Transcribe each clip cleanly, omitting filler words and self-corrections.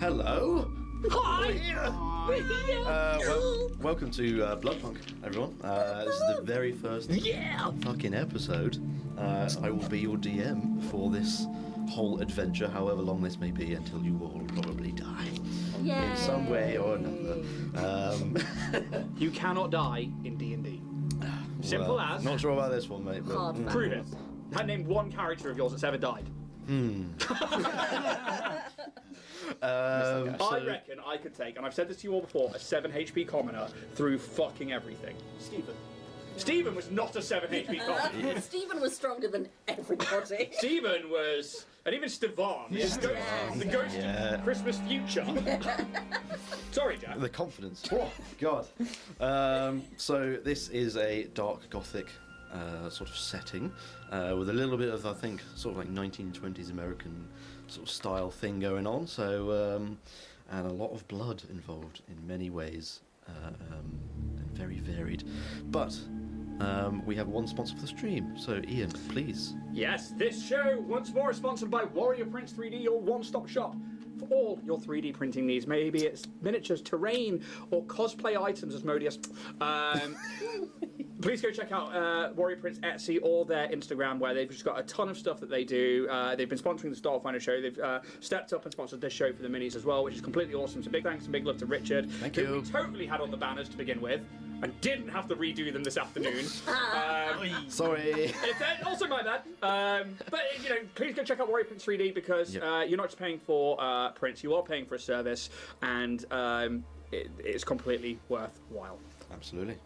Hello. Hi. We're here. Welcome to Bloodpunk, everyone. This is the very first fucking episode. I will be your DM for this whole adventure, however long this may be, until you all probably die in some way or another. You cannot die in D&D. Simple as. Not sure about this one, mate. But, Prove it. I named one character of yours that's ever died. I reckon I could take, and I've said this to you all before, a 7 HP commoner through fucking everything. Stephen was not a 7 HP commoner. Stephen was stronger than everybody. Stephen was, and even Stevan, the ghost of Christmas future. Sorry, Jack. The confidence. Oh, God. So this is a dark gothic sort of setting with a little bit of, I think, sort of like 1920s American sort of style thing going on. So and a lot of blood involved in many ways and very varied. But we have one sponsor for the stream. So Ian, please. Yes, this show once more is sponsored by Warrior Prints 3D, your one-stop shop for all your 3D printing needs. Maybe it's miniatures, terrain, or cosplay items, as Modius. Please go check out Warrior Prints Etsy or their Instagram, where they've just got a ton of stuff that they do. They've been sponsoring the Starfinder show. They've stepped up and sponsored this show for the minis as well, which is completely awesome. So big thanks and big love to Richard, who we totally had on the banners to begin with, and didn't have to redo them this afternoon. Sorry. It's also my bad. But please go check out Warrior Prints 3D because you're not just paying for prints, you are paying for a service, and it's completely worthwhile. Absolutely.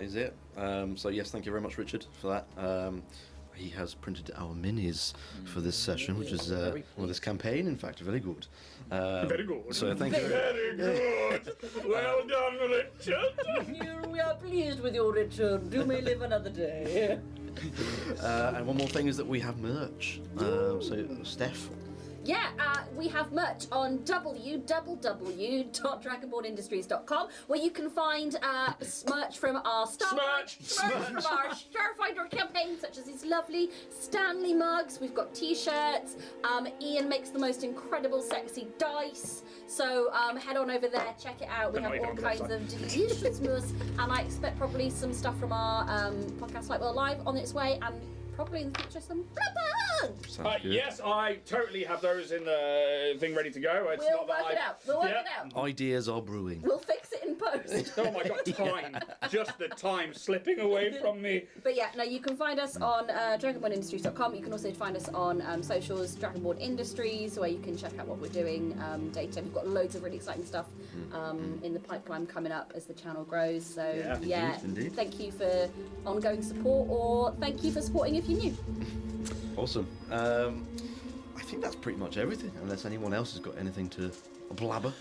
Is it? So yes, thank you very much, Richard, for that. He has printed our minis for this session, which is this campaign. In fact, very good. Very good. So thank you. Very good. Well done, Richard. We are pleased with you, Richard. You may live another day. And one more thing is that we have merch. So Steph. Yeah, we have merch on www.dragonbornindustries.com, where you can find merch from our Starfinder campaign, such as these lovely Stanley mugs. We've got t-shirts. Ian makes the most incredible, sexy dice. So head on over there, check it out. We have all kinds of deliciousness, and I expect probably some stuff from our podcast Like Well Live on its way, and probably in the future some Bloodpunk. Yes, I totally have those in the thing ready to go. It's We'll work it out. Ideas are brewing. We'll fix it in post. Oh my God, time. Just the time slipping away from me. But yeah, no, you can find us on dragonbornindustries.com. You can also find us on socials, Dragonborn Industries, where you can check out what we're doing day-to-day. We've got loads of really exciting stuff in the pipeline coming up as the channel grows. So Indeed. Thank you for ongoing support, or thank you for supporting if you're new. Awesome. I think that's pretty much everything, unless anyone else has got anything to blabber.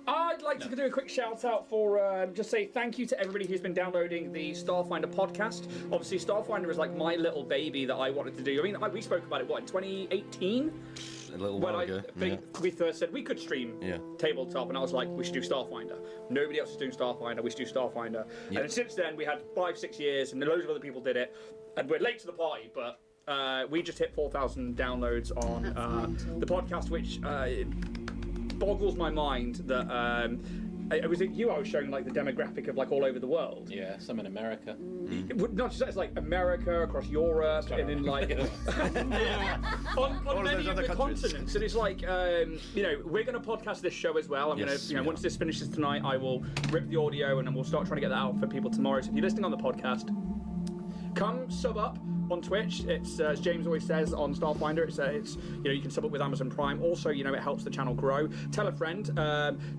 I'd like to do a quick shout out for just say thank you to everybody who's been downloading the Starfinder podcast. Obviously, Starfinder is like my little baby that I wanted to do. I mean, we spoke about it, in 2018? A little while ago. We first said we could stream tabletop, and I was like, we should do Starfinder. Nobody else is doing Starfinder, we should do Starfinder. Yep. And since then, we had 5-6 years, and loads of other people did it, and we're late to the party, but we just hit 4,000 downloads on the podcast, which boggles my mind that it was you I was showing like the demographic of like all over the world. Yeah, some in America. Not just that, it's like America, across Europe, and in like on many of the continents. And it's like we're going to podcast this show as well. I'm going to once this finishes tonight, I will rip the audio and then we'll start trying to get that out for people tomorrow. So if you're listening on the podcast, come sub up on Twitch. It's as James always says on Starfinder. It's you can sub up with Amazon Prime. Also, it helps the channel grow. Tell a friend.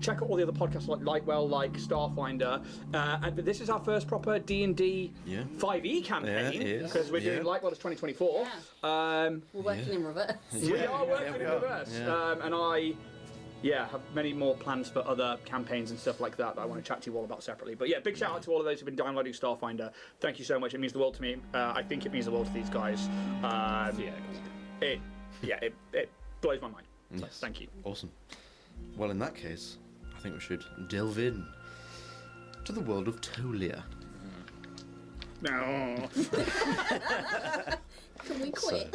Check out all the other podcasts like Starfinder. And this is our first proper D&D 5e campaign because we're doing Like Well as 2024. We're working in reverse. We are working in reverse, and I. Have many more plans for other campaigns and stuff like that I want to chat to you all about separately. But big shout out to all of those who've been downloading Starfinder. Thank you so much. It means the world to me. I think it means the world to these guys. It blows my mind. Yes. Thank you. Awesome. Well, in that case, I think we should delve in to the world of Tolia. No. Can we quit?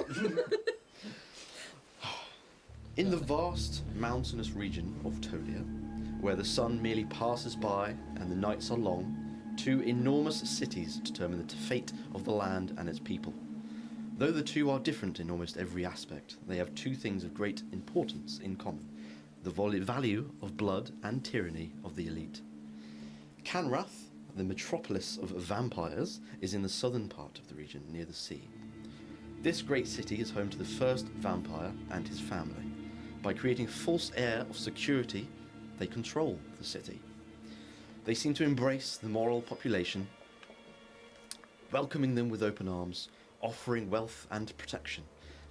In the vast mountainous region of Tolia, where the sun merely passes by and the nights are long, 2 enormous cities determine the fate of the land and its people. Though the 2 are different in almost every aspect, they have 2 things of great importance in common: the value of blood and tyranny of the elite. Kanrath, the metropolis of vampires, is in the southern part of the region, near the sea. This great city is home to the first vampire and his family. By creating a false air of security, they control the city. They seem to embrace the moral population, welcoming them with open arms, offering wealth and protection,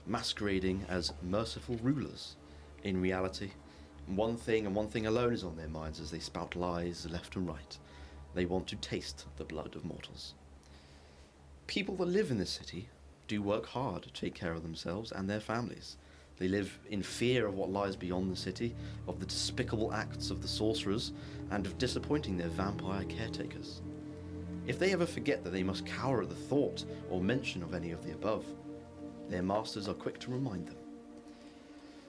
masquerading as merciful rulers. In reality, one thing and one thing alone is on their minds as they spout lies left and right. They want to taste the blood of mortals. People that live in this city do work hard to take care of themselves and their families. They live in fear of what lies beyond the city, of the despicable acts of the sorcerers, and of disappointing their vampire caretakers. If they ever forget that they must cower at the thought or mention of any of the above, their masters are quick to remind them.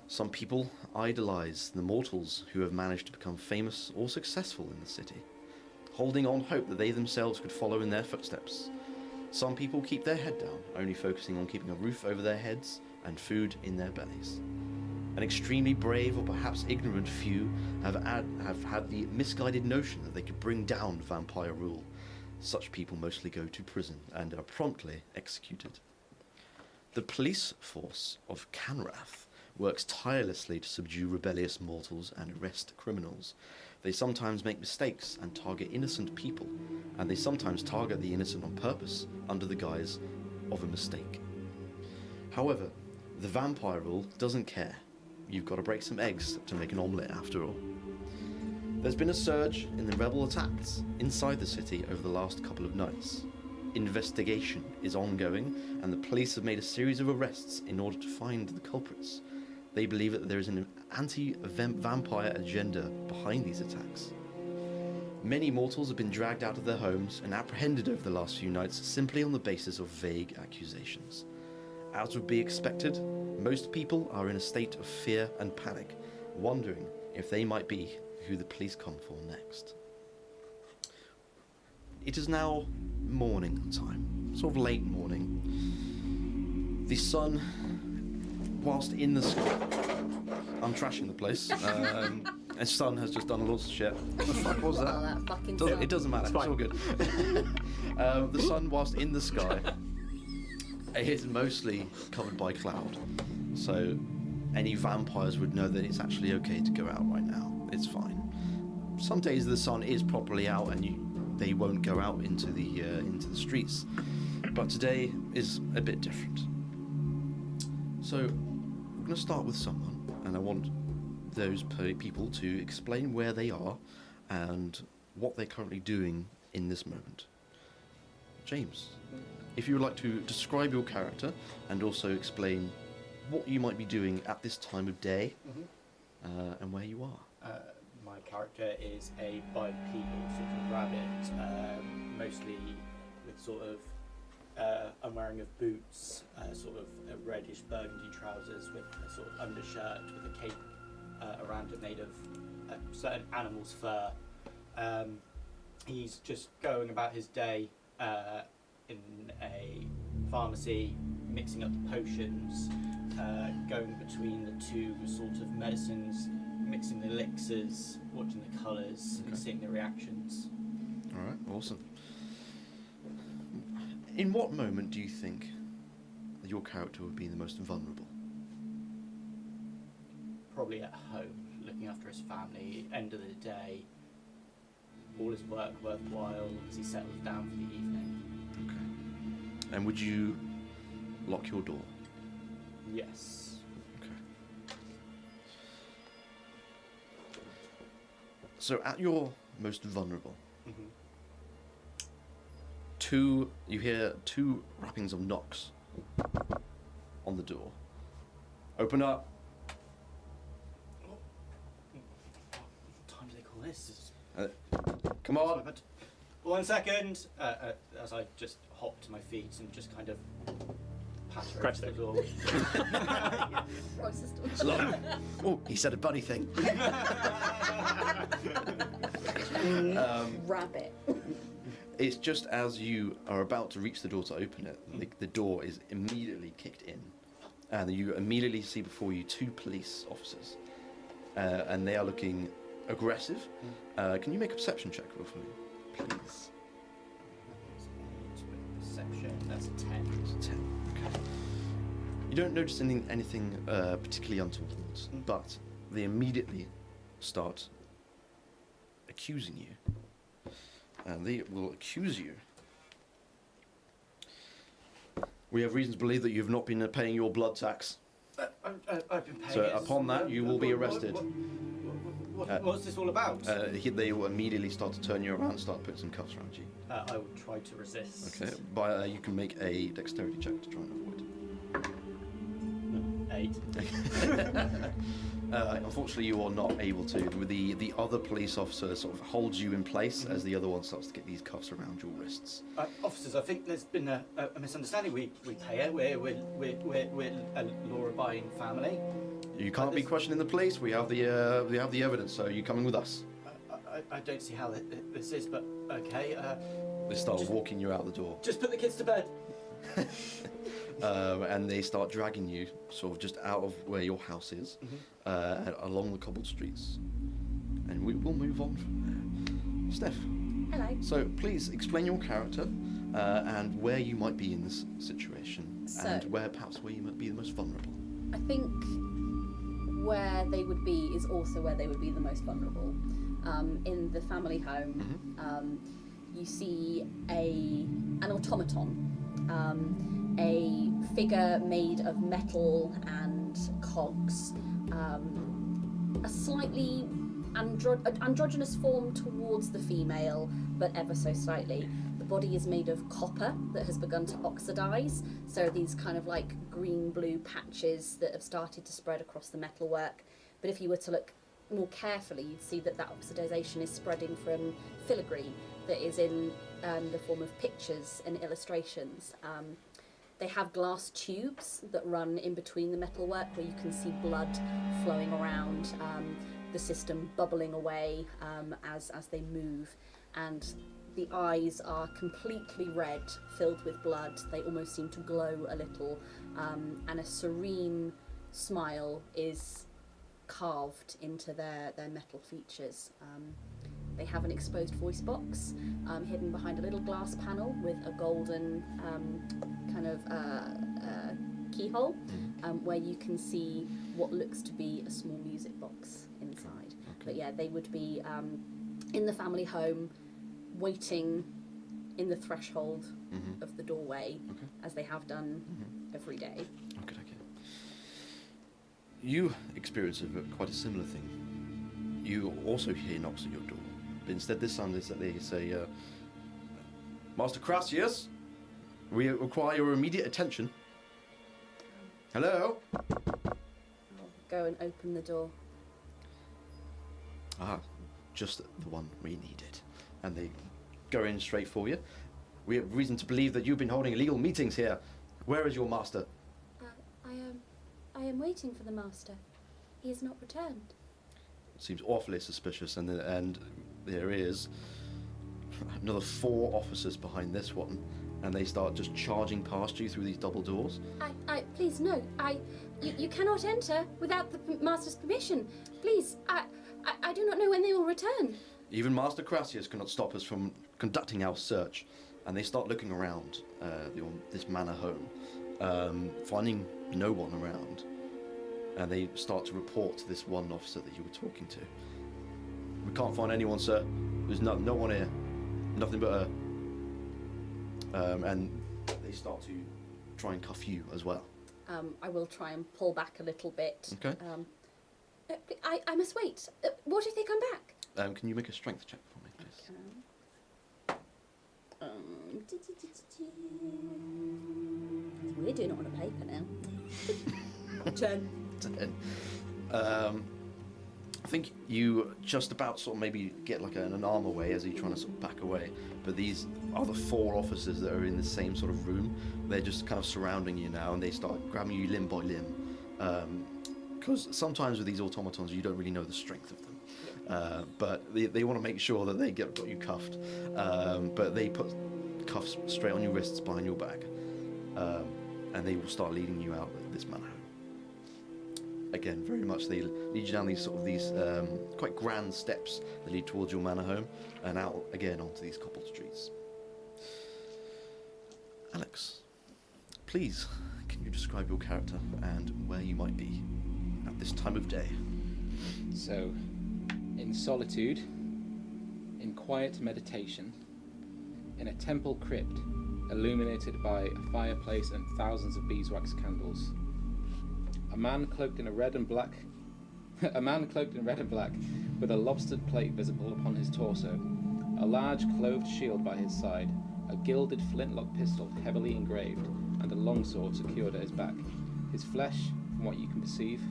Some people idolize the mortals who have managed to become famous or successful in the city, holding on hope that they themselves could follow in their footsteps. Some people keep their head down, only focusing on keeping a roof over their heads and food in their bellies. An extremely brave or perhaps ignorant few have had the misguided notion that they could bring down vampire rule. Such people mostly go to prison and are promptly executed. The police force of Kanrath works tirelessly to subdue rebellious mortals and arrest criminals. They sometimes make mistakes and target innocent people, and they sometimes target the innocent on purpose under the guise of a mistake. However, the vampire rule doesn't care. You've got to break some eggs to make an omelette after all. There's been a surge in the rebel attacks inside the city over the last couple of nights. Investigation is ongoing, and the police have made a series of arrests in order to find the culprits. They believe that there is an anti-vampire agenda behind these attacks. Many mortals have been dragged out of their homes and apprehended over the last few nights simply on the basis of vague accusations. As would be expected, most people are in a state of fear and panic, wondering if they might be who the police come for next. It is now morning time, sort of late morning. The sun, whilst in the sky... I'm trashing the place. And sun has just done lots of shit. What the fuck was that? Oh, that fucking It doesn't matter, it's all good. The sun, whilst in the sky, is mostly covered by cloud. So any vampires would know that it's actually okay to go out right now. It's fine. Some days the sun is properly out and they won't go out into the streets. But today is a bit different. So I'm going to start with someone, and I want those people to explain where they are and what they're currently doing in this moment. James, if you would like to describe your character and also explain what you might be doing at this time of day, and where you are. My character is a bipedal sort of rabbit, mostly with sort of unwearing of boots, sort of a reddish burgundy trousers with a sort of undershirt with a cape around it made of a certain animal's fur. He's just going about his day in a pharmacy, mixing up the potions, going between the 2 sort of medicines, mixing the elixirs, watching the colours, and seeing the reactions. Alright, awesome. In what moment do you think that your character would be the most vulnerable? Probably at home, looking after his family. End of the day, all his work worthwhile as he settles down for the evening. Okay. And would you lock your door? Yes. Okay. So at your most vulnerable, you hear 2 rappings of knocks on the door. Open up. What time do they call this? Come on. 1 second. As I just hop to my feet and just kind of patter Scratch the stick. door. Roy system. Oh, he said a bunny thing. Rabbit. It's just as you are about to reach the door to open it, the door is immediately kicked in. And you immediately see before you 2 police officers. And they are looking aggressive. Can you make a perception check for me, please? Perception, that's a 10. It's a 10. Okay. You don't notice anything particularly untoward, but they immediately start accusing you. And they will accuse you. We have reason to believe that you have not been paying your blood tax. I've been paying So it. upon that, you will be arrested. What's this all about? They will immediately start to turn you around and start putting some cuffs around you. I will try to resist. Okay, you can make a dexterity check to try and avoid. 8. Unfortunately, you are not able to. The other police officer sort of holds you in place as the other one starts to get these cuffs around your wrists. Officers, I think there's been a misunderstanding. We pay it. We're a law-abiding family. You can't be questioning the police. We have the evidence. So you're coming with us. I don't see how this is, but okay. They start walking you out the door. Just put the kids to bed. And they start dragging you sort of just out of where your house is, along the cobbled streets. And we will move on from there. Steph. Hello. So please explain your character and where you might be in this situation, and where you might be the most vulnerable. I think where they would be is also where they would be the most vulnerable. In the family home, you see an automaton. A figure made of metal and cogs, a slightly androgynous form towards the female, but ever so slightly. The body is made of copper that has begun to oxidize, so these kind of like green-blue patches that have started to spread across the metalwork. But if you were to look more carefully, you'd see that oxidization is spreading from filigree that is in the form of pictures and illustrations. They have glass tubes that run in between the metalwork where you can see blood flowing around, the system bubbling away as they move. And the eyes are completely red, filled with blood. They almost seem to glow a little. And a serene smile is carved into their metal features. They have an exposed voice box hidden behind a little glass panel with a golden keyhole where you can see what looks to be a small music box inside. Okay. But yeah, they would be in the family home, waiting in the threshold of the doorway, as they have done every day. Okay. You experience quite a similar thing. You also hear knocks at your door. But instead this time is that they say, Master Gracious, we require your immediate attention. Hello? I'll go and open the door. Just the one we needed. And they go in straight for you. We have reason to believe that you've been holding illegal meetings here. Where is your master? I am waiting for the master. He has not returned. It seems awfully suspicious, and there is another 4 officers behind this one, and they start just charging past you through these double doors. Please, no. You cannot enter without the master's permission. Please, I do not know when they will return. Even Master Gracious cannot stop us from conducting our search, and they start looking around this manor home, finding no one around, and they start to report to this one officer that you were talking to. We can't find anyone, sir. There's no one here. Nothing but and they start to try and cuff you as well. I will try and pull back a little bit. Okay. I must wait. What if they come back? Can you make a strength check for me, please? We're doing it on a paper now. 10. 10. I think you just about sort of maybe get like an arm away as you're trying to sort of back away. But these other 4 officers that are in the same sort of room, they're just kind of surrounding you now, and they start grabbing you limb by limb. Because sometimes with these automatons, you don't really know the strength of them. But they want to make sure that they got you cuffed. But they put cuffs straight on your wrists behind your back. And they will start leading you out of this manor home. Again, very much they lead you down these quite grand steps that lead towards your manor home and out again onto these cobbled streets. Alex, please, can you describe your character and where you might be at this time of day? So, in solitude, in quiet meditation, in a temple crypt illuminated by a fireplace and thousands of beeswax candles. A man cloaked in red and black with a lobstered plate visible upon his torso, a large clothed shield by his side, a gilded flintlock pistol heavily engraved, and a longsword secured at his back. His flesh, from what you can perceive,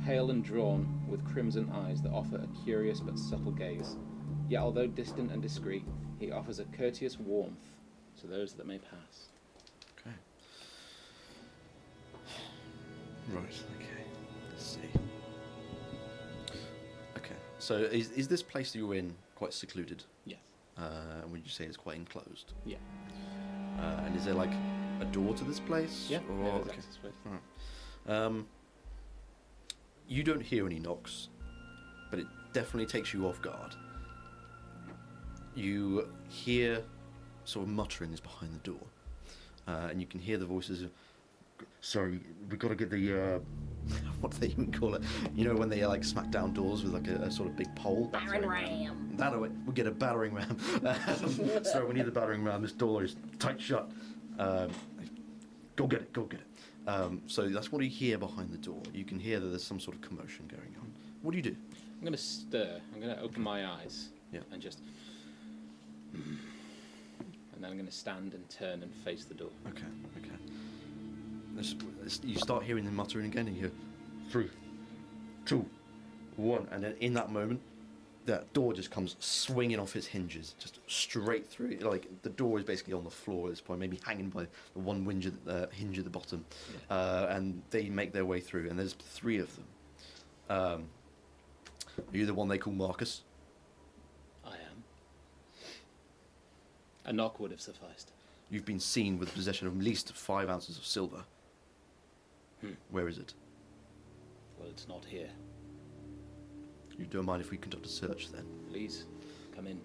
pale and drawn, with crimson eyes that offer a curious but subtle gaze. Yet although distant and discreet, he offers a courteous warmth to those that may pass. Okay. Right, okay. Let's see. Okay, so is this place that you're in quite secluded? Yes. Would you say it's quite enclosed? Yeah. And is there like a door to this place? Yeah, Or, there's okay. access to it. Right. You don't hear any knocks, but it definitely takes you off guard. You hear sort of mutterings behind the door, and you can hear the voices of, sorry, we've got to get the, what do they even call it? You know when they like smack down doors with like a sort of big pole? Battering ram. That way, we'll get a battering ram. Sorry, we need the battering ram. This door is tight shut. Go get it. So that's what you hear behind the door. You can hear that there's some sort of commotion going on. What do you do? I'm going to stir. I'm going to open my eyes. Yeah. And just... And then I'm going to stand and turn and face the door. Okay. You start hearing them muttering again, and you hear 3, 2, 1, and then in that moment, that door just comes swinging off its hinges, just straight through. Like the door is basically on the floor at this point, maybe hanging by the one hinge at the bottom, and they make their way through. And there's 3 of them. Are you the one they call Marcus? I am. A knock would have sufficed. You've been seen with possession of at least 5 ounces of silver. Where is it? Well, it's not here. You don't mind if we conduct a search then? Please, come in.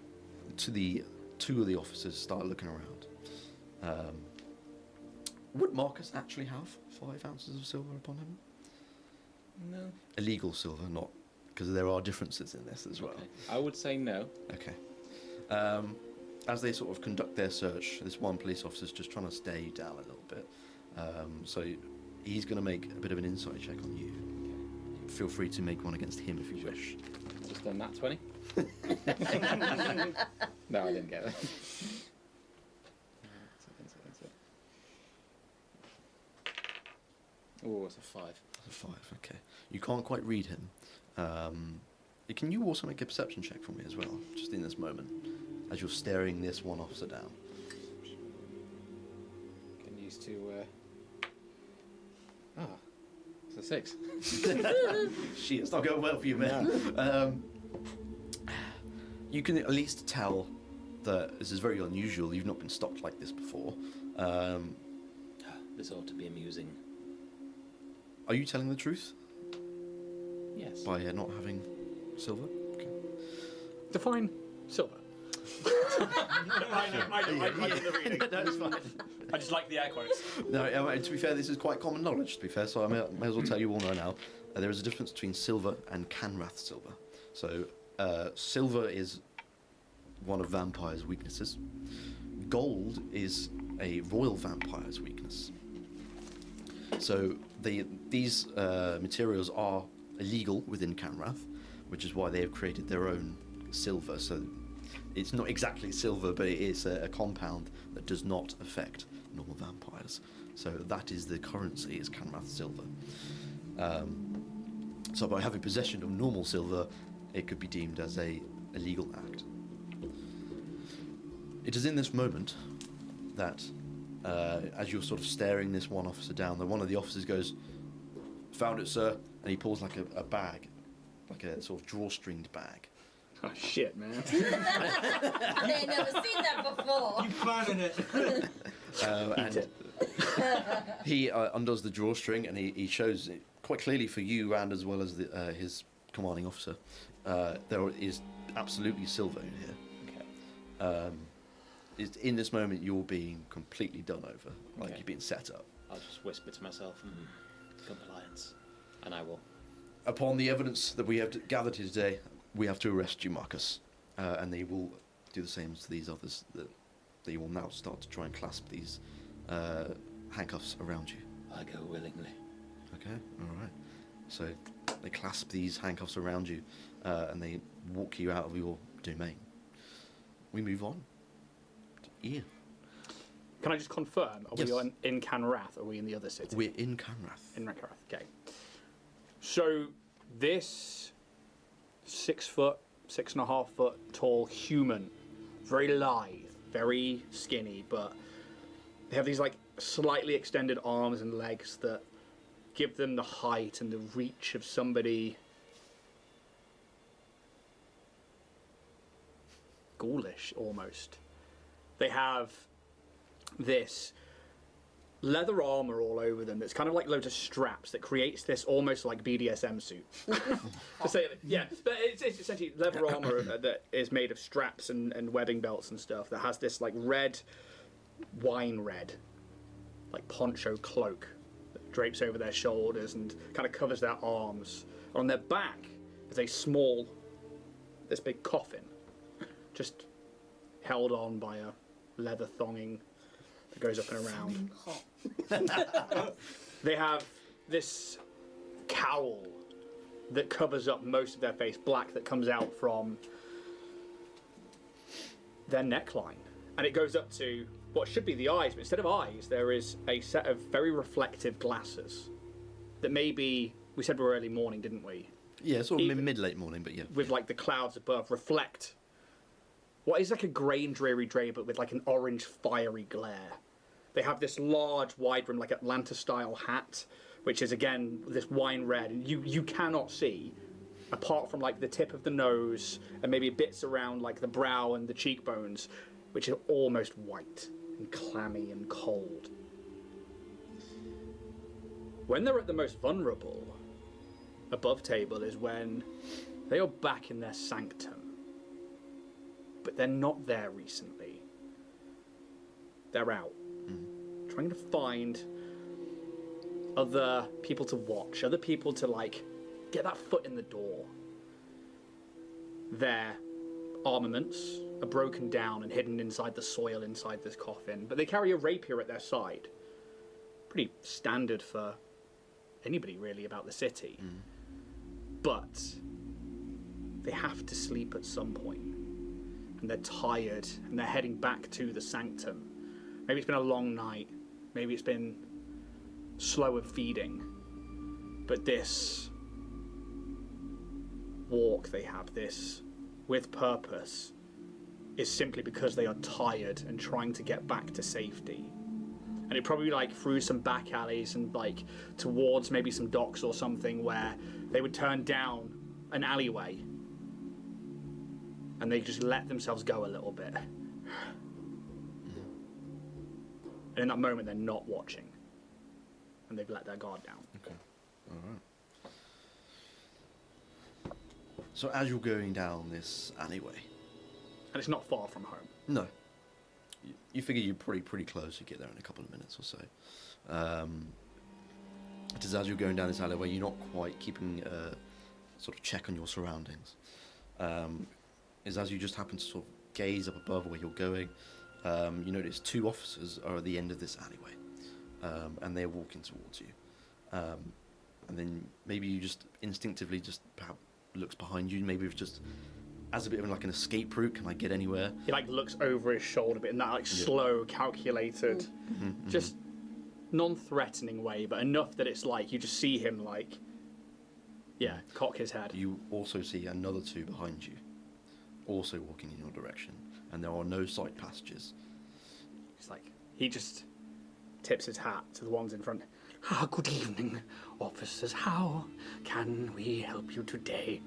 The 2 of the officers start looking around. Would Marcus actually have 5 ounces of silver upon him? No. Illegal silver, not... Because there are differences in this as well. Okay. I would say no. Okay. As they sort of conduct their search, this one police officer's just trying to stare you down a little bit. So he's going to make a bit of an insight check on you. Okay. Feel free to make one against him if you wish. Just done that 20. No, I didn't get it. Oh, it's a 5. That's a 5, okay. You can't quite read him. Can you also make a perception check for me as well, just in this moment, as you're staring this one officer down? Can use to... it's a 6. Shit, it's not going well for you, man. You can at least tell that this is very unusual. You've not been stopped like this before. This ought to be amusing. Are you telling the truth? Yes. By not having silver? Okay. Define silver. I know the reading. No, it's fine. I just like the air quotes. No, to be fair, this is quite common knowledge, to be fair, so I may as well tell you all now. There is a difference between silver and Kanrath silver. So, silver is one of vampire's weaknesses. Gold is a royal vampire's weakness. So, these materials are illegal within Kanrath, which is why they have created their own silver. So, it's not exactly silver, but it is a compound that does not affect normal vampires. So that is the currency, is Kanrath silver. So by having possession of normal silver, it could be deemed as a illegal act. It is in this moment that, as you're sort of staring this one officer down, that one of the officers goes, "Found it, sir," and he pulls like a bag, like a sort of drawstringed bag. Oh shit, man! I ain't never seen that before. You planning it? And he undoes the drawstring, and he shows it quite clearly for you and as well as his commanding officer. There is absolutely silver in here. Okay. In this moment, you're being completely done over, like Okay. you're being set up. I'll just whisper to myself, compliance, and I will. Upon the evidence that we have gathered here today, we have to arrest you, Marcus, and they will do the same to these others. That they will now start to try and clasp these handcuffs around you. I go willingly. Okay, all right. So they clasp these handcuffs around you, and they walk you out of your domain. We move on. Ian. Can I just confirm? Are Yes. we in Kanrath, or are we in the other city? We're in Kanrath. In Kanrath, okay. So this 6 foot, 6.5 foot tall human, very lithe, very skinny, but they have these like slightly extended arms and legs that give them the height and the reach of somebody ghoulish almost. They have this leather armor all over them that's kind of like loads of straps that creates this almost like BDSM suit. To say it, yeah, but it's essentially leather armor that is made of straps and webbing belts and stuff that has this like wine red, like poncho cloak that drapes over their shoulders and kind of covers their arms. On their back is this big coffin, just held on by a leather thonging that goes up and around. They have this cowl that covers up most of their face, black, that comes out from their neckline. And it goes up to what should be the eyes, but instead of eyes, there is a set of very reflective glasses that maybe, we said we're early morning, didn't we? Yeah, sort of Even- mid-late morning, but yeah. With like the clouds above reflect what is like a grey and dreary day, but with like an orange fiery glare. They have this large, wide brim, like Atlanta-style hat, which is again this wine red, and you cannot see, apart from like the tip of the nose and maybe bits around like the brow and the cheekbones, which are almost white and clammy and cold. When they're at the most vulnerable, above table is when they are back in their sanctum. But they're not there recently. They're out. Trying to find other people to watch, other people to like get that foot in the door. Their armaments are broken down and hidden inside the soil inside this coffin, but they carry a rapier at their side. Pretty standard for anybody really about the city. But they have to sleep at some point. And they're tired, and they're heading back to the sanctum. Maybe it's been a long night. Maybe it's been slow of feeding. But this walk they have, this with purpose, is simply because they are tired and trying to get back to safety. And it probably like through some back alleys and like towards maybe some docks or something where they would turn down an alleyway and they just let themselves go a little bit. And in that moment, they're not watching. And they've let their guard down. Okay, all right. So as you're going down this alleyway, And it's not far from home. no, you figure you're pretty close. You get there in a couple of minutes or so. It is as you're going down this alleyway, you're not quite keeping a sort of check on your surroundings. Is as you just happen to sort of gaze up above where you're going, you notice two officers are at the end of this alleyway, and they're walking towards you. And then maybe you just instinctively just perhaps looks behind you, maybe it's just as a bit of like an escape route. Can I get anywhere? He like looks over his shoulder a bit in that like slow, calculated, just non-threatening way, but enough that it's like you just see him like Yeah, cock his head. You also see another two behind you, also walking in your direction, and there are no side passages. He's like, he just tips his hat to the ones in front. Good evening, officers. How can we help you today?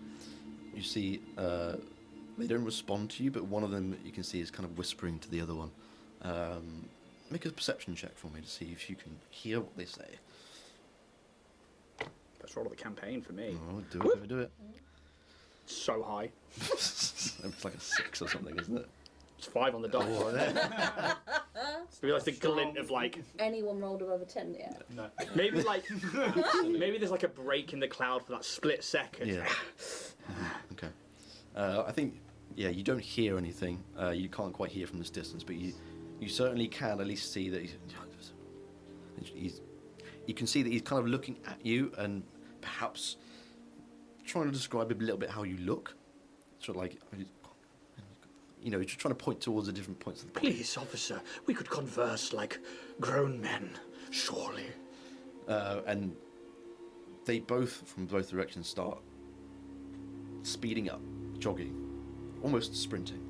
You see, they don't respond to you, but one of them you can see is kind of whispering to the other one. Make a perception check for me to see if you can hear what they say. That's roll of the campaign for me. Oh, do it. So high. It's like a 6 or something, isn't it? It's 5 on the dot. Oh, there. You realise the glint of like. Anyone rolled above a 10 yet? No. Maybe like. Maybe there's like a break in the cloud for that split second. Yeah. Okay. I think, yeah, you don't hear anything. You can't quite hear from this distance, but you certainly can at least see that you can see that he's kind of looking at you and perhaps trying to describe a little bit how you look. Sort of like, you're just trying to point towards the different points of the Please, officer, we could converse like grown men, surely. and they both, from both directions, start speeding up, jogging, almost sprinting.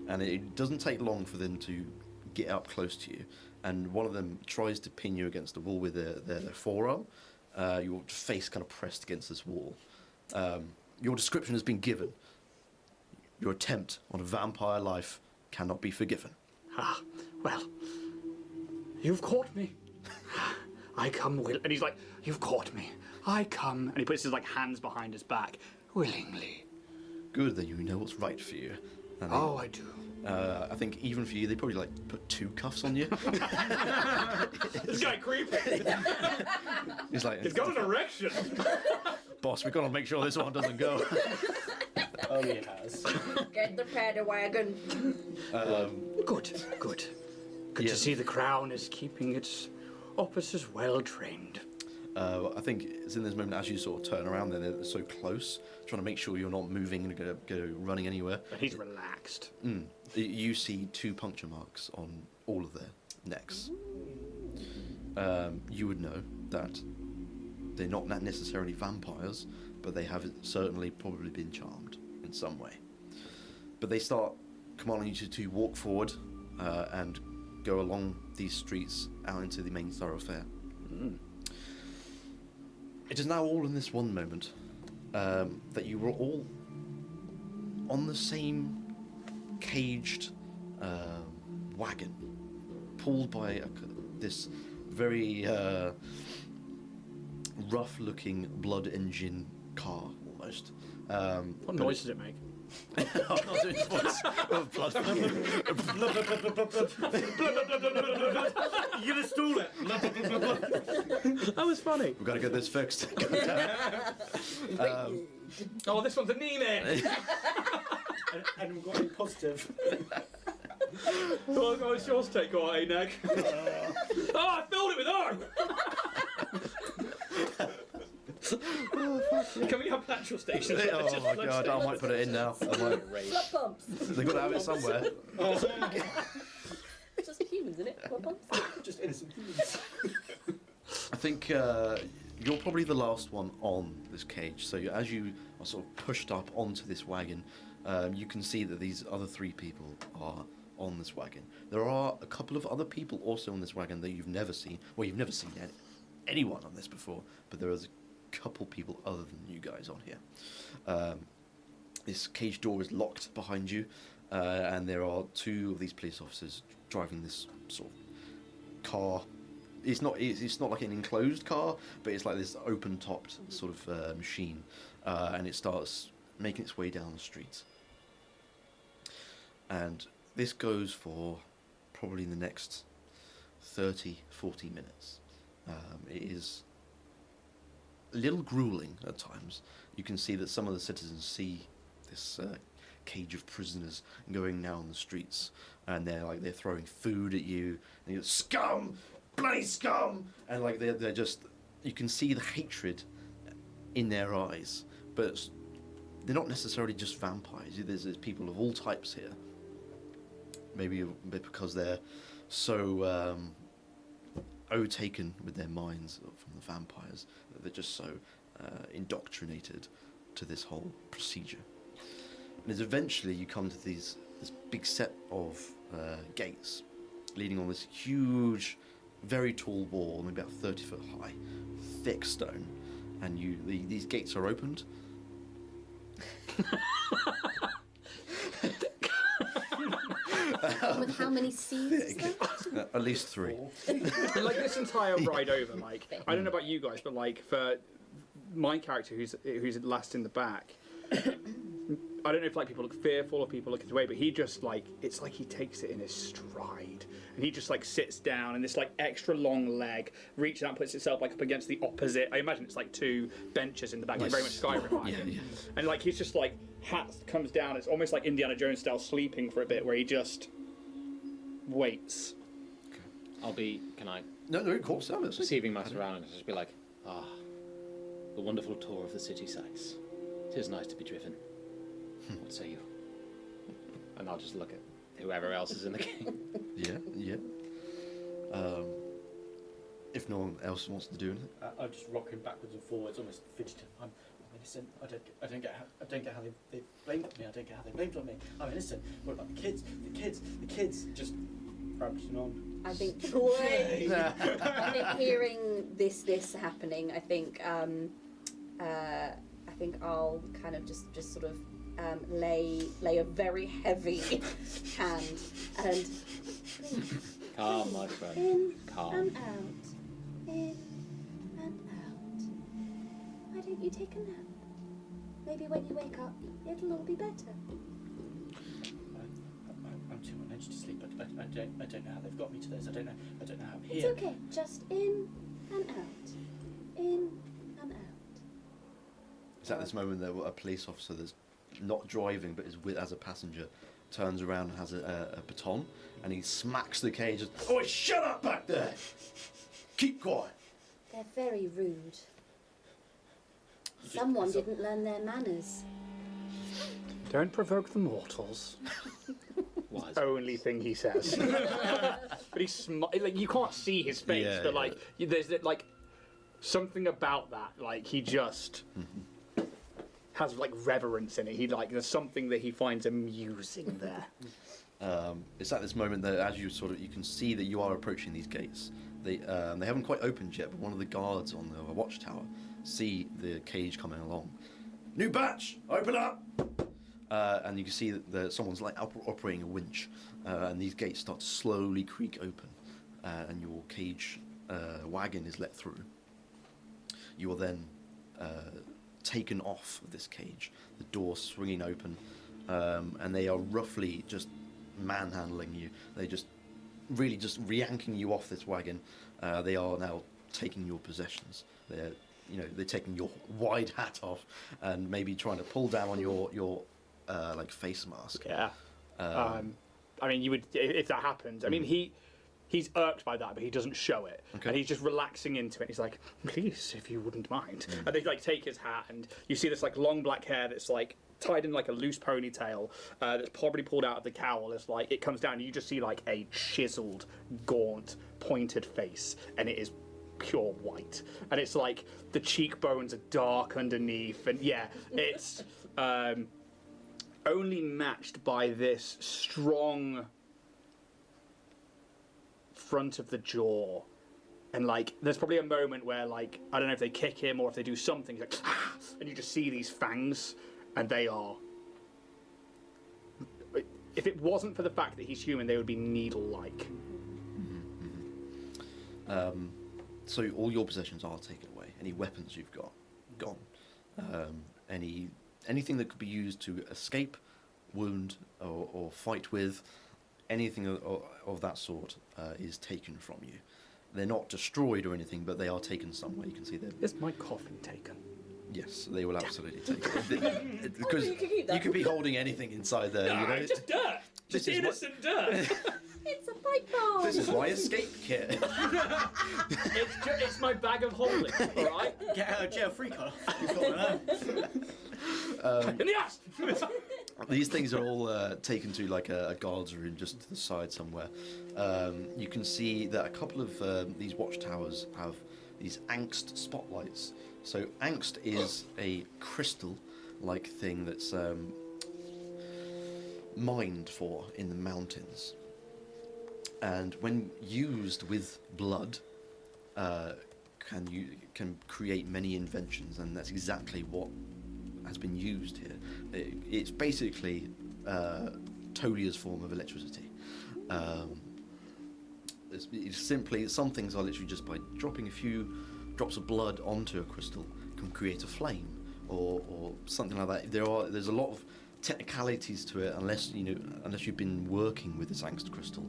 And it doesn't take long for them to get up close to you. And one of them tries to pin you against the wall with their forearm. Your face kind of pressed against this wall. Your description has been given. Your attempt on a vampire life cannot be forgiven. Ah, well, you've caught me. I come and he's like, you've caught me. I come, and he puts his like hands behind his back, willingly. Good that you know what's right for you. And Oh, I do. I think even for you, they probably like put 2 cuffs on you. This guy creepy. He's like, He's got an erection. boss, we've got to make sure this one doesn't go. Oh, he has. Get the paddy wagon. Good. Good Yeah. to see the crown is keeping its officers well trained. I think it's in this moment as you sort of turn around, they're so close, trying to make sure you're not moving and go running anywhere. But he's relaxed. You see 2 puncture marks on all of their necks. You would know that they're not necessarily vampires, but they have certainly probably been charmed in some way. But they start commanding you to walk forward and go along these streets out into the main thoroughfare. It is now all in this one moment that you were all on the same caged wagon, pulled by this very rough-looking blood engine car, almost. What noise does it make? I'm not doing the voice of blood. You're gonna stall it. That was funny. We've got to get this fixed. Oh, this one's a knee man. And we've got a positive. What's yours take, or a neck? Oh, I filled it with arm. Can we have natural stations? Oh my god, I might put it in now. Blood pumps. They've got to have it somewhere. It's just humans, isn't it? Blood pumps. Just innocent humans. I think you're probably the last one on this cage. So as you are sort of pushed up onto this wagon, you can see that these other 3 people are on this wagon. There are a couple of other people also on this wagon that you've never seen. Well, you've never seen anyone on this before, but there is a couple people other than you guys on here. This cage door is locked behind you, and there are 2 of these police officers driving this sort of car. It's not like an enclosed car, but it's like this open-topped sort of machine, and it starts making its way down the street. And this goes for probably the next 30-40 minutes. It is a little grueling at times. You can see that some of the citizens see this cage of prisoners going down the streets, and they're throwing food at you, and you go, scum, bloody scum, and like they're just, you can see the hatred in their eyes, but they're not necessarily just vampires. There's people of all types here. Maybe because they're so overtaken with their minds from the vampires that they're just so indoctrinated to this whole procedure. And as eventually you come to this big set of gates leading on this huge, very tall wall, maybe about 30 foot high, thick stone, and these gates are opened. With how many seats? At least 3. Like this entire ride over, like I don't know about you guys, but like for my character who's last in the back, I don't know if like people look fearful or people look away, but he just like it's like he takes it in his stride, and he just like sits down, and this like extra long leg reaches out and puts itself like up against the opposite. I imagine it's like 2 benches in the back, like very much Skyrim. Yeah. And like he's just like hat comes down. It's almost like Indiana Jones style sleeping for a bit, where he just waits. Can I? No, of course. Perceiving my surroundings, just be like, the wonderful tour of the city sights. 'Tis nice to be driven. What say you? And I'll just look at whoever else is in the game. Yeah. If no one else wants to do anything, I'm just rocking backwards and forwards, almost fidgeting. I'm innocent. I don't get how they blamed on me. I don't get how they blamed on me. I'm innocent. What about the kids? The kids just prancing on. I think hearing this happening, I think I'll kind of just sort of lay a very heavy hand and Calm, my friend. in Calm. and out, in and out. Why don't you take a nap? Maybe when you wake up, it'll all be better. I'm too on edge to sleep. I don't know how they've got me to this. I don't know how I'm It's here. okay. Just in and out, in and out. it's at this moment that a police officer that's not driving but is as a passenger turns around and has a baton, and he smacks the cage. Oh, shut up back there! Keep quiet. They're very rude. Someone didn't learn their manners. Don't provoke the mortals. Wise. Only thing he says. But he's like you can't see his face, Yeah, but yeah. like there's like something about that. Like he just has like reverence in it. He like there's something that he finds amusing there. It's at this moment that as you can see that you are approaching these gates. They haven't quite opened yet, but one of the guards on the watchtower see the cage coming along. New batch, open up! And you can see that someone's like operating a winch, and these gates start to slowly creak open, and your cage wagon is let through. You are then taken off of this cage, the door swinging open, and they are roughly just manhandling you. They just yanking you off this wagon. They are now taking your possessions. They're taking your wide hat off and maybe trying to pull down on your like face mask. Yeah. I mean, you would if that happens. I mean, he's irked by that, but he doesn't show it, Okay. and he's just relaxing into it. He's like, "Please, if you wouldn't mind." And they like take his hat, and you see this like long black hair that's like tied in like a loose ponytail that's probably pulled out of the cowl. It's like it comes down, and you just see like a chiseled, gaunt, pointed face, and it is pure white, and it's like the cheekbones are dark underneath, and yeah, it's only matched by this strong front of the jaw, and like there's probably a moment where like I don't know if they kick him or if they do something, he's like, ah! And you just see these fangs, and they are, if it wasn't for the fact that he's human, they would be needle-like. So all your possessions are taken away. Any weapons you've got, gone. Anything that could be used to escape, wound, or fight with, anything of that sort is taken from you. They're not destroyed or anything, but they are taken somewhere. You can see them. Is my coffin taken? Yes, they will absolutely take it. Because you could keep that. you could be holding anything inside there. No, you know? just dirt. Just This is innocent dirt. It's a pipe bomb. This is my escape kit. It's my bag of holding, all right? Get out of jail free card. You've got one In the ass. These things are all taken to like a guard's room just to the side somewhere. You can see that a couple of these watchtowers have these angst spotlights So angst is a crystal-like thing that's mined for in the mountains, and when used with blood, can create many inventions, and that's exactly what has been used here. It's basically Todia's form of electricity. It's simply, some things are literally just by dropping a few drops of blood onto a crystal can create a flame or something like that. There's a lot of technicalities to it, unless you've been working with this angst crystal.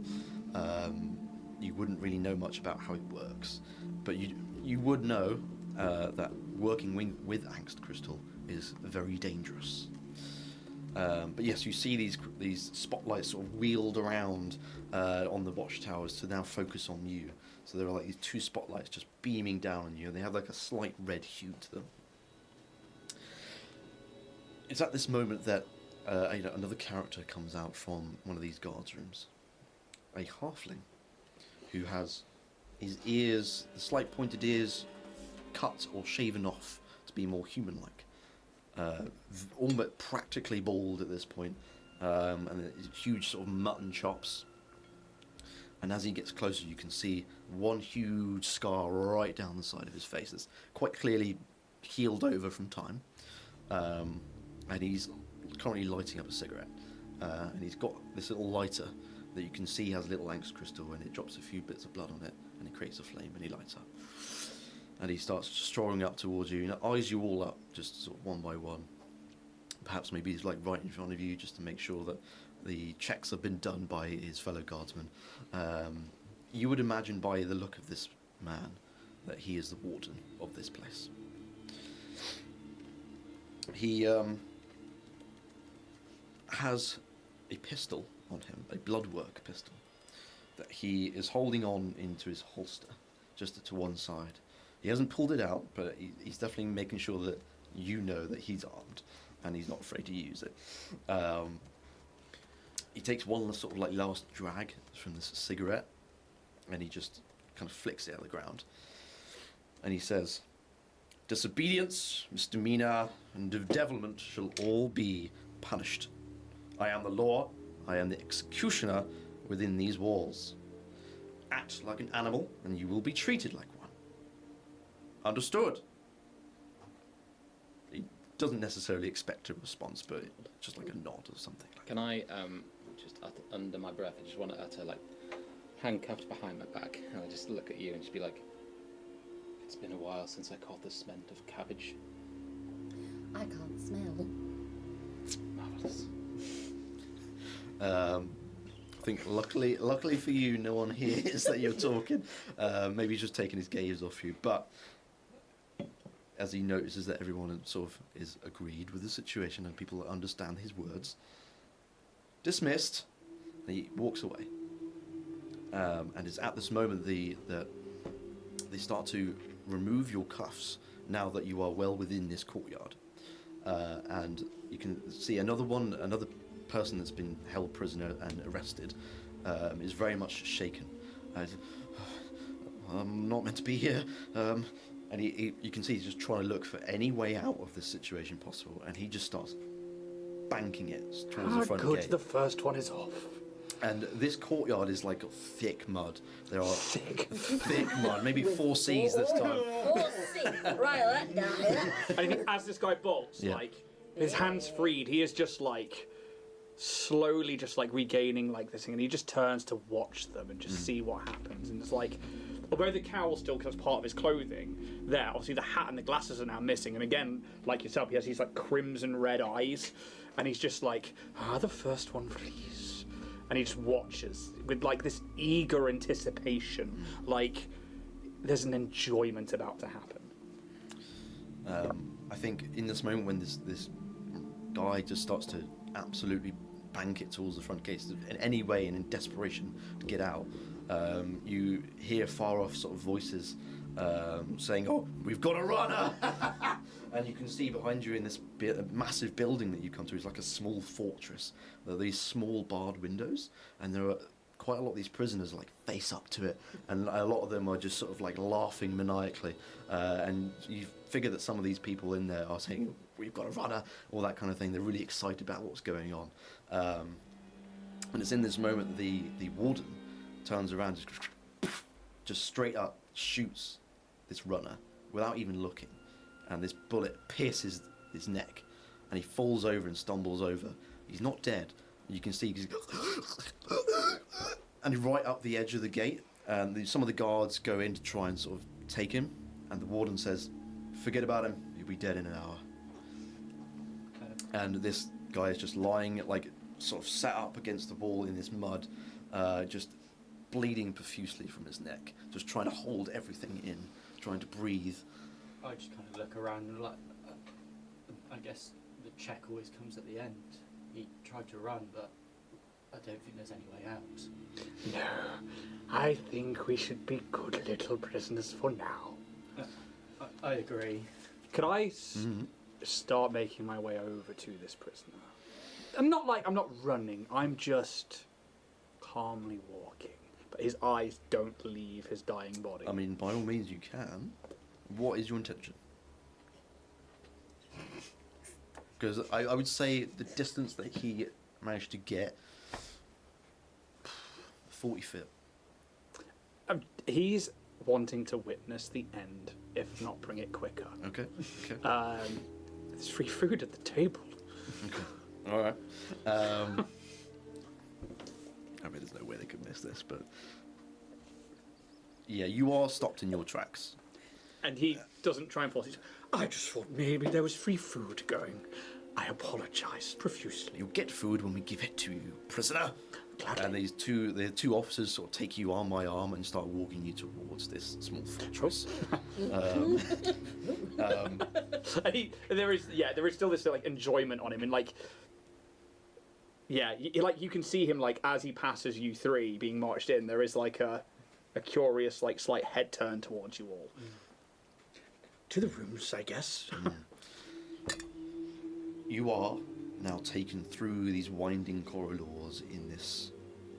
You wouldn't really know much about how it works, but you would know that working with angst crystal is very dangerous. But yes, you see these spotlights sort of wheeled around on the watchtowers to now focus on you. So there are like these two spotlights just beaming down on you, and they have like a slight red hue to them. It's at this moment that another character comes out from one of these guards rooms. A halfling who has his ears, the slight pointed ears, cut or shaven off to be more human-like. Almost practically bald at this point, and huge sort of mutton chops. And as he gets closer, you can see one huge scar right down the side of his face that's quite clearly healed over from time. And he's currently lighting up a cigarette. And he's got this little lighter that you can see has a little angst crystal, and it drops a few bits of blood on it, and it creates a flame, and he lights up. And he starts strolling up towards you, and eyes you all up, just sort of one by one. Perhaps maybe he's like right in front of you, just to make sure that the checks have been done by his fellow guardsmen. You would imagine by the look of this man that he is the warden of this place. He has a pistol on him, a bloodwork pistol, that he is holding on into his holster, just to one side. He hasn't pulled it out, but he's definitely making sure that you know that he's armed, and he's not afraid to use it. He takes one sort of like last drag from this cigarette, and he just kind of flicks it out of the ground. And he says, "Disobedience, misdemeanor, and devilment shall all be punished. I am the law, I am the executioner within these walls. Act like an animal, and you will be treated like one. Understood?" He doesn't necessarily expect a response, but just like a nod or something. Can I, just under my breath, I just want to utter, like, handcuffed behind my back, and I just look at you and just be like, "It's been a while since I caught the scent of cabbage." I can't smell. Marvellous. I think luckily for you, no one hears that you're talking. Maybe he's just taking his gaze off you, but as he notices that everyone sort of is agreed with the situation and people understand his words, dismissed, and he walks away. And it's at this moment that they start to remove your cuffs now that you are well within this courtyard. And you can see another person that's been held prisoner and arrested is very much shaken. I'm not meant to be here. And you can see he's just trying to look for any way out of this situation possible, and he just starts banking it towards the front gate. The first one is off. And this courtyard is like thick mud. There are thick mud, maybe 4 C's this time. 4 C's, right, that down. And I think as this guy bolts, like, his hands freed, he is just like slowly just like regaining like this thing, and he just turns to watch them and just see what happens. And it's like, although the cowl still becomes part of his clothing, there, obviously the hat and the glasses are now missing. And again, like yourself, he has these like crimson red eyes, and he's just like, the first one, please. And he just watches with like this eager anticipation, like there's an enjoyment about to happen. I think in this moment when this guy just starts to absolutely bank it towards the front gates in any way and in desperation to get out, you hear far off sort of voices saying, "Oh, we've got a runner!" And you can see behind you in this massive building that you come to is like a small fortress. There are these small barred windows, and there are quite a lot of these prisoners like face up to it, and a lot of them are just sort of like laughing maniacally. And you figure that some of these people in there are saying, "We've got a runner," all that kind of thing. They're really excited about what's going on. And it's in this moment the warden turns around, just straight up shoots this runner without even looking, and this bullet pierces his neck, and he falls over and stumbles over. He's not dead. You can see he's and right up the edge of the gate, and some of the guards go in to try and sort of take him, and the warden says, "Forget about him. He'll be dead in an hour." And this guy is just lying, like, sort of sat up against the wall in this mud, just bleeding profusely from his neck, just trying to hold everything in, trying to breathe. I just kind of look around and like, I guess the check always comes at the end. He tried to run, but I don't think there's any way out. No, I think we should be good little prisoners for now. I agree. Could I start making my way over to this prisoner? I'm not running, I'm just calmly walking. But his eyes don't leave his dying body. I mean, by all means you can. What is your intention? Because I would say the distance that he managed to get, 40 feet. He's wanting to witness the end, if not bring it quicker. Okay. There's free food at the table. Okay. All right. I mean, there's no way they could miss this, but yeah, you are stopped in your tracks. And he doesn't try and force it. I just thought maybe there was free food going. I apologise profusely. You'll get food when we give it to you, prisoner. Gladly. And the two officers sort of take you arm by arm and start walking you towards this small fortress. And there is still this like enjoyment on him, and like, yeah, you can see him like as he passes you three being marched in. There is like a curious like slight head turn towards you all. To the rooms, I guess. You are now taken through these winding corridors in this,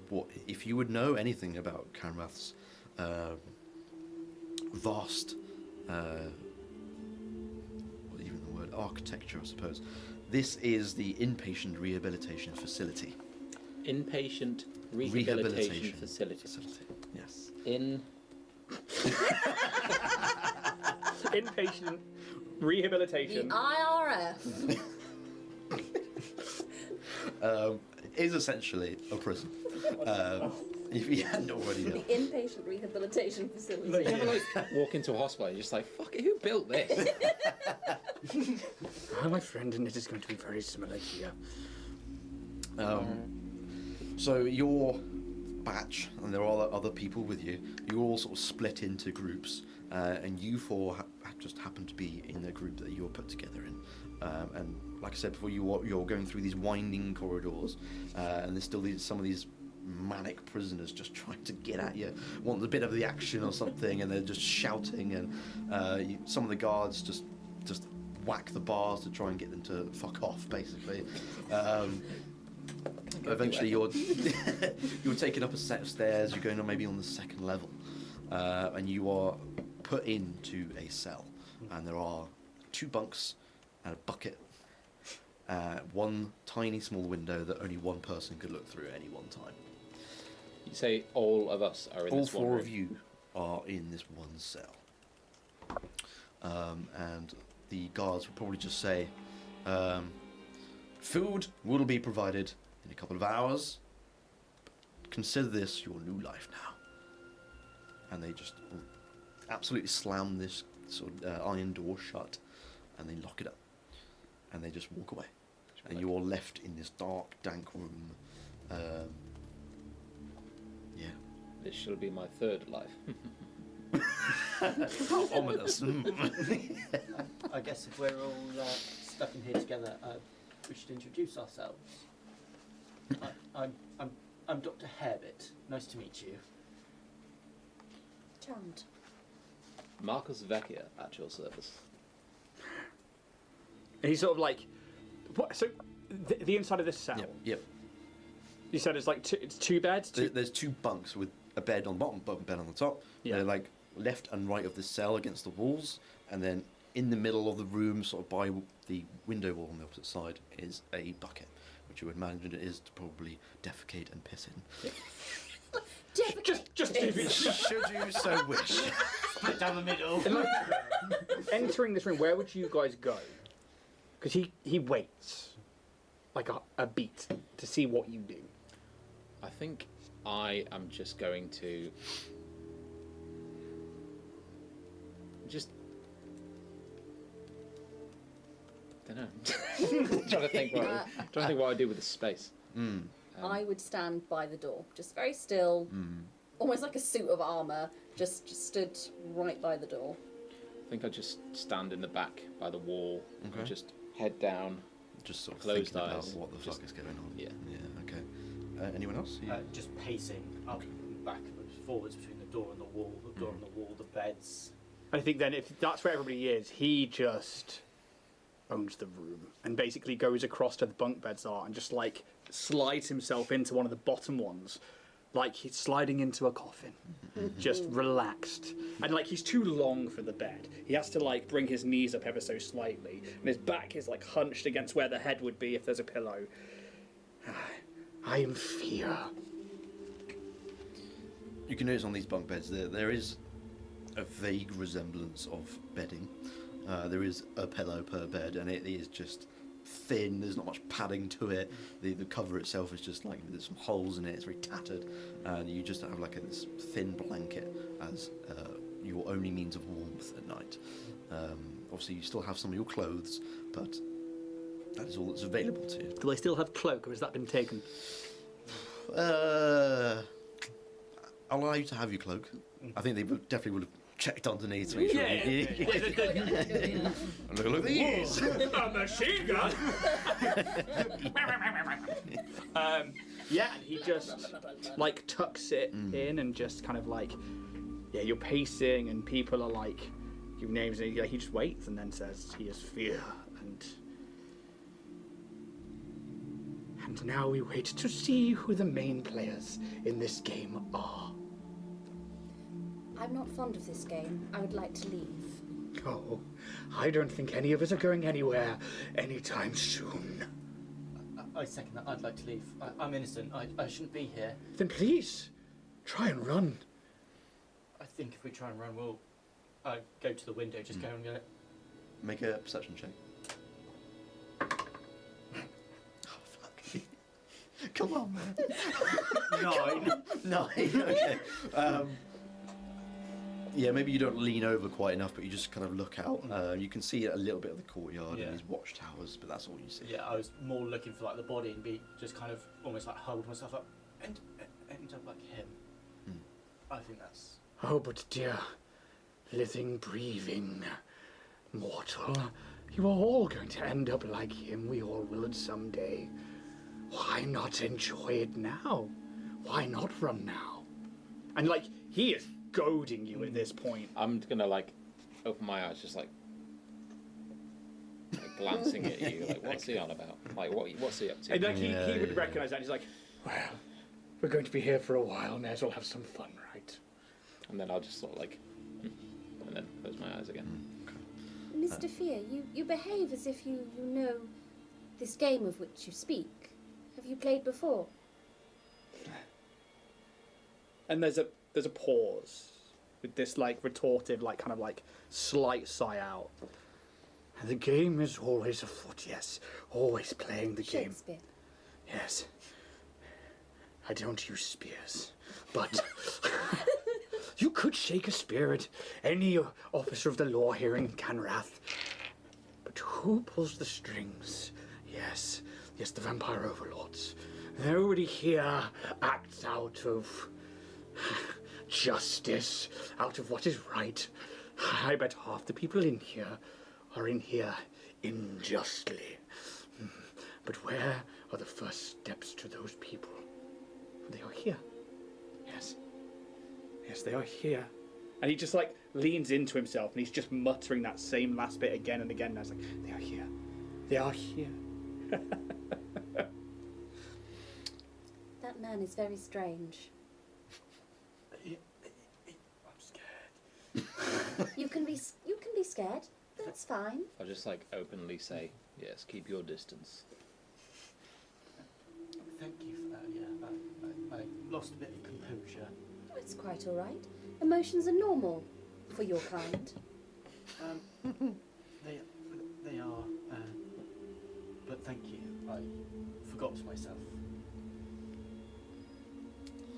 what, if you would know anything about Kanrath's vast, even the word architecture, I suppose, this is the inpatient rehabilitation facility. Inpatient rehabilitation facility. Yes. Inpatient rehabilitation. The IRF. Is essentially a prison. If you hadn't already The known. inpatient rehabilitation facility. You ever like walk into a hospital and you're just like, fuck it, who built this? My friend, and it is going to be very similar here. So your batch, and there are other people with you, you all sort of split into groups, and you four just happen to be in the group that you're put together in. And like I said before, you're going through these winding corridors, and there's still some of these manic prisoners just trying to get at you, want a bit of the action or something, and they're just shouting, and some of the guards just whack the bars to try and get them to fuck off, basically. Eventually you're taken up a set of stairs, you're going on maybe on the second level, and you are put into a cell, and there are 2 bunks and a bucket, one tiny small window that only one person could look through at any one time. You say all of us are in All this one 4 room. of you are in this one cell. And the guards will probably just say, food will be provided in a couple of hours. Consider this your new life now. And they just absolutely slam this sort of iron door shut, and they lock it up. And they just walk away. And you're all left in this dark, dank room. Yeah. This shall be my third life. How ominous. I guess if we're all stuck in here together, we should introduce ourselves. I'm Dr. Herbert. Nice to meet you. Charmed. Marcus Vecchia at your service. And he's sort of like, what? So the inside of this cell. Yep. You said it's like it's two beds. There's 2 bunks with a bed on the bottom, bed on the top. Yeah. They're like left and right of the cell against the walls, and then in the middle of the room, sort of by the window wall on the opposite side, is a bucket, which you would imagine it is to probably defecate and piss in. Just Should you so wish. Split down the middle. entering this room. Where would you guys go? Because he waits like a beat to see what you do. I think I am just going to don't know. trying to think what I do with the space. I would stand by the door, just very still, almost like a suit of armour, just stood right by the door. I think I just stand in the back by the wall, Okay. and just head down. Just sort of Closed thinking about eyes. what the fuck is going on. Yeah. Yeah, okay. Anyone else? Just pacing up and back and forwards between the door and the wall, the door and the wall, the beds. I think then if that's where everybody is, he just owns the room and basically goes across to the bunk beds are and just like slides himself into one of the bottom ones, like he's sliding into a coffin, just relaxed. And like he's too long for the bed. He has to like bring his knees up ever so slightly, and his back is like hunched against where the head would be if there's a pillow. I am fear. You can notice on these bunk beds there is a vague resemblance of bedding. There is a pillow per bed, and it is just thin. There's not much padding to it. The cover itself is just like there's some holes in it. It's very tattered, and you just have like this thin blanket as your only means of warmth at night. Obviously, you still have some of your clothes, but that is all that's available to you. Do they still have cloak, or has that been taken? I'll allow you to have your cloak. I think they definitely would have checked underneath to make sure. Look at these. A machine gun. Yeah, and he just like tucks it in and just kind of like, yeah, you're pacing and people are like, give names and he just waits and then says he is fear and now we wait to see who the main players in this game are. I'm not fond of this game. I would like to leave. Oh, I don't think any of us are going anywhere anytime soon. I second that. I'd like to leave. I'm innocent. I shouldn't be here. Then please, try and run. I think if we try and run, we'll go to the window. Just go and get it. Make a perception check. Oh, fuck. Come on, man. 9. Okay. Yeah, maybe you don't lean over quite enough, but you just kind of look out. You can see a little bit of the courtyard and these watchtowers, but that's all you see. Yeah, I was more looking for like the body and be just kind of almost like hold myself up and end up like him. I think that's. Oh, but dear, living, breathing, mortal, you are all going to end up like him. We all will at some day. Why not enjoy it now? Why not run now? And like, he is goading you at this point. I'm gonna like open my eyes, just like glancing at you, like what's he on about? Like what's he up to? And like he would recognise that. He's like, well, we're going to be here for a while. May as well have some fun, right? And then I'll just sort of like, and then close my eyes again. Mr. Fear, you behave as if you know this game of which you speak. Have you played before? And there's a pause with this like retortive, like kind of like slight sigh out. And the game is always afoot, yes. Always playing the game. Shakespeare. Yes. I don't use spears, but you could shake a spear at any officer of the law here in Kanrath. But who pulls the strings? Yes, the vampire overlords. Nobody here acts out of justice, out of what is right. I bet half the people in here are in here unjustly. But where are the first steps to those people? They are here. Yes. Yes, they are here. And he just like leans into himself and he's just muttering that same last bit again and again. And I was like, they are here. They are here. man is very strange. I'm scared. You can be scared. That's fine. I'll just like openly say, yes, keep your distance. Thank you for that. Yeah, I lost a bit of composure. Oh, it's quite all right. Emotions are normal for your kind. They are. But thank you. I forgot myself.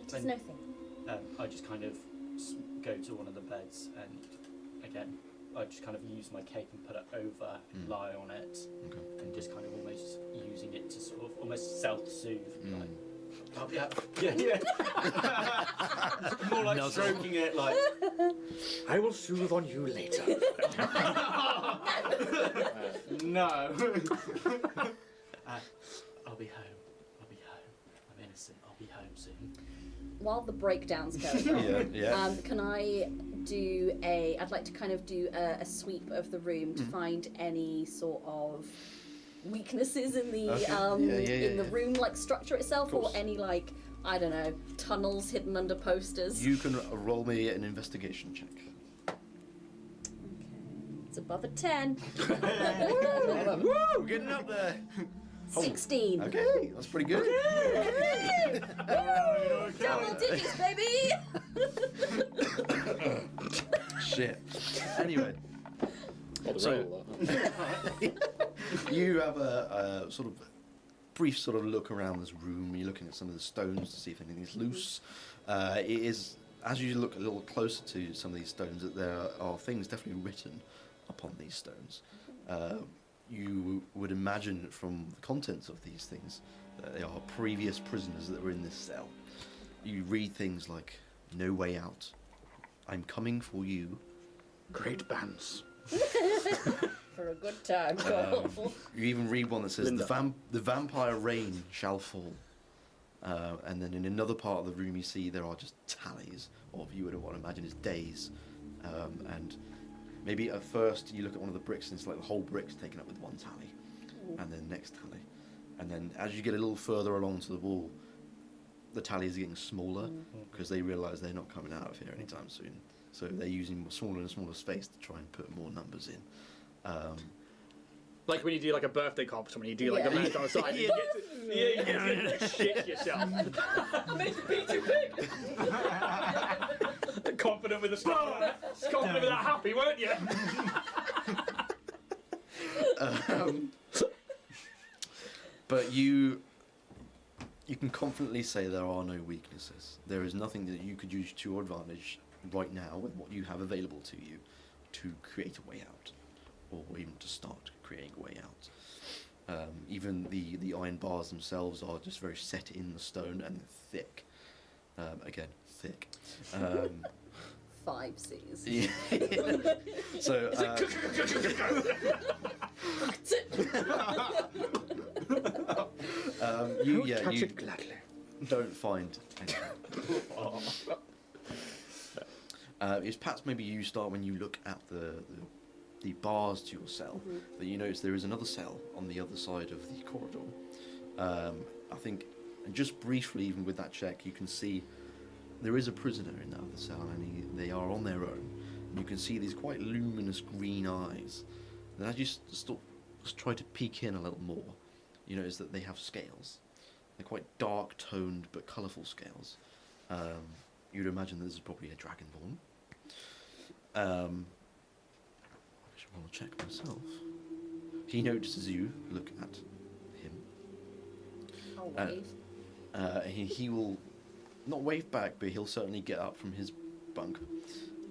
It is no thing. I just kind of go to one of the beds and again, I just kind of use my cape and put it over and lie on it, and just kind of almost using it to sort of almost self-soothe. Like, oh, yeah. More like stroking it, like. I will soothe on you later. No. I'll be home. I'm innocent. I'll be home soon. While the breakdown's going on, can I do I'd like to kind of do a sweep of the room to find any sort of weaknesses in the in the room, like structure itself, or any like, I don't know, tunnels hidden under posters. You can roll me an investigation check. Okay. It's above a 10. Woo! Getting up there. 16. Okay, that's pretty good. Double digits, baby! Shit. Anyway, So, you have a sort of brief sort of look around this room. You're looking at some of the stones to see if anything's loose. It is, as you look a little closer to some of these stones, that there are things definitely written upon these stones. You would imagine from the contents of these things that they are previous prisoners that were in this cell. You read things like, "No way out. I'm coming for you." Great bands. For a good time. You even read one that says, Linda. the vampire rain shall fall. And then in another part of the room you see there are just tallies of, you would want to imagine, is days. And maybe at first you look at one of the bricks and it's like the whole brick's taken up with one tally. And then next tally. And then as you get a little further along to the wall, the tallies are getting smaller because they realise they're not coming out of here anytime soon. So they're using smaller and smaller space to try and put more numbers in. Like when you do like a birthday competition, when you do like the man on the side, you shit yourself. Made the beat too big. Confident with the stuff. Confident with that happy, weren't you? But you can confidently say there are no weaknesses. There is nothing that you could use to your advantage right now with what you have available to you to create a way out, or even to start creating a way out. Even the iron bars themselves are just very set in the stone and thick. Again, thick. 5 C's. Yeah. So. You don't find anything. It's perhaps maybe you start when you look at the bars to your cell, that you notice there is another cell on the other side of the corridor. I think, and just briefly, even with that check, you can see there is a prisoner in that other cell, and they are on their own. And you can see these quite luminous green eyes. And as you just try to peek in a little more, you notice that they have scales. They're quite dark-toned but colourful scales. You'd imagine this is probably a dragonborn. I should want to check myself. He notices you look at him. I'll wave. He will not wave back, but he'll certainly get up from his bunk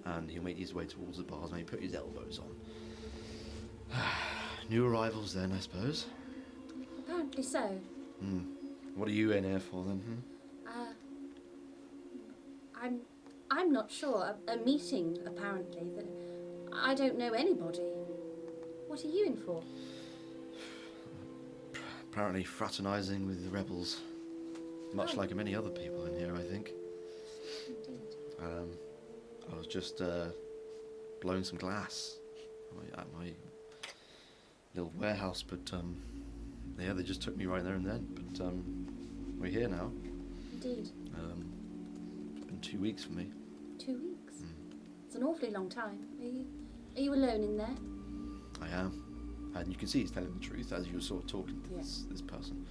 and he'll make his way towards the bars and he'll put his elbows on. New arrivals then, I suppose. Apparently so. What are you in here for then? I'm not sure. A meeting, apparently. That I don't know anybody. What are you in for? Apparently fraternising with the rebels. Much like many other people in here, I think. Indeed. I was just blowing some glass at my little warehouse, but yeah, they just took me right there and then. But we're here now. Indeed. It's been 2 weeks for me. 2 weeks. It's an awfully long time. Are you alone in there? I am. And you can see he's telling the truth as you were sort of talking to this person.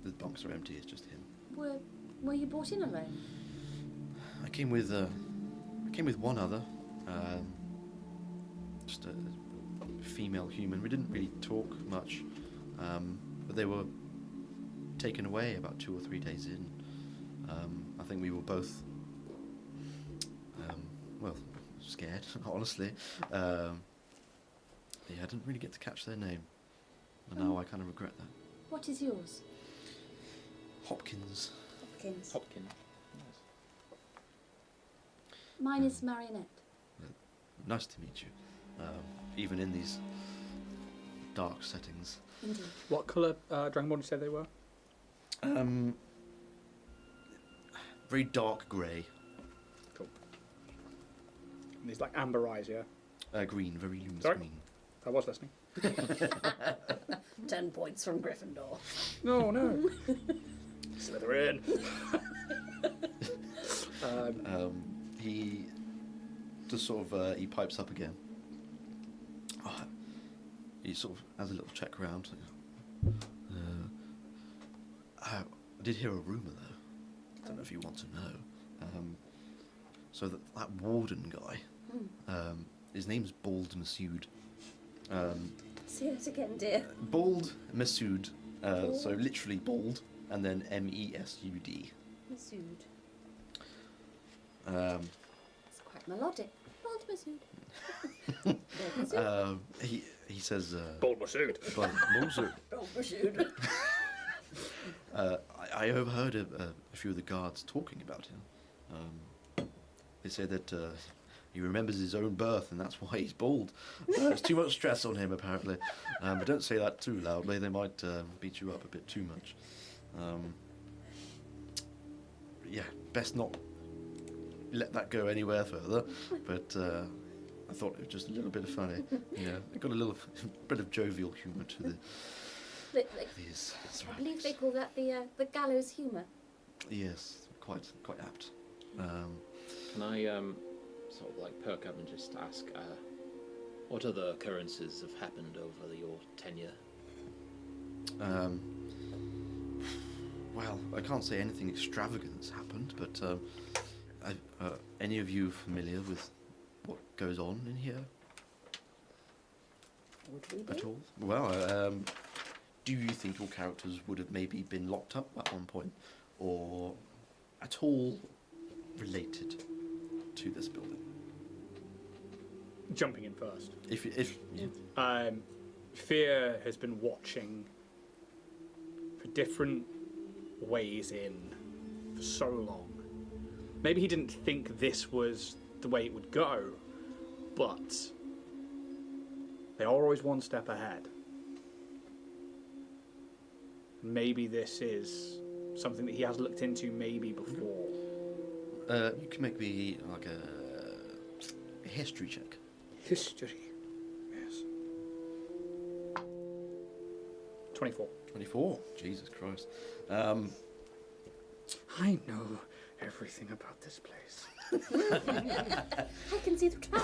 The bunks are empty, it's just him. Were you brought in alone? I came with one other. Just a female human. We didn't really talk much. But they were taken away about 2 or 3 days in. I think we were both scared, honestly. I didn't really get to catch their name. And now I kind of regret that. What is yours? Hopkins. Hopkins. Mine is Marionette. Nice to meet you. Even in these dark settings. Indeed. What colour Dragonborn did you say they were? Very dark grey. Cool. And these like amber eyes, yeah? Green, very luminous Sorry? green. I was listening. 10 points from Gryffindor. No. Slytherin. He just sort of he pipes up again. He sort of has a little check around. I did hear a rumour though. I don't know if you want to know. So that warden guy, his name's Bald Masood. Say it again, dear. Bald Masood. So literally bald, and then Mesud. Masood. It's quite melodic. Bald Masood. He says. Bald Masood. Bald Masood. Bald Masood. I overheard a few of the guards talking about him. They say that he remembers his own birth and that's why he's bald. There's too much stress on him, apparently. But don't say that too loudly, they might beat you up a bit too much. Yeah, best not let that go anywhere further. But I thought it was just a little bit of funny. It got a little bit of jovial humour to these. I believe they call that the gallows humour. Yes, quite apt. Can I sort of like perk up and just ask, what other occurrences have happened over your tenure? Well, I can't say anything extravagant has happened, but any of you familiar with what goes on in here Would we be? at all? Well, do you think your characters would have maybe been locked up at one point, or at all related to this building? Jumping in first. If yeah. Fear has been watching for different ways in for so long. Maybe he didn't think this was the way it would go, but they are always one step ahead. Maybe this is something that he has looked into maybe before. You can make me like a history check. History. Yes. 24. 24. Jesus Christ. I know everything about this place. I can see the trap.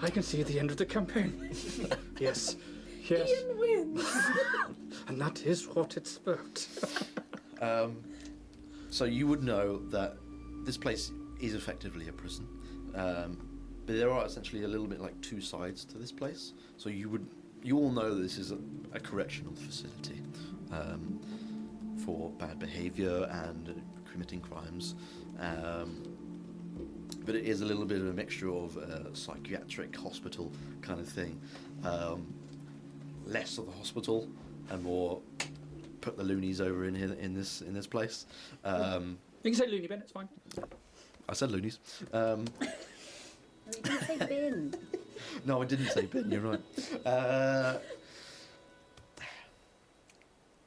I can see the end of the campaign. Yes. Yes. Ian wins. And that is what it's about. So you would know that this place is effectively a prison, but there are essentially a little bit like two sides to this place. So you all know that this is a correctional facility for bad behaviour and committing crimes, but it is a little bit of a mixture of psychiatric hospital kind of thing. Less of the hospital and more put the loonies over in here in this place. You can say loony bin, it's fine. I said loonies. No, you didn't say bin. No, I didn't say bin. You're right.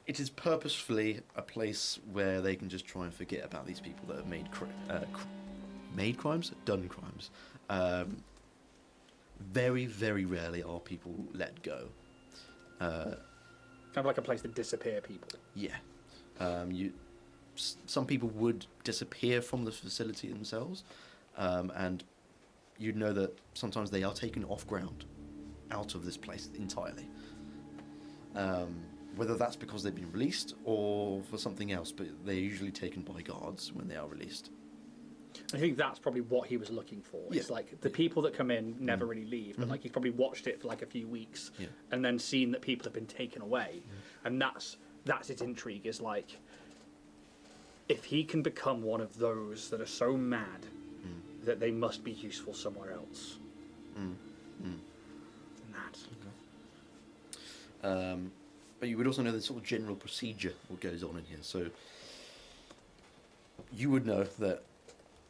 It is purposefully a place where they can just try and forget about these people that have made crimes, done crimes. Very, very rarely are people let go. Kind of like a place to disappear people. Yeah. some people would disappear from the facility themselves, and you'd know that sometimes they are taken off ground, out of this place entirely. Whether that's because they've been released or for something else, but they're usually taken by guards when they are released. I think that's probably what he was looking for. It's like the people that come in never really leave, but like he's probably watched it for like a few weeks and then seen that people have been taken away, and that's his intrigue. Is like, if he can become one of those that are so mad that they must be useful somewhere else. And that. But you would also know the sort of general procedure what goes on in here. So you would know that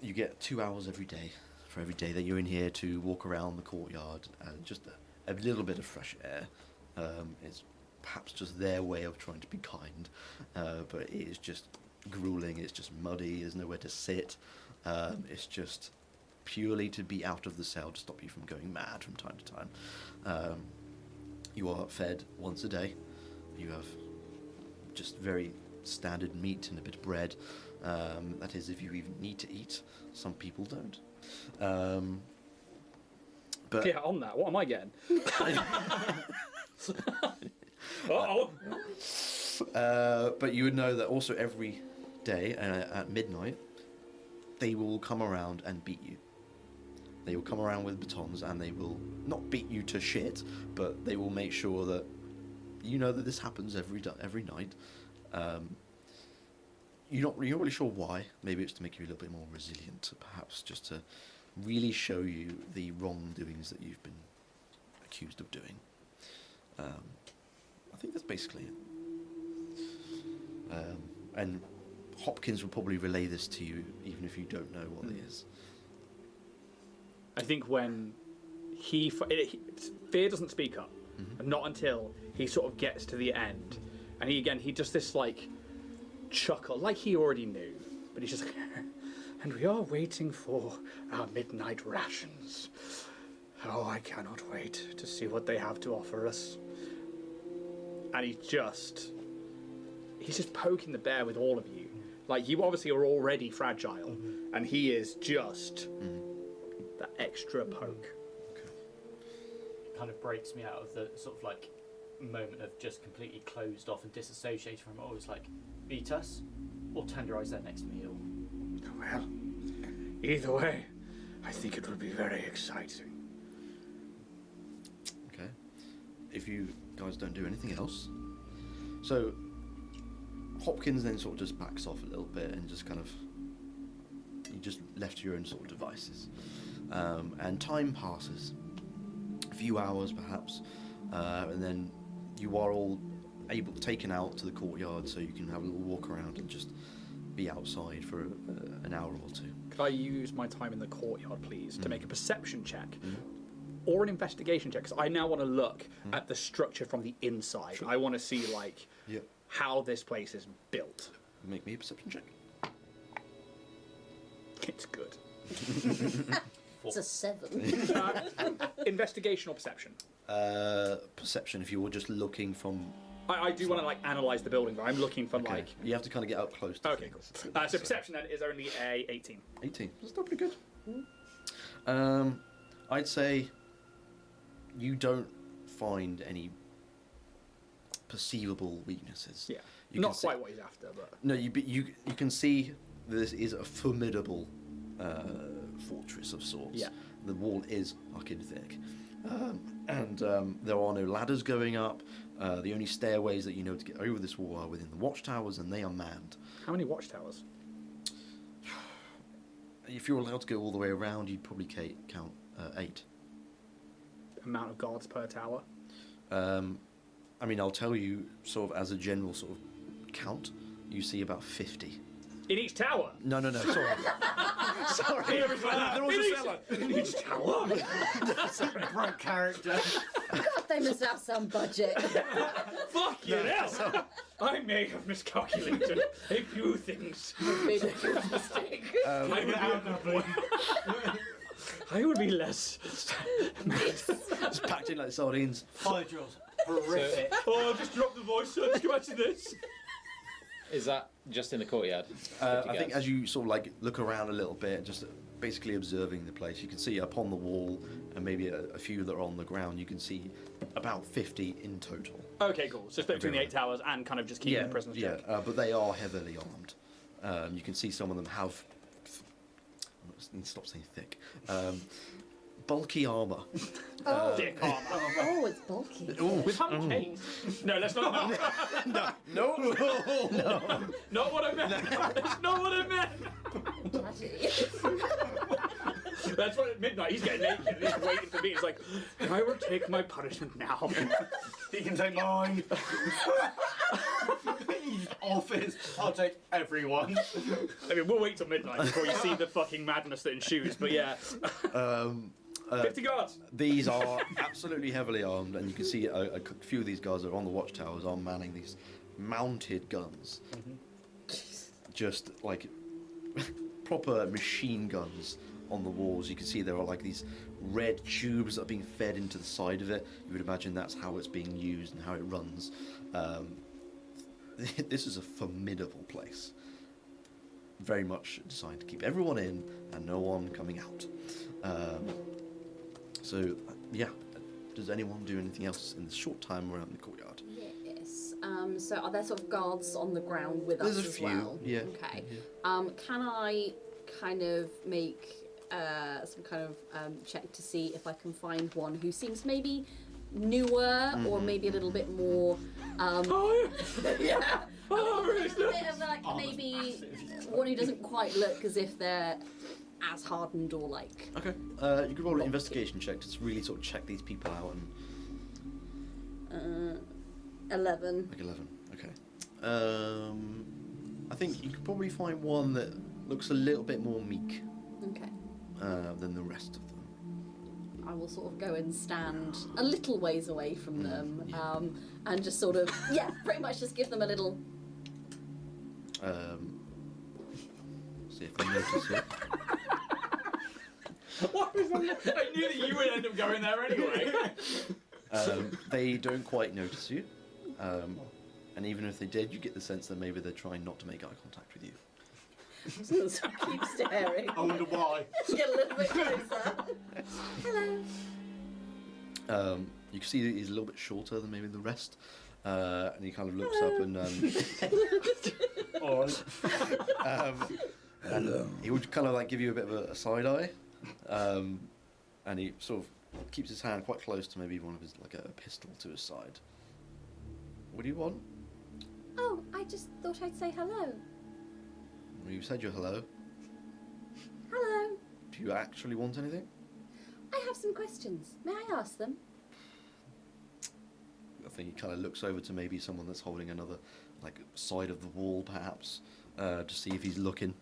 you get 2 hours every day for every day that you're in here to walk around the courtyard and just a little bit of fresh air. It's perhaps just their way of trying to be kind, but it is just grueling. It's just muddy. There's nowhere to sit. It's just purely to be out of the cell to stop you from going mad from time to time. You are fed once a day. You have just very standard meat and a bit of bread. That is, if you even need to eat. Some people don't. But yeah, on that, what am I getting? But you would know that also every day at midnight, they will come around and beat you. They will come around with batons and they will not beat you to shit, but they will make sure that you know that this happens every night. You're not really sure why. Maybe it's to make you a little bit more resilient, perhaps just to really show you the wrongdoings that you've been accused of doing. I think that's basically it. And Hopkins will probably relay this to you, even if you don't know what it is. I think when Fear doesn't speak up, and not until he sort of gets to the end, and he does this like chuckle, like he already knew, but he's just like, and we are waiting for our midnight rations. Oh, I cannot wait to see what they have to offer us. And he's just poking the bear with all of you. Like, you obviously are already fragile, and he is just that extra poke. It kind of breaks me out of the sort of like moment of just completely closed off and disassociated from it. Always like, eat us or tenderize their next meal. Well, either way, I think it will be very exciting. Okay. If you guys don't do anything else. So, Hopkins then sort of just backs off a little bit and just kind of... You just left to your own sort of devices. And time passes. A few hours, perhaps. And then you are all taken out to the courtyard so you can have a little walk around and just be outside for an hour or two. Could I use my time in the courtyard, please, to make a perception check? Or an investigation check? Because I now want to look at the structure from the inside. Sure. I want to see, like, how this place is built. Make me a perception check. It's good. It's a 7. Investigation or perception? Perception, if you were just looking from... I do want to, like, analyse the building, but I'm looking for, like... You have to kind of get up close to Okay, cool. So perception, then, is only a 18. 18. That's still pretty good. I'd say you don't find any perceivable weaknesses. Yeah. Not quite what he's after, but... No, you can see this is a formidable fortress of sorts. Yeah. The wall is fucking thick. And there are no ladders going up. The only stairways that you know to get over this wall are within the watchtowers, and they are manned. How many watchtowers? If you're allowed to go all the way around, you'd probably count 8. Amount of guards per tower? I mean, I'll tell you, sort of as a general sort of count, you see about 50. In each tower? No, sorry. Sorry. They're all just cellar. In each tower? Broke character. God, they must have some budget. Fuck you now! I may have miscalculated a few things. Made a huge mistake. I would be less... Just packed in like sardines. Fire drills. Horrific. Oh, just drop the voice, son. Just go back to this. Is that just in the courtyard? I think as you sort of like look around a little bit, just basically observing the place, you can see up on the wall and maybe a few that are on the ground. You can see about 50 in total. Okay, cool. So split between the 8 towers and kind of just keeping the prisoners checked. But they are heavily armed. You can see some of them have. I need to stop saying thick. Bulky armor. Dick armor. Oh, it's bulky. With canes. No, let's not. No. Not what I meant. That's not what I meant. That's what at midnight he's getting naked and he's waiting for me. He's like, I will take my punishment now. He can take mine. Office. I'll take everyone. I mean, we'll wait till midnight before you see the fucking madness that ensues. But yeah. 50 guards. These are absolutely heavily armed, and you can see a few of these guards that are on the watchtowers are manning these mounted guns. Just like proper machine guns on the walls. You can see there are like these red tubes that are being fed into the side of it. You would imagine that's how it's being used and how it runs. This is a formidable place. Very much designed to keep everyone in and no one coming out. Yeah. Does anyone do anything else in this short time around the courtyard? Yes. So are there sort of guards on the ground with us as well? Yeah. Okay. Can I kind of make some kind of check to see if I can find one who seems maybe newer or maybe a little bit more yeah. A little bit of like maybe one who doesn't quite look as if they're as hardened or like. Okay. You could roll an investigation check to really sort of check these people out and. 11. Like 11. Okay. I think you could probably find one that looks a little bit more meek. Okay. Than the rest of them. I will sort of go and stand a little ways away from them, and just sort of, pretty much just give them a little. See if they notice it. What was I knew that you would end up going there anyway. They don't quite notice you. And even if they did, you get the sense that maybe they're trying not to make eye contact with you. So keep staring. I wonder why. Get a little bit closer. Hello. You can see that he's a little bit shorter than maybe the rest. And he kind of looks up and and he would kind of like give you a bit of a side eye. And he sort of keeps his hand quite close to maybe one of his, like a pistol to his side. What do you want? Oh, I just thought I'd say hello. Well, you said your hello. Hello. Do you actually want anything? I have some questions. May I ask them? I think he kind of looks over to maybe someone that's holding another, like, side of the wall, perhaps, to see if he's looking.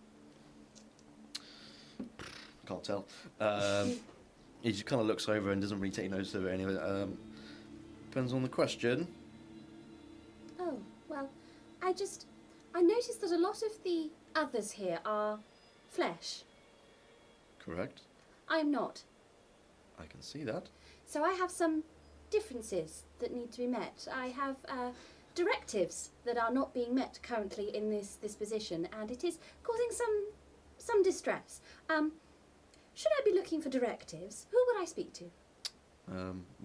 Can't tell. He just kind of looks over and doesn't really take notice of it anyway. Depends on the question. Oh, well, I noticed that a lot of the others here are flesh. Correct. I am not. I can see that. So I have some differences that need to be met. I have directives that are not being met currently in this position, and it is causing some distress. Should I be looking for directives? Who would I speak to?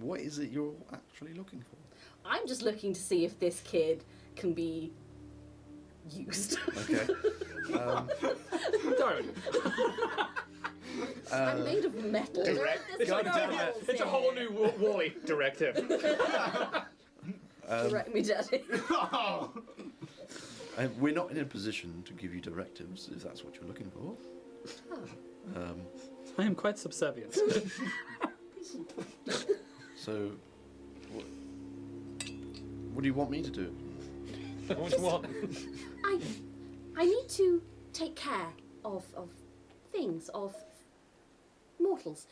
What is it you're actually looking for? I'm just looking to see if this kid can be used. Okay. Don't. I'm made of metal. It's a whole new Wally directive. Direct me, Daddy. We're not in a position to give you directives, if that's what you're looking for. Oh. I am quite subservient. So, what do you want me to do? Which one? I need to take care of things, of mortals.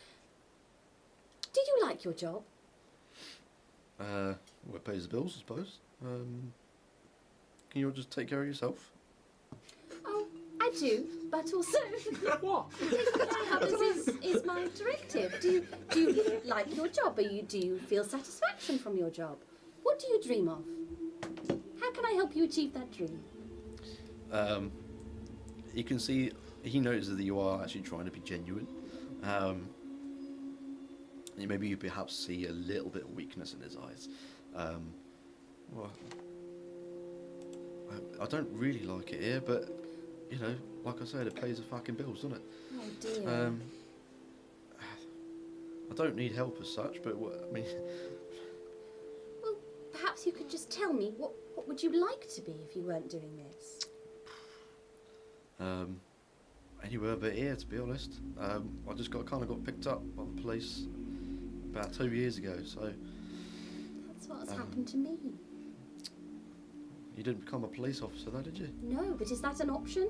Do you like your job? Well, it pays the bills, I suppose. Can you all just take care of yourself? Oh, I do, but also What? what I have is my directive. Do you like your job? Do you feel satisfaction from your job? What do you dream of? How can I help you achieve that dream? You can see he knows that you are actually trying to be genuine. Maybe you perhaps see a little bit of weakness in his eyes. Well, I don't really like it here, but you know, like I said, it pays the fucking bills, doesn't it? Oh dear. I don't need help as such, but I mean. Well, perhaps you could just tell me what would you like to be if you weren't doing this? Anywhere but here, to be honest. I just got picked up by the police about 2 years ago, so. That's what's happened to me. You didn't become a police officer, though, did you? No, but is that an option?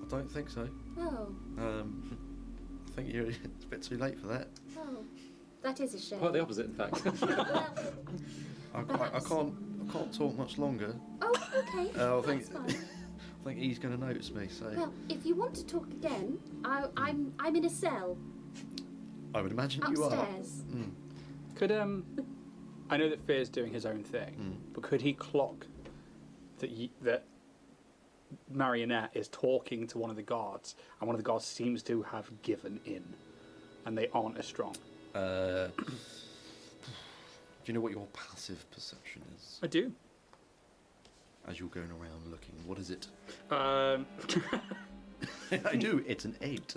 I don't think so. Oh. I think it's a bit too late for that. Oh, that is a shame. Quite the opposite, in fact. Well, I can't talk much longer. oh, okay. I think That's fine. I think he's going to notice me. So Well, if you want to talk again, I'm in a cell I would imagine you are. upstairs. Could I know that Fear's doing his own thing, but could he clock that Marionette is talking to one of the guards, and one of the guards seems to have given in, and they aren't as strong? Do you know what your passive perception is? I do. As you're going around looking, what is it? I do. It's an 8.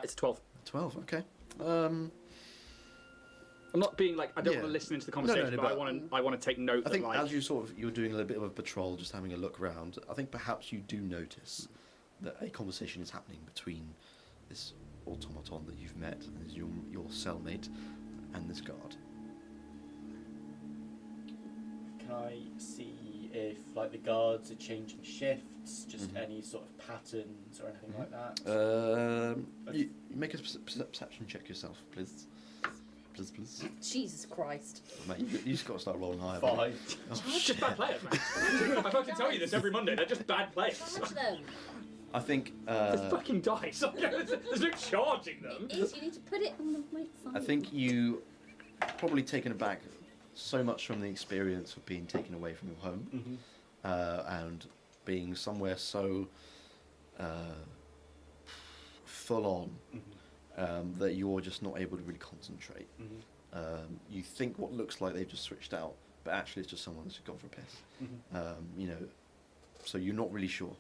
It's 12. 12. Okay. I'm not being like I don't Yeah. want to listen into the conversation, No, but but I want to take note. I think that, like, as you're doing a little bit of a patrol, just having a look around, I think perhaps you do notice that a conversation is happening between this automaton that you've met, and is your cellmate, and this guard. Can I see if like the guards are changing shifts, just any sort of patterns or anything like that? You make a perception check yourself, please. Please. Jesus Christ. Mate, you just got to start rolling higher. 5. Oh, just bad players, man. I fucking tell you this every Monday. They're just bad players. Charge them. I think. There's fucking dice. There's no charging them. It is. You need to put it on the right side. I think you probably taken aback so much from the experience of being taken away from your home and being somewhere so full on that you're just not able to really concentrate. You think what looks like they've just switched out, but actually it's just someone that's gone for a piss. You know, so you're not really sure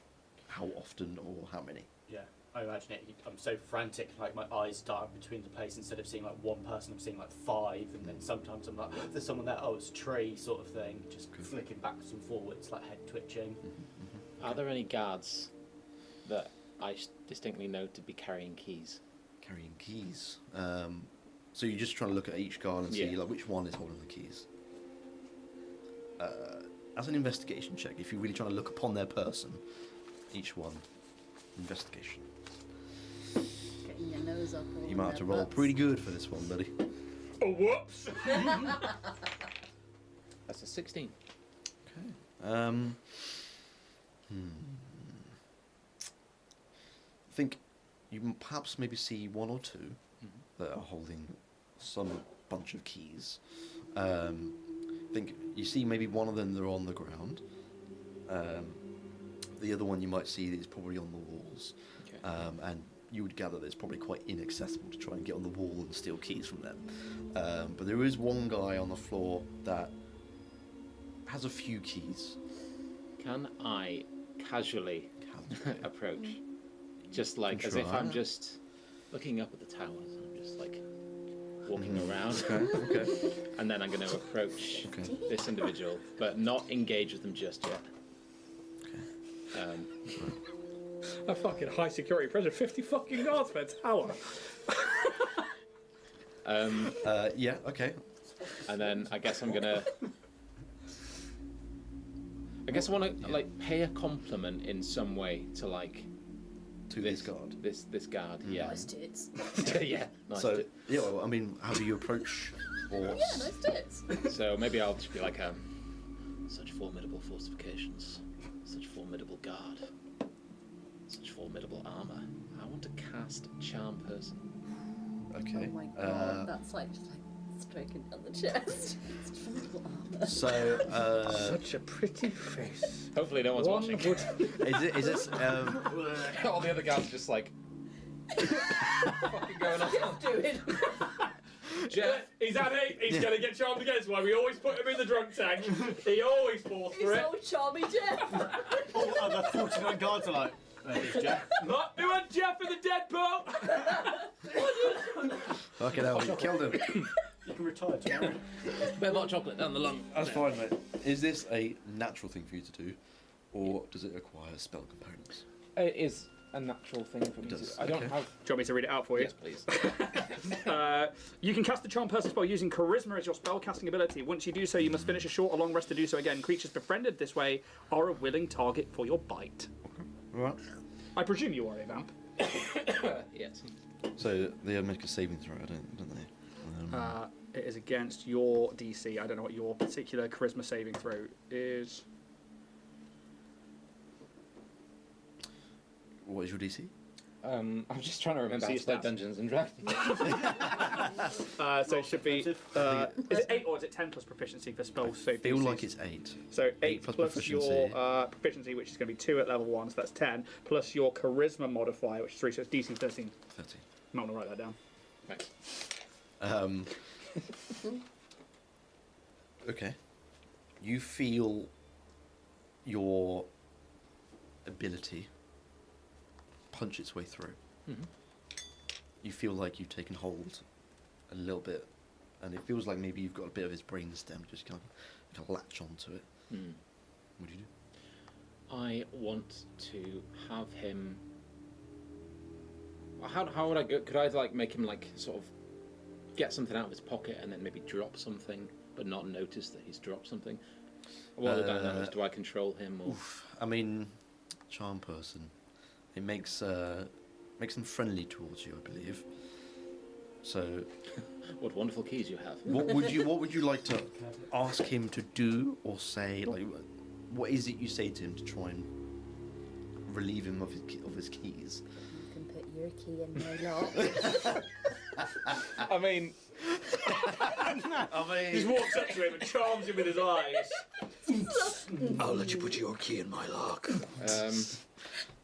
how often or how many. Yeah, I imagine it. I'm so frantic, like my eyes dart between the place. Instead of seeing like one person, I'm seeing like 5, and then sometimes I'm like, there's someone there. Oh, it's a tree, sort of thing. Just flicking backwards and forwards, like head twitching. Are there any guards that I distinctly know to be carrying keys? Carrying keys. So you're just trying to look at each guard and see like which one is holding the keys. As an investigation check, if you're really trying to look upon their person, each one, investigation. Getting your nose up. all You might have their to roll butts. pretty good for this one, buddy. Oh, whoops. That's a 16. Okay. I think you perhaps maybe see 1 or 2 that are holding some bunch of keys. I think you see maybe one of them that are on the ground. The other one you might see is probably on the walls. Okay. And you would gather that it's probably quite inaccessible to try and get on the wall and steal keys from them. But there is one guy on the floor that has a few keys. Can I casually approach? Just like Can as if try. I'm just looking up at the towers. I'm just like walking around. Okay. And then I'm going to approach Okay. this individual, but not engage with them just yet. A fucking high security prison. 50 fucking guards per tower. Yeah. Okay. And then I guess I'm gonna. I guess I want to like pay a compliment in some way to like To this guard. This guard. Yeah. Nice tits. Yeah. Nice. So yeah. Well, I mean, how do you approach? Or Yeah, nice tits. So maybe I'll just be like, such formidable fortifications, such formidable guard, such formidable armor. I want to cast Charm Person. Okay. Oh my god, that's like just like Stroking down the chest. So, Such a pretty face. Hopefully no one's watching. is this All the other guys just like fucking going on. Do it. Jeff, He's at it. He's going to get charmed again. That's why we always put him in the drunk tank. He always falls for He's it. so charming, Jeff. All other 49 guards are like, there's Jeff. Not doing Jeff in the Deadpool. fucking hell? You killed him. You can retire tomorrow. bit of hot chocolate down the lung. That's fine, mate. Is this a natural thing for you to do, or does it require spell components? It is a natural thing for me to do. does, I don't okay. have... Do you want me to read it out for you? Yes, please. You can cast the Charm Person spell using Charisma as your spell-casting ability. Once you do so, you must finish a short or long rest to do so again. Creatures befriended this way are a willing target for your bite. Right. I presume you are a vamp. Yes. So they make a saving throw, don't they? It is against your DC. I don't know what your particular Charisma saving throw is. What is your DC? I'm just trying to remember how See to play your stats. Dungeons and Dragons. So it should be... is it 8 or is it 10 plus proficiency for spell save? I feel DCs? like it's 8. So 8 plus plus proficiency. your proficiency, which is going to be 2 at level 1, so that's 10, plus your Charisma modifier, which is 3, so it's DC 13. 30. I'm not going to write that down. Thanks. Okay. You feel your ability punch its way through. Mm-hmm. You feel like you've taken hold a little bit, and it feels like maybe you've got a bit of his brain stem just kind of latch onto it. Hmm. What do you do? I want to have him... How would I go? Could I like make him like sort of get something out of his pocket and then maybe drop something, but not notice that he's dropped something? What would I know? Do I control him or? Oof. I mean, Charm Person. It makes them friendly towards you, I believe. So, What wonderful keys you have. what would you like to ask him to do or say? Like, what is it you say to him to try and relieve him of his keys? You can put your key in my lock. I mean, He just walks up to him and charms him with his eyes. I'll let you put your key in my lock.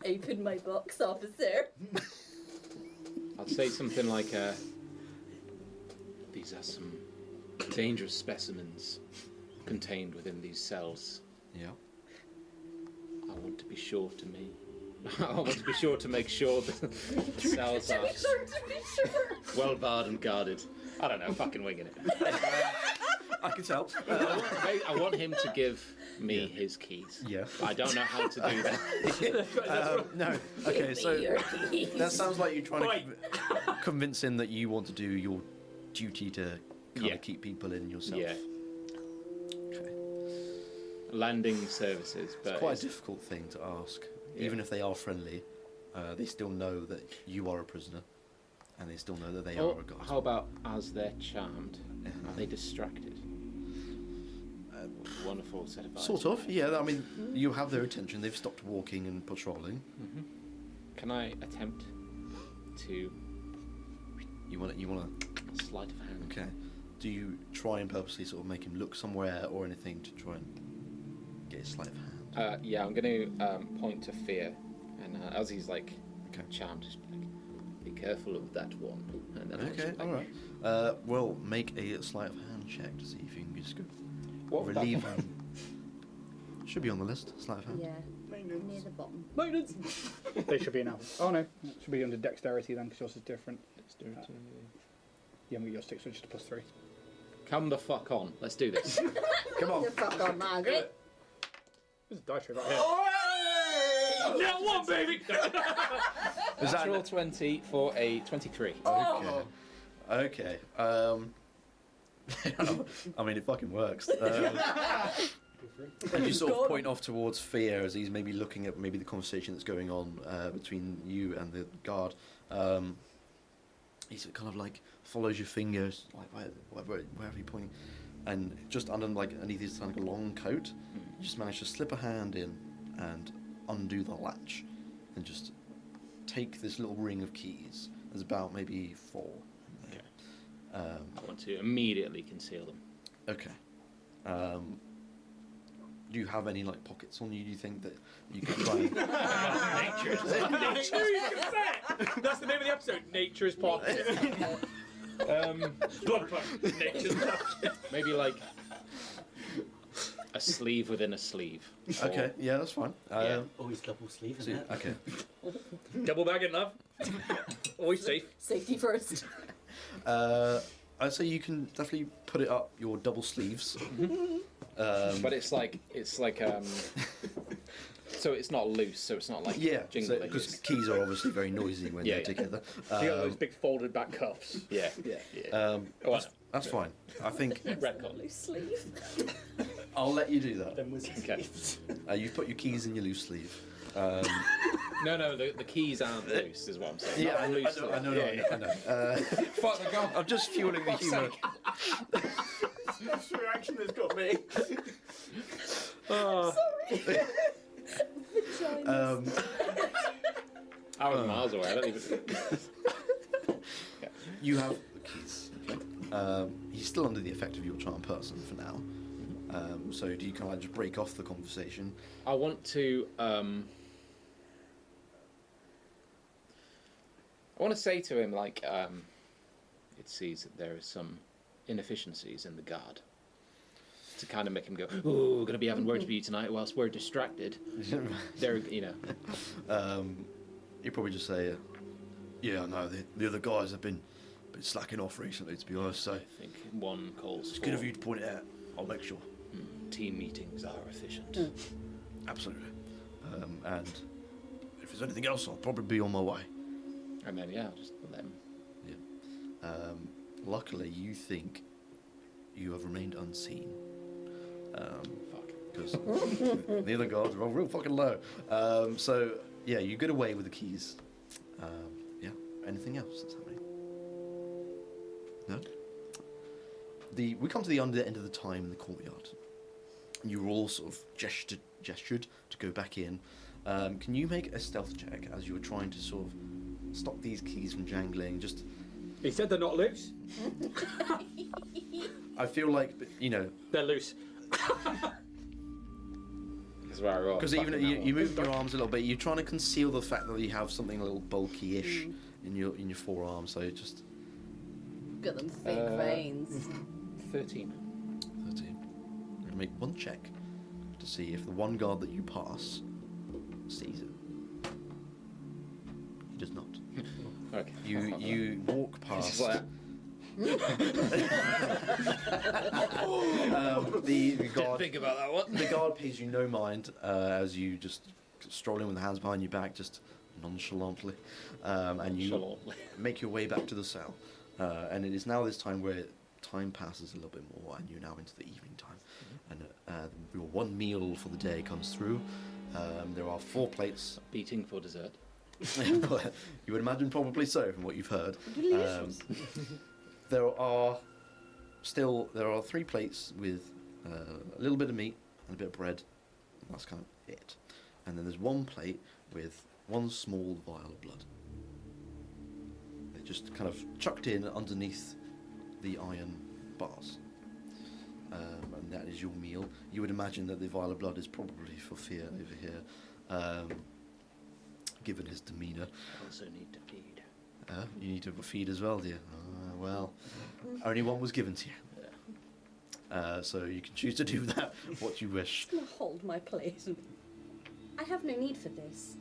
Open my box, officer. I'd say something like, these are some dangerous specimens contained within these cells. Yeah. I want to be sure to make sure that the cells are well barred and guarded. I don't know, fucking winging it. I can tell. I want him to give me his keys. Yeah. I don't know how to do that. No. Okay, Give so me your keys. that sounds like you're trying Right. to convince him that you want to do your duty to kind Yeah. of keep people in yourself. Yeah. Okay. Landing services, but It's quite a difficult thing to ask. Yeah. Even if they are friendly, they still know that you are a prisoner, and they still know that they Oh, are a guard. how about as they're charmed? Yeah. Are they distracted? Wonderful set of eyes. Sort of, yeah. I mean, you have their attention. They've stopped walking and patrolling. Mm-hmm. Can I attempt to You want to. sleight of hand? Okay. Do you try and purposely sort of make him look somewhere or anything to try and get his sleight of hand? Yeah, I'm going to point to Fear, and as he's like Okay. charmed, just be like, be careful of that one. And then I'll Okay, just, like, all right. Well, make a sleight of hand check to see if you can just go What would that- relieve him. Should be on the list. Sleight of hand. Yeah, near the bottom. Maintenance. They should be in alpha. Oh no, it should be under dexterity then, because yours is different. Dexterity. You haven't got your 6, so just a +3. Come the fuck on. Let's do this. Come on. The fuck on, Margaret. There's a dice tray right here. Now one, baby. Is that Natural 20 for a 23. okay? Okay. I mean, it fucking works. And you sort of point off towards Fear as he's maybe looking at maybe the conversation that's going on between you and the guard. He's kind of like follows your fingers, like wherever you're pointing, and just underneath his kind of long coat, you just manage to slip a hand in and undo the latch, and just take this little ring of keys. There's about maybe 4. Okay. I want to immediately conceal them. Okay. Do you have any like pockets on you? Do you think that you could try and... Nature That's the name of the episode. Nature's pocket. Bloodpunk. Nature's pocket. Maybe like a sleeve within a sleeve. Okay, yeah, that's fine. Always double sleeve So, in it. okay. Double bag in love. Always safe. Safety first. I'd say you can definitely put it up your double sleeves. But it's like so it's not loose, so it's not like jingling. because keys are obviously very noisy when they're together. You got those big folded back cuffs. Yeah. That's fine. I think Red cotton. Loose sleeve. I'll let you do that. Then was Okay. You've put your keys in your loose sleeve. No, the keys aren't loose, is what I'm saying. Yeah, Not I loose know. sleeve. I know. Fuck the god. I'm just fueling the humour. Special reaction has got me. I was miles away. I don't even. You have the keys. He's still under the effect of your charm person for now. So do you kind of like just break off the conversation? I want to. I want to say to him like, it sees that there is some inefficiencies in the guard. To kind of make him go, "Oh, we're going to be having words with you tonight whilst we're distracted." There, you know. You probably just say, "Yeah, no, the other guys have been slacking off recently, to be honest. So I think one calls it's for good of you to point it out. I'll make sure." team meetings are efficient. Absolutely. And if there's anything else, I'll probably be on my way. And then I'll just let him. Luckily, you think you have remained unseen. Fuck. Because the other guards are all real fucking low. So yeah, you get away with the keys. Anything else that's happening? No. We come to the end of the time in the courtyard. You were all sort of gestured to go back in. Can you make a stealth check as you were trying to sort of stop these keys from jangling? Just. He said they're not loose. I feel like, They're loose. because even you move your arms a little bit, you're trying to conceal the fact that you have something a little bulky-ish in your forearm. So just Got them thick veins. 13. 13. I'm going to make one check to see if the one guard that you pass sees it. He does not. Okay. You walk past. It's like, the guard. Think about that one. The guard pays you no mind as you just stroll in with hands behind your back, just nonchalantly, and you make your way back to the cell. And it is now this time where time passes a little bit more, and you're now into the evening time, and your one meal for the day comes through. There are 4 plates. Beating for dessert. You would imagine probably so from what you've heard. Delicious. There are 3 plates with a little bit of meat and a bit of bread. That's kind of it. And then there's 1 plate with 1 small vial of blood. They're just kind of chucked in underneath the iron bars. And that is your meal. You would imagine that the vial of blood is probably for fear over here, given his demeanour. I also need to feed. You need to feed as well, dear. Well, only one was given to you. So you can choose to do that what you wish. I'm gonna hold my plate. I have no need for this.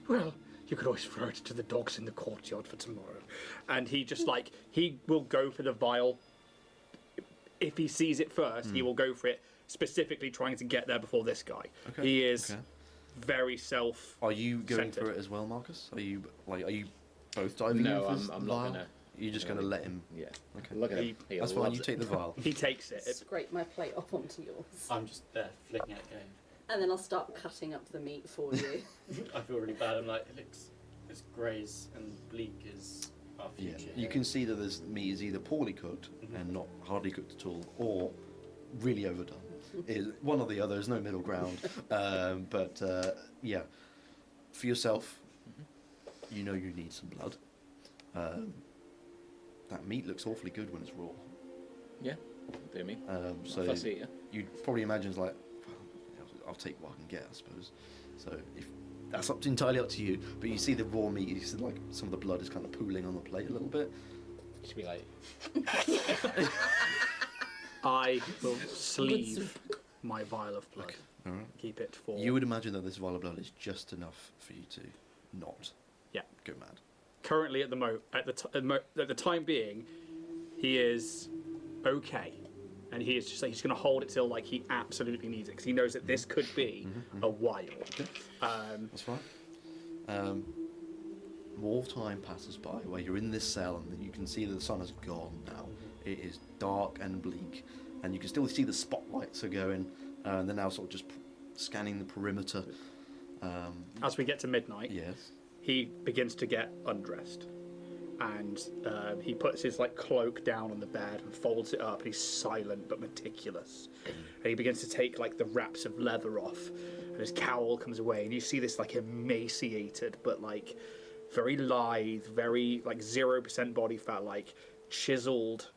Well, you could always throw it to the dogs in the courtyard for tomorrow. And he just he will go for the vial. If he sees it first, he will go for it, specifically trying to get there before this guy. Okay. He is very self. Are you going centered. for it as well, Marcus? Are you both diving No, in for I'm the not vial? gonna. You're just going to let him. Yeah. Okay. Look at him. He That's fine. loves You it. take the vial. He takes it. Scrape my plate off onto yours. I'm just there flicking it going. And then I'll start cutting up the meat for you. I feel really bad. I'm like, it looks as greys and bleak as our Yeah. future. You can see that this meat is either poorly cooked and not hardly cooked at all, or really overdone. Is one or the other. There's no middle ground. Yeah, for yourself, you know you need some blood. that meat looks awfully good when it's raw. Yeah, do me. So Fussy, yeah. you'd probably imagine it's like, well, I'll take what I can get, I suppose. So if that's entirely up to you, but you see the raw meat, you see like some of the blood is kind of pooling on the plate a little bit. You should be like, I will sleeve my vial of blood. All right. Keep it for. You would imagine that this vial of blood is just enough for you to not go mad. Currently, at the time being, he is okay, and he is just like he's going to hold it till like he absolutely needs it because he knows that this could be a while. Okay. That's fine. More time passes by where you're in this cell and you can see that the sun has gone now. It is dark and bleak, and you can still see the spotlights are going, and they're now sort of just scanning the perimeter. As we get to midnight, Yes. he begins to get undressed, and he puts his like cloak down on the bed and folds it up, and he's silent but meticulous. And he begins to take like the wraps of leather off, and his cowl comes away, and you see this like emaciated but like very lithe, very like 0% body fat, like chiseled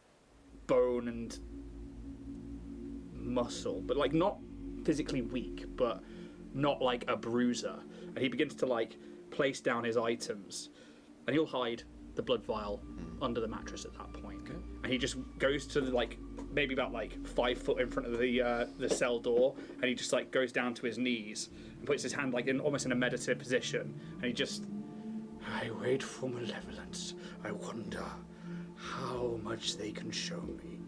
bone and muscle, but like not physically weak, but not like a bruiser. And he begins to like place down his items, and he'll hide the blood vial under the mattress at that point. Okay. And he just goes to like maybe about like 5 foot in front of the cell door, and he just like goes down to his knees and puts his hand like in almost in a meditative position, and he just, I wait for malevolence. I wonder how much they can show me,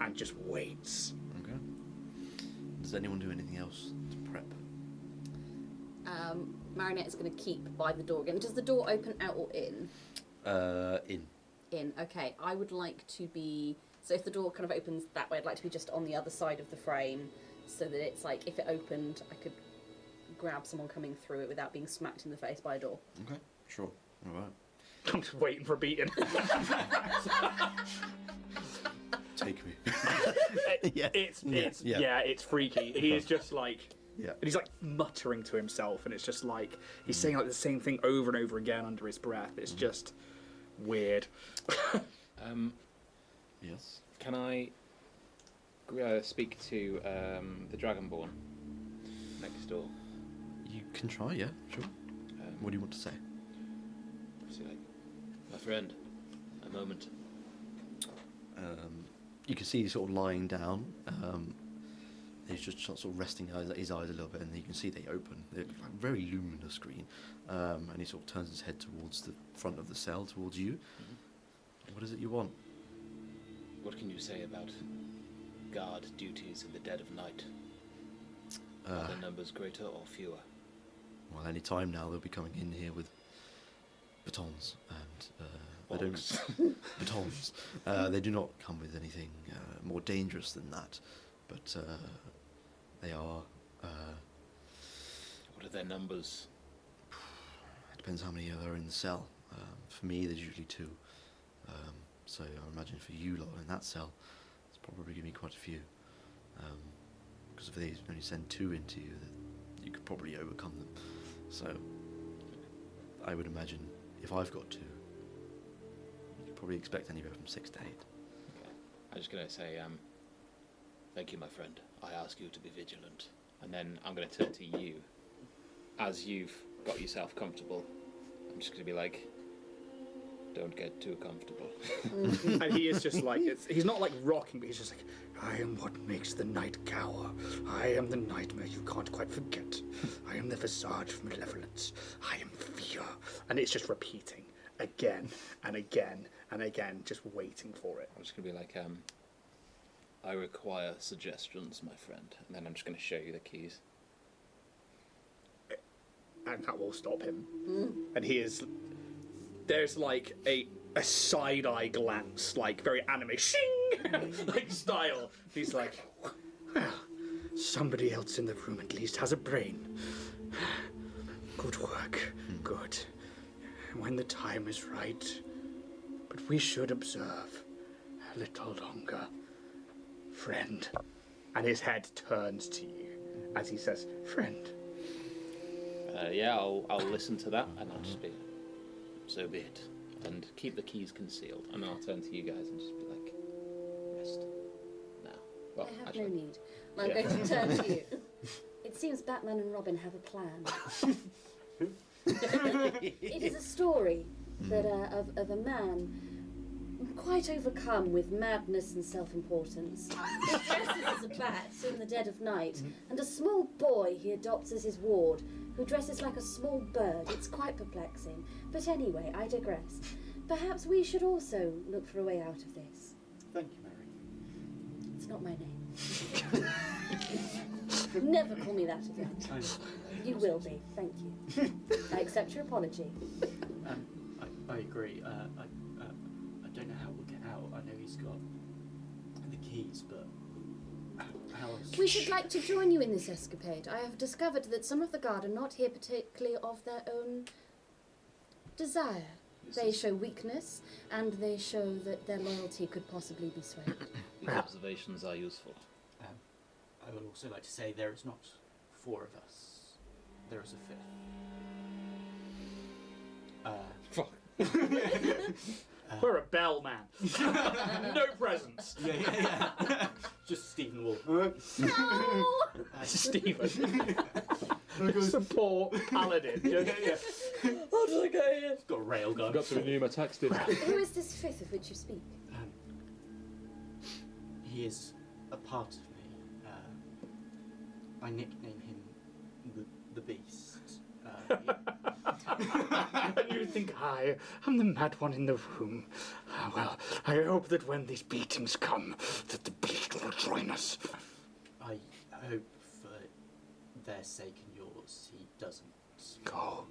and just waits. Okay. Does anyone do anything else to prep? Marinette is going to keep by the door again. Does the door open out or in? In. Okay. I would like to be. So if the door kind of opens that way, I'd like to be just on the other side of the frame, so that it's like if it opened, I could grab someone coming through it without being smacked in the face by a door. Okay. Sure. All right. I'm just waiting for a beating. Take me. It's freaky. He is just like. Yeah. And he's like muttering to himself, and it's just like he's saying like the same thing over and over again under his breath. It's just weird. Yes. can I speak to the Dragonborn next door? You can try, yeah, sure. What do you want to say? Obviously, like, my friend, a moment. You can see he's sort of lying down. He's just sort of resting his eyes a little bit, and you can see they open. They're like very luminous green, and he sort of turns his head towards the front of the cell, towards you. Mm-hmm. What is it you want? What can you say about guard duties in the dead of night? Are the numbers greater or fewer? Well, any time now they'll be coming in here with batons, and they don't batons. They do not come with anything more dangerous than that, but they are. What are their numbers? It depends how many are in the cell. For me, there's usually 2. So I imagine for you lot in that cell, it's probably going to be quite a few. Because if they only send 2 into you, then you could probably overcome them. So I would imagine if I've got 2, you could probably expect anywhere from 6 to 8. Okay. I'm just going to say, thank you, my friend. I ask you to be vigilant. And then I'm going to turn to you. As you've got yourself comfortable, I'm just going to be like, don't get too comfortable. And he is just like, he's not like rocking, but he's just like, I am what makes the night cower. I am the nightmare you can't quite forget. I am the visage of malevolence. I am fear. And it's just repeating again and again and again, just waiting for it. I'm just going to be like, I require suggestions, my friend. And then I'm just going to show you the keys. And that will stop him. And he is... There's like a side-eye glance, like very anime, shing, like style. He's like, well, somebody else in the room at least has a brain. Good work, good. When the time is right, but we should observe a little longer, friend. And his head turns to you as he says, friend. Yeah, I'll listen to that, and I'll just be. So be it. and keep the keys concealed. And I'll turn to you guys and just be like, rest now. Well, I have actually, no need. I'm going to turn to you. It seems Batman and Robin have a plan. It is a story that of a man quite overcome with madness and self-importance. He dresses as a bat in the dead of night, and a small boy he adopts as his ward, who dresses like a small bird. It's quite perplexing. But anyway, I digress. Perhaps we should also look for a way out of this. Thank you, Mary. It's not my name. Never call me that again. You will be. Thank you. I accept your apology. I agree. I don't know how we'll get out. I know he's got the keys, but how else? We should like to join you in this escapade. I have discovered that some of the guard are not here particularly of their own desire. They show weakness, and they show that their loyalty could possibly be swayed. these observations are useful. I would also like to say there is not 4 of us. There is a 5th. We're a bell man. No presents. Yeah. Just Stephen Wolf. No! Stephen. Support paladin. Yeah. How did I get here? Got a railgun. Got to renew my tax did. Who is this 5th of which you speak? He is a part of me. I nickname him the Beast. And you think I am the mad one in the room? Well, I hope that when these beatings come, that the beast will join us. I hope for their sake and yours he doesn't. Go.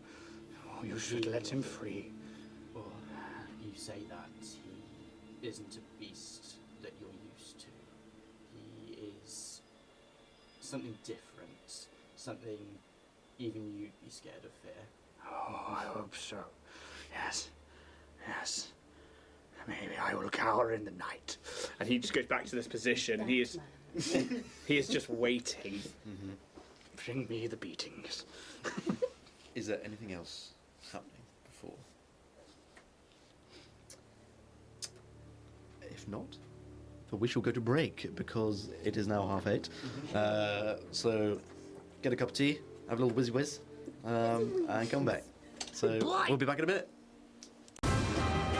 Oh, you should let him free. Well, you say that he isn't a beast that you're used to. He is something different, something even you'd be scared of fear. Oh, I hope so. Yes. Maybe I will cower in the night. And he just goes back to this position, and he is just waiting. Bring me the beatings. Is there anything else happening before? If not, then we shall go to break because it is now 8:30. So get a cup of tea, have a little whiz, and come back. So we'll be back in a minute.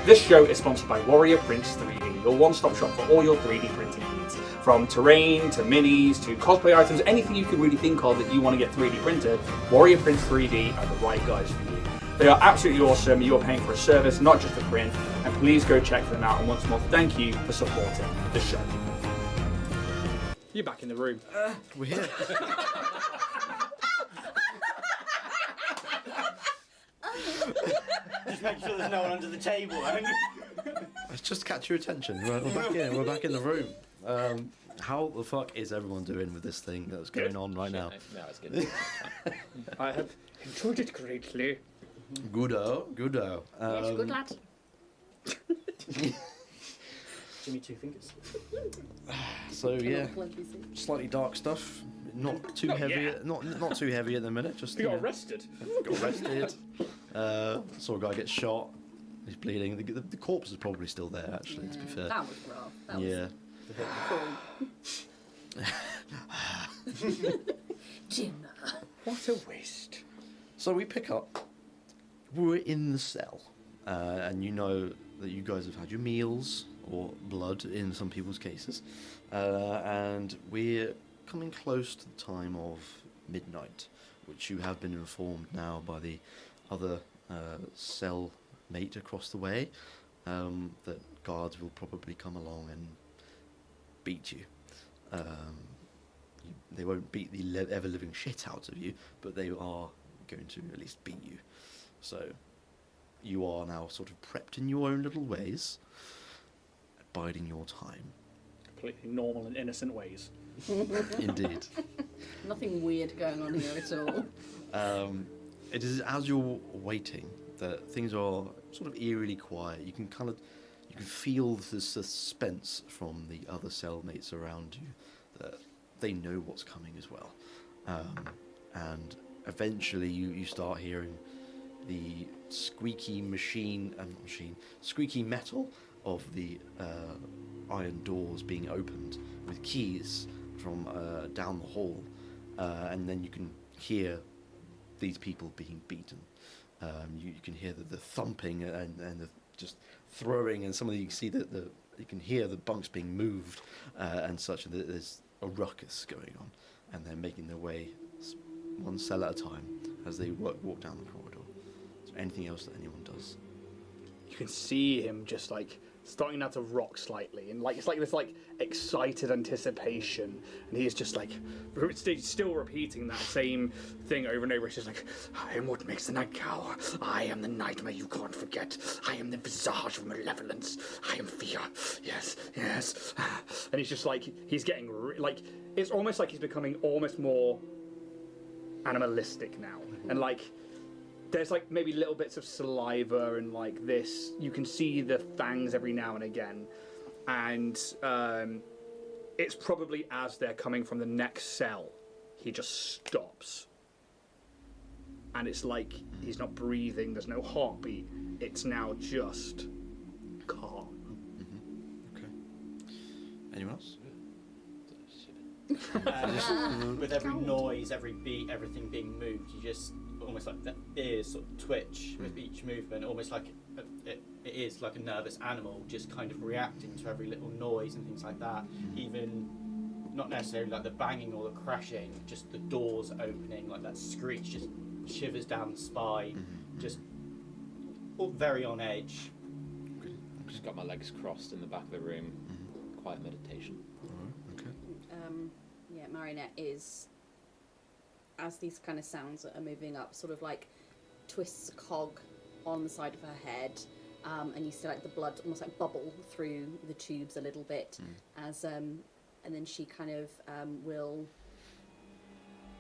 This show is sponsored by Warrior Prints 3D, your one-stop shop for all your 3D printing needs. From terrain, to minis, to cosplay items, anything you could really think of that you want to get 3D printed, Warrior Prints 3D are the right guys for you. They are absolutely awesome. You are paying for a service, not just a print. And please go check them out. And once more, thank you for supporting the show. You're back in the room. We're here. Just make sure there's no one under the table. Let's just catch your attention. We're back in. We're back in the room. How the fuck is everyone doing with this thing that's going on right now? No, it's good. I have enjoyed it greatly. Goodo. Yes, good lad. Give me 2 fingers. So yeah, Plenty soon. slightly dark stuff. Not too Not heavy. yet. Not too heavy at the minute. Just You got arrested. got arrested. Saw a guy get shot. He's bleeding. The corpse is probably still there. Actually, to be fair. That was rough. That Yeah. was cool. Jim. What a waste. So we pick up. We're in the cell, and you know that you guys have had your meals or blood in some people's cases, and we're coming close to the time of midnight, which you have been informed now by the other cell mate across the way, that guards will probably come along and beat you. They won't beat the ever-living shit out of you, but they are going to at least beat you. So you are now sort of prepped in your own little ways, biding your time. Completely normal and innocent ways. Indeed. Nothing weird going on here at all. It is as you're waiting that things are sort of eerily quiet. You can feel the suspense from the other cellmates around you, that they know what's coming as well. And eventually you start hearing the squeaky squeaky metal of the iron doors being opened with keys from down the hall, and then you can hear these people being beaten. You can hear the thumping and the just throwing, and some of you can see that you can hear the bunks being moved and such. And there's a ruckus going on, and they're making their way one cell at a time as they walk down the corridor. Is there anything else that anyone does? You can see him just like starting now to rock slightly, and like it's like this like excited anticipation, and he is just like still repeating that same thing over and over. It's just like, I am what makes the night cower. I am the nightmare you can't forget. I am the visage of malevolence. I am fear. Yes, yes. And he's just like he's getting like it's almost like he's becoming almost more animalistic now, and like. There's like maybe little bits of saliva and like this. You can see the fangs every now and again, and it's probably as they're coming from the next cell, he just stops, and it's like he's not breathing. There's no heartbeat. It's now just calm. Okay. Anyone else? With every noise, every beat, everything being moved, you just almost like the ears sort of twitch with each movement, almost like it is like a nervous animal just kind of reacting to every little noise and things like that. Even not necessarily like the banging or the crashing, just the doors opening, like that screech just shivers down the spine, just all very on edge. I've just got my legs crossed in the back of the room. Quiet meditation. Okay. Yeah, Marionette is, as these kind of sounds are moving up, sort of like twists a cog on the side of her head, and you see like the blood almost like bubble through the tubes a little bit, as and then she kind of will,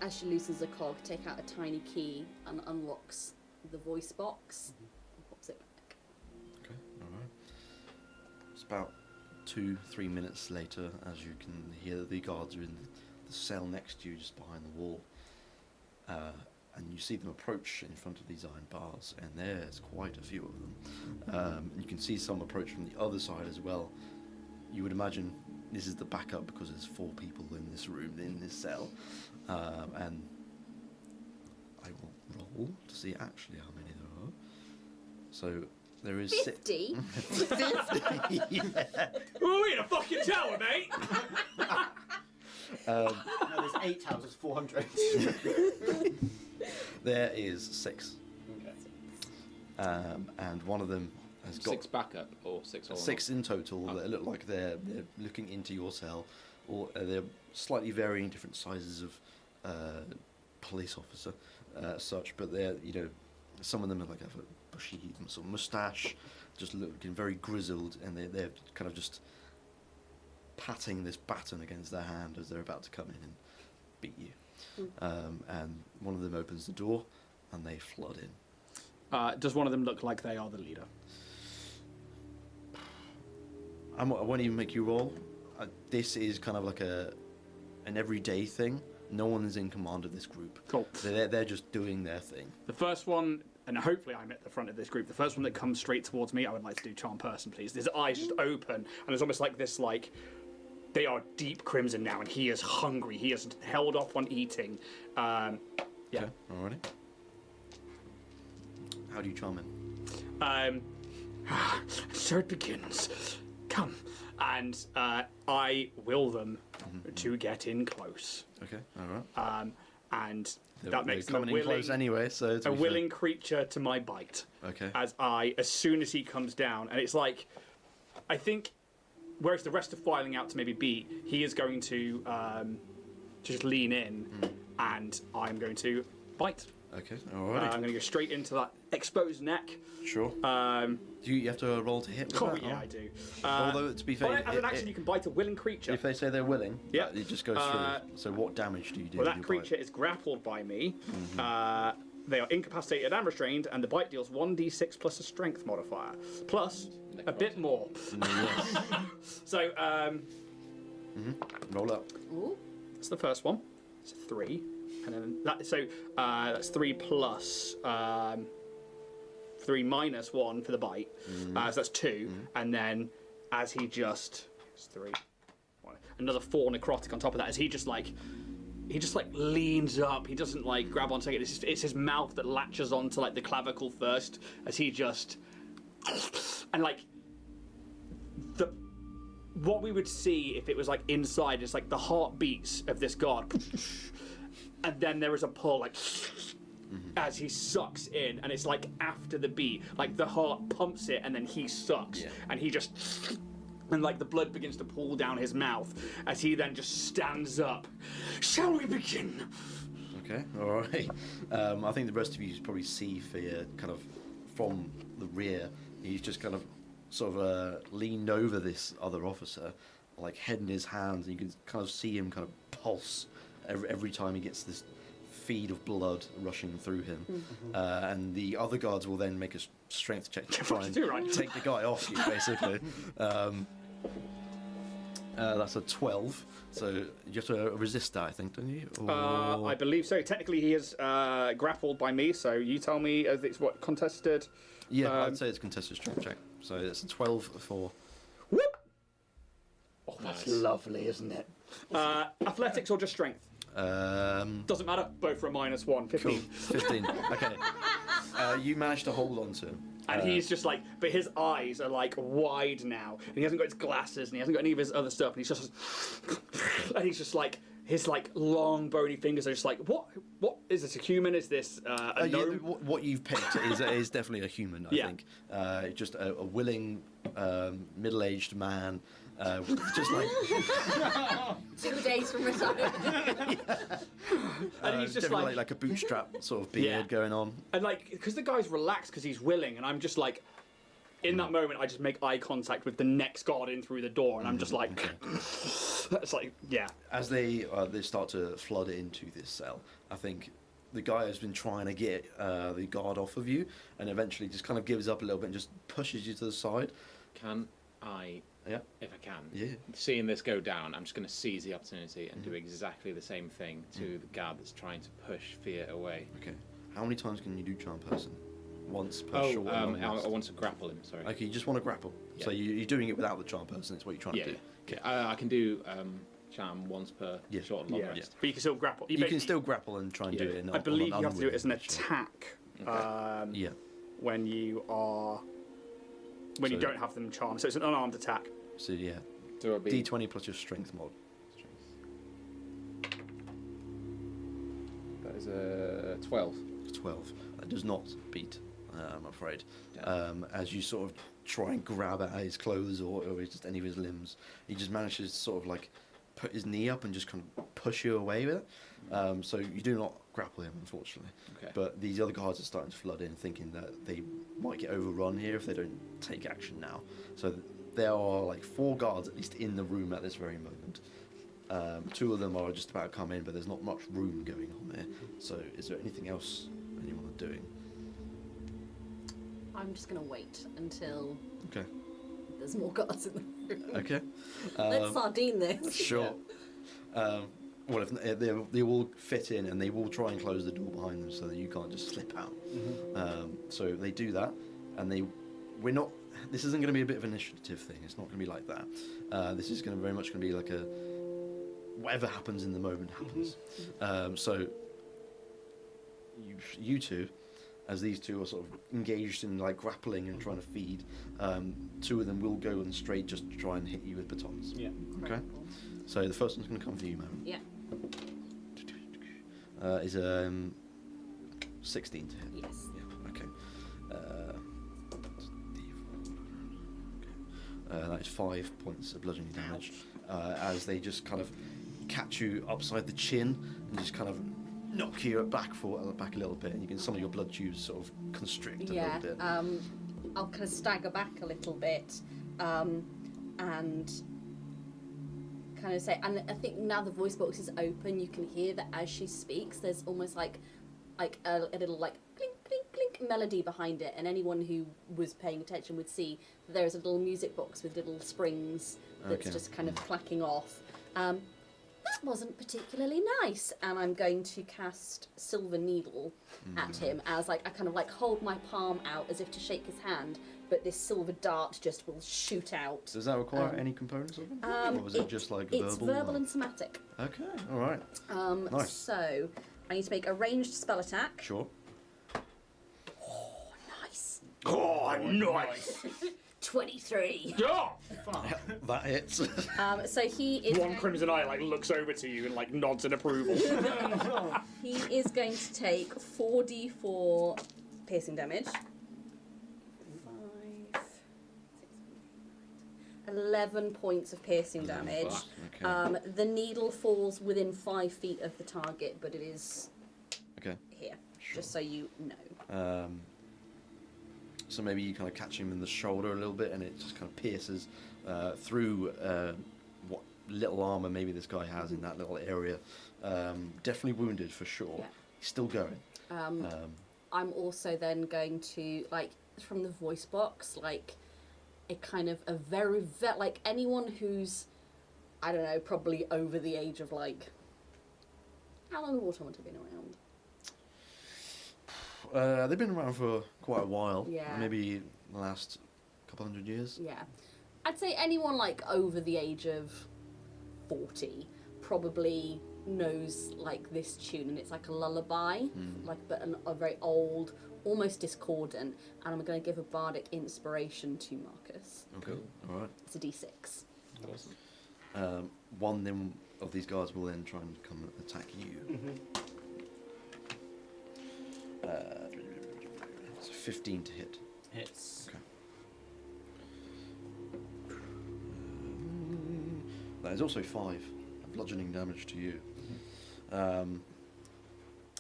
as she loosens the cog, take out a tiny key and unlocks the voice box and pops it back. Okay. All right. It's about 2-3 minutes later, as you can hear the guards are in the cell next to you, just behind the wall, and you see them approach in front of these iron bars, and there's quite a few of them. You can see some approach from the other side as well. You would imagine this is the backup because there's 4 people in this room, in this cell, and I will roll to see actually how many there are. So there is 50? 50. Yeah. We're in a fucking tower, mate. No, there's 8 towers, there's 400. There is 6. Okay. And one of them has got 6 backup or 6 all? 6 in total that look like they're looking into your cell, or they're slightly varying different sizes of police officer, such. But they're some of them are like have a bushy sort of moustache, just looking very grizzled, and they're kind of just patting this baton against their hand as they're about to come in and beat you. And one of them opens the door, and they flood in. Does one of them look like they are the leader? I won't even make you roll. This is kind of like an everyday thing. No one is in command of this group. Cool. They're just doing their thing. The first one, and hopefully I'm at the front of this group, the first one that comes straight towards me, I would like to do charm person, please. His eyes just open, and it's almost like this, like, they are deep crimson now, and he is hungry. He has held off on eating. Yeah. Okay, alrighty. How do you charm him? So it begins. Come. And I will them to get in close. Okay, alright. And that makes them coming in close anyway, so a willing creature to my bite. Okay. As soon as he comes down, and it's like, I think, whereas the rest are filing out to maybe beat, he is going to just lean in, and I'm going to bite. Okay, alright. I'm going to go straight into that exposed neck. Sure. Do you have to roll to hit with that? Yeah, I do. Although, to be fair, as an action, you can bite a willing creature. if they say they're willing, Yeah. it just goes through. So what damage do you do? Well, with that your creature bite? is grappled by me. They are incapacitated and restrained, and the bite deals 1d6 plus a strength modifier, plus a bit more. Yes. So, Roll up. Ooh. that's the first one. It's a 3. And then that's 3 plus 3 minus 1 for the bite. So that's 2. And then as he just... It's 3. Another 4 necrotic on top of that, as he just leans up. He doesn't like grab onto it. It's his mouth that latches onto like the clavicle first, as he just... And like... What we would see if it was like inside is like the heartbeats of this god. And then there is a pull, like... as he sucks in, and it's like after the beat, like the heart pumps it and then he sucks, and he just, and like the blood begins to pool down his mouth as he then just stands up. Shall we begin? Okay, all right. I think the rest of you probably see Fear kind of from the rear. He's just kind of sort of leaned over this other officer, like head in his hands, and you can kind of see him kind of pulse every time he gets this feed of blood rushing through him, and the other guards will then make a strength check to try and take the guy off you, basically. That's a 12, so you have to resist that, I think, don't you? Or... I believe so. Technically, he is grappled by me, so you tell me if it's what, contested? Yeah, I'd say it's a contested strength check, so it's a 12 for... Whoop! Oh, that's lovely, isn't it? Athletics or just strength? Doesn't matter, both for a -1, 15. Cool. 15, okay. You managed to hold on to him. And he's just like, but his eyes are like wide now, and he hasn't got his glasses, and he hasn't got any of his other stuff, and he's just, and he's just like, his like long bony fingers are just like, what is this, a human? Is this a gnome? What you've picked is definitely a human, I think. Just a willing, middle-aged man. Just like 2 days from retirement. And he's just like a bootstrap sort of beard going on. And like, because the guy's relaxed because he's willing, and I'm just like, in that moment, I just make eye contact with the next guard in through the door, and I'm just like, it's like, yeah. As they start to flood into this cell, I think the guy has been trying to get the guard off of you, and eventually just kind of gives up a little bit and just pushes you to the side. Can I, if I can, Yeah. seeing this go down, I'm just going to seize the opportunity and do exactly the same thing to the guard that's trying to push Fear away. Okay. How many times can you do charm person? Once per short. I want to grapple him, sorry. Okay, you just want to grapple. Yeah. So you're doing it without the charm person, it's what you're trying to do. Okay. I can do charm once per short and long rest. But you can still grapple. You can still grapple and try and do it in I believe you have to do it as an attack. Okay. When you are... When you don't have them charmed. So it's an unarmed attack. So yeah. So it'll be D20 plus your strength mod. That is a 12. 12. That does not beat, I'm afraid. Yeah. As you sort of try and grab at his clothes or just any of his limbs, he just manages to sort of like put his knee up and just kind of push you away with it. So you do not grapple him, unfortunately. Okay. But these other guards are starting to flood in, thinking that they might get overrun here if they don't take action now. So there are like 4 guards at least in the room at this very moment. 2 of them are just about to come in, but there's not much room going on there. So is there anything else anyone are doing? I'm just going to wait until Okay. there's more guards in the room. Okay. Let's sardine this. Sure. Well, if they will fit in, and they will try and close the door behind them so that you can't just slip out. So they do that, and we're not. This isn't going to be a bit of an initiative thing. It's not going to be like that. This is going to very much going to be like a whatever happens in the moment happens. So you two, as these two are sort of engaged in like grappling and trying to feed, 2 of them will go on straight just to try and hit you with batons. Yeah. Okay. So the first one's going to come for you, man. Yeah. Is 16 to hit. Yes. Yeah. Okay. That is 5 points of bludgeoning damage. As they just kind of catch you upside the chin and just kind of knock you back a little bit, and you can some of your blood tubes sort of constrict a little bit. I'll kind of stagger back a little bit, and kind of say, and I think now the voice box is open, you can hear that as she speaks, there's almost like a little like clink clink clink melody behind it, and anyone who was paying attention would see that there is a little music box with little springs that's just kind of clacking off. that wasn't particularly nice. And I'm going to cast Silver Needle at him as like I kind of like hold my palm out as if to shake his hand, but this silver dart just will shoot out. Does that require any components of it? Or was it just like verbal? It's verbal and somatic. Okay, all right. Nice. So I need to make a ranged spell attack. Sure. Oh, nice. Oh, nice. 23. Yeah. That hits. So he is. One crimson eye like looks over to you and like nods in approval. He is going to take 4d4 piercing damage. 5, 6, 11 points of piercing damage. Okay. The needle falls within 5 feet of the target, but it is here, just so you know. So maybe you kind of catch him in the shoulder a little bit, and it just kind of pierces through what little armor maybe this guy has in that little area. Definitely wounded for sure. Yeah. He's still going. I'm also then going to, like, from the voice box, like, a kind of a very like anyone who's, I don't know, probably over the age of, like, how long have Watermont been around? They've been around for quite a while. Yeah. Maybe the last couple hundred years. Yeah. I'd say anyone, like, over the age of 40 probably knows, like, this tune, and it's like a lullaby, like, but a very old, almost discordant, and I'm going to give a bardic inspiration to Marcus. Okay, all right. It's a d6. Awesome. One then of these guys will then try and come and attack you. It's a 15 to hit. Hits. Okay. That is also 5 bludgeoning damage to you.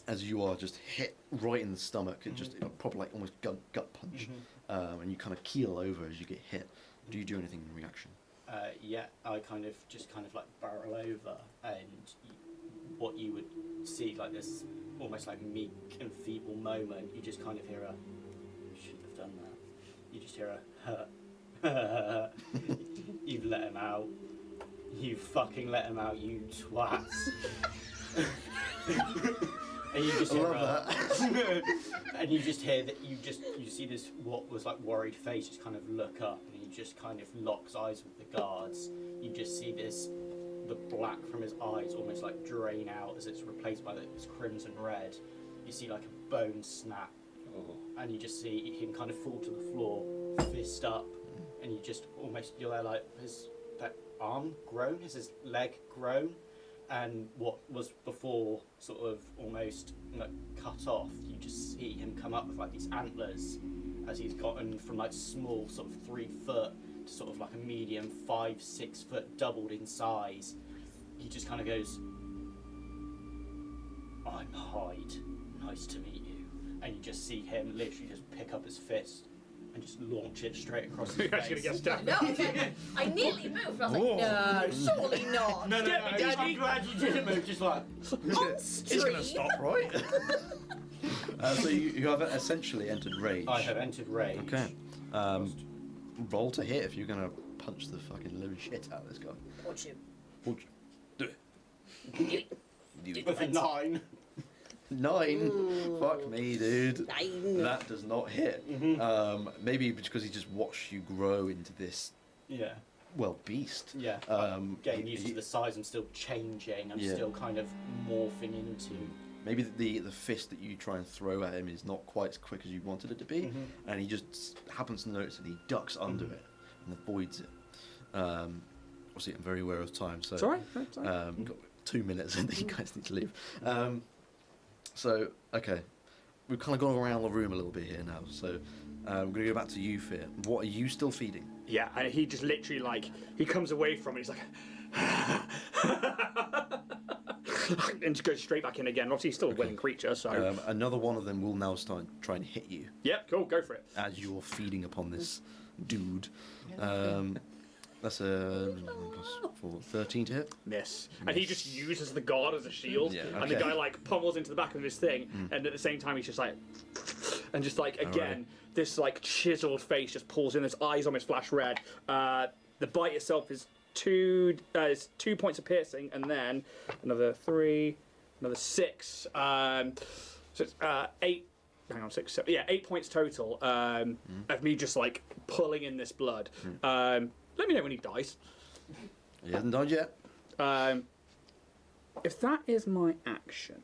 As you are just hit right in the stomach, it just proper like almost gut punch, and you kind of keel over as you get hit. Do you do anything in reaction? Yeah, I kind of like barrel over, and what you would see like this almost like meek and feeble moment, you just kind of hear a, you shouldn't have done that. You just hear a, you've let him out. You fucking let him out, you twats. And you just hear and you just hear that you see this what was like worried face just kind of look up, and he just kind of locks eyes with the guards. You just see the black from his eyes almost like drain out as it's replaced by this crimson red. You see like a bone snap, and you just see him kind of fall to the floor, fist up, and you just almost, you're there like, has that arm grown? Has his leg grown? And what was before sort of almost like cut off, you just see him come up with like these antlers as he's gotten from like small sort of 3 foot to sort of like a medium 5-6 foot, doubled in size. He just kind of goes, "I'm Hyde, nice to meet you." And you just see him literally just pick up his fist and just launch it straight across his You're actually face. gonna get stabbed. No, I nearly moved, but I was like, no, surely not. No, I'm glad you didn't move, just like... On It's going to stream. stop, right? So you have essentially entered rage. I have entered rage. Okay. Roll to hit if you're going to punch the fucking living shit out of this guy. Watch him. Do it. Do it. With a 9. 9? Fuck me, dude. 9. That does not hit. Maybe because he just watched you grow into this, Yeah. well, beast. Yeah. Getting used to the size, I'm still changing, I'm still kind of morphing into... Maybe the fist that you try and throw at him is not quite as quick as you wanted it to be, and he just happens to notice that he ducks under it and avoids it. Obviously, I'm very aware of time, so It's alright. It's alright. we've got 2 minutes and then you guys need to leave. So, okay, we've kind of gone around the room a little bit here now, so I'm going to go back to you, Fear. What are you still feeding? Yeah, and he just literally like he comes away from it. He's like, and just goes straight back in again. Obviously, he's still a willing creature, so Another one of them will now start trying to hit you yep, cool, go for it. as you're feeding upon this dude. That's a +4, 13 to hit. Miss. And he just uses the guard as a shield, Yeah, and the okay. guy like pummels into the back of his thing, and at the same time he's just like, and just like again, this like chiseled face just pulls in. His eyes almost flash red. The bite itself is it's 2 points of piercing, and then another 3, another 6. So it's 8. Hang on, 6, 7. Yeah, 8 points total of me just like pulling in this blood. Let me know when he dies. He hasn't died yet. If that is my action,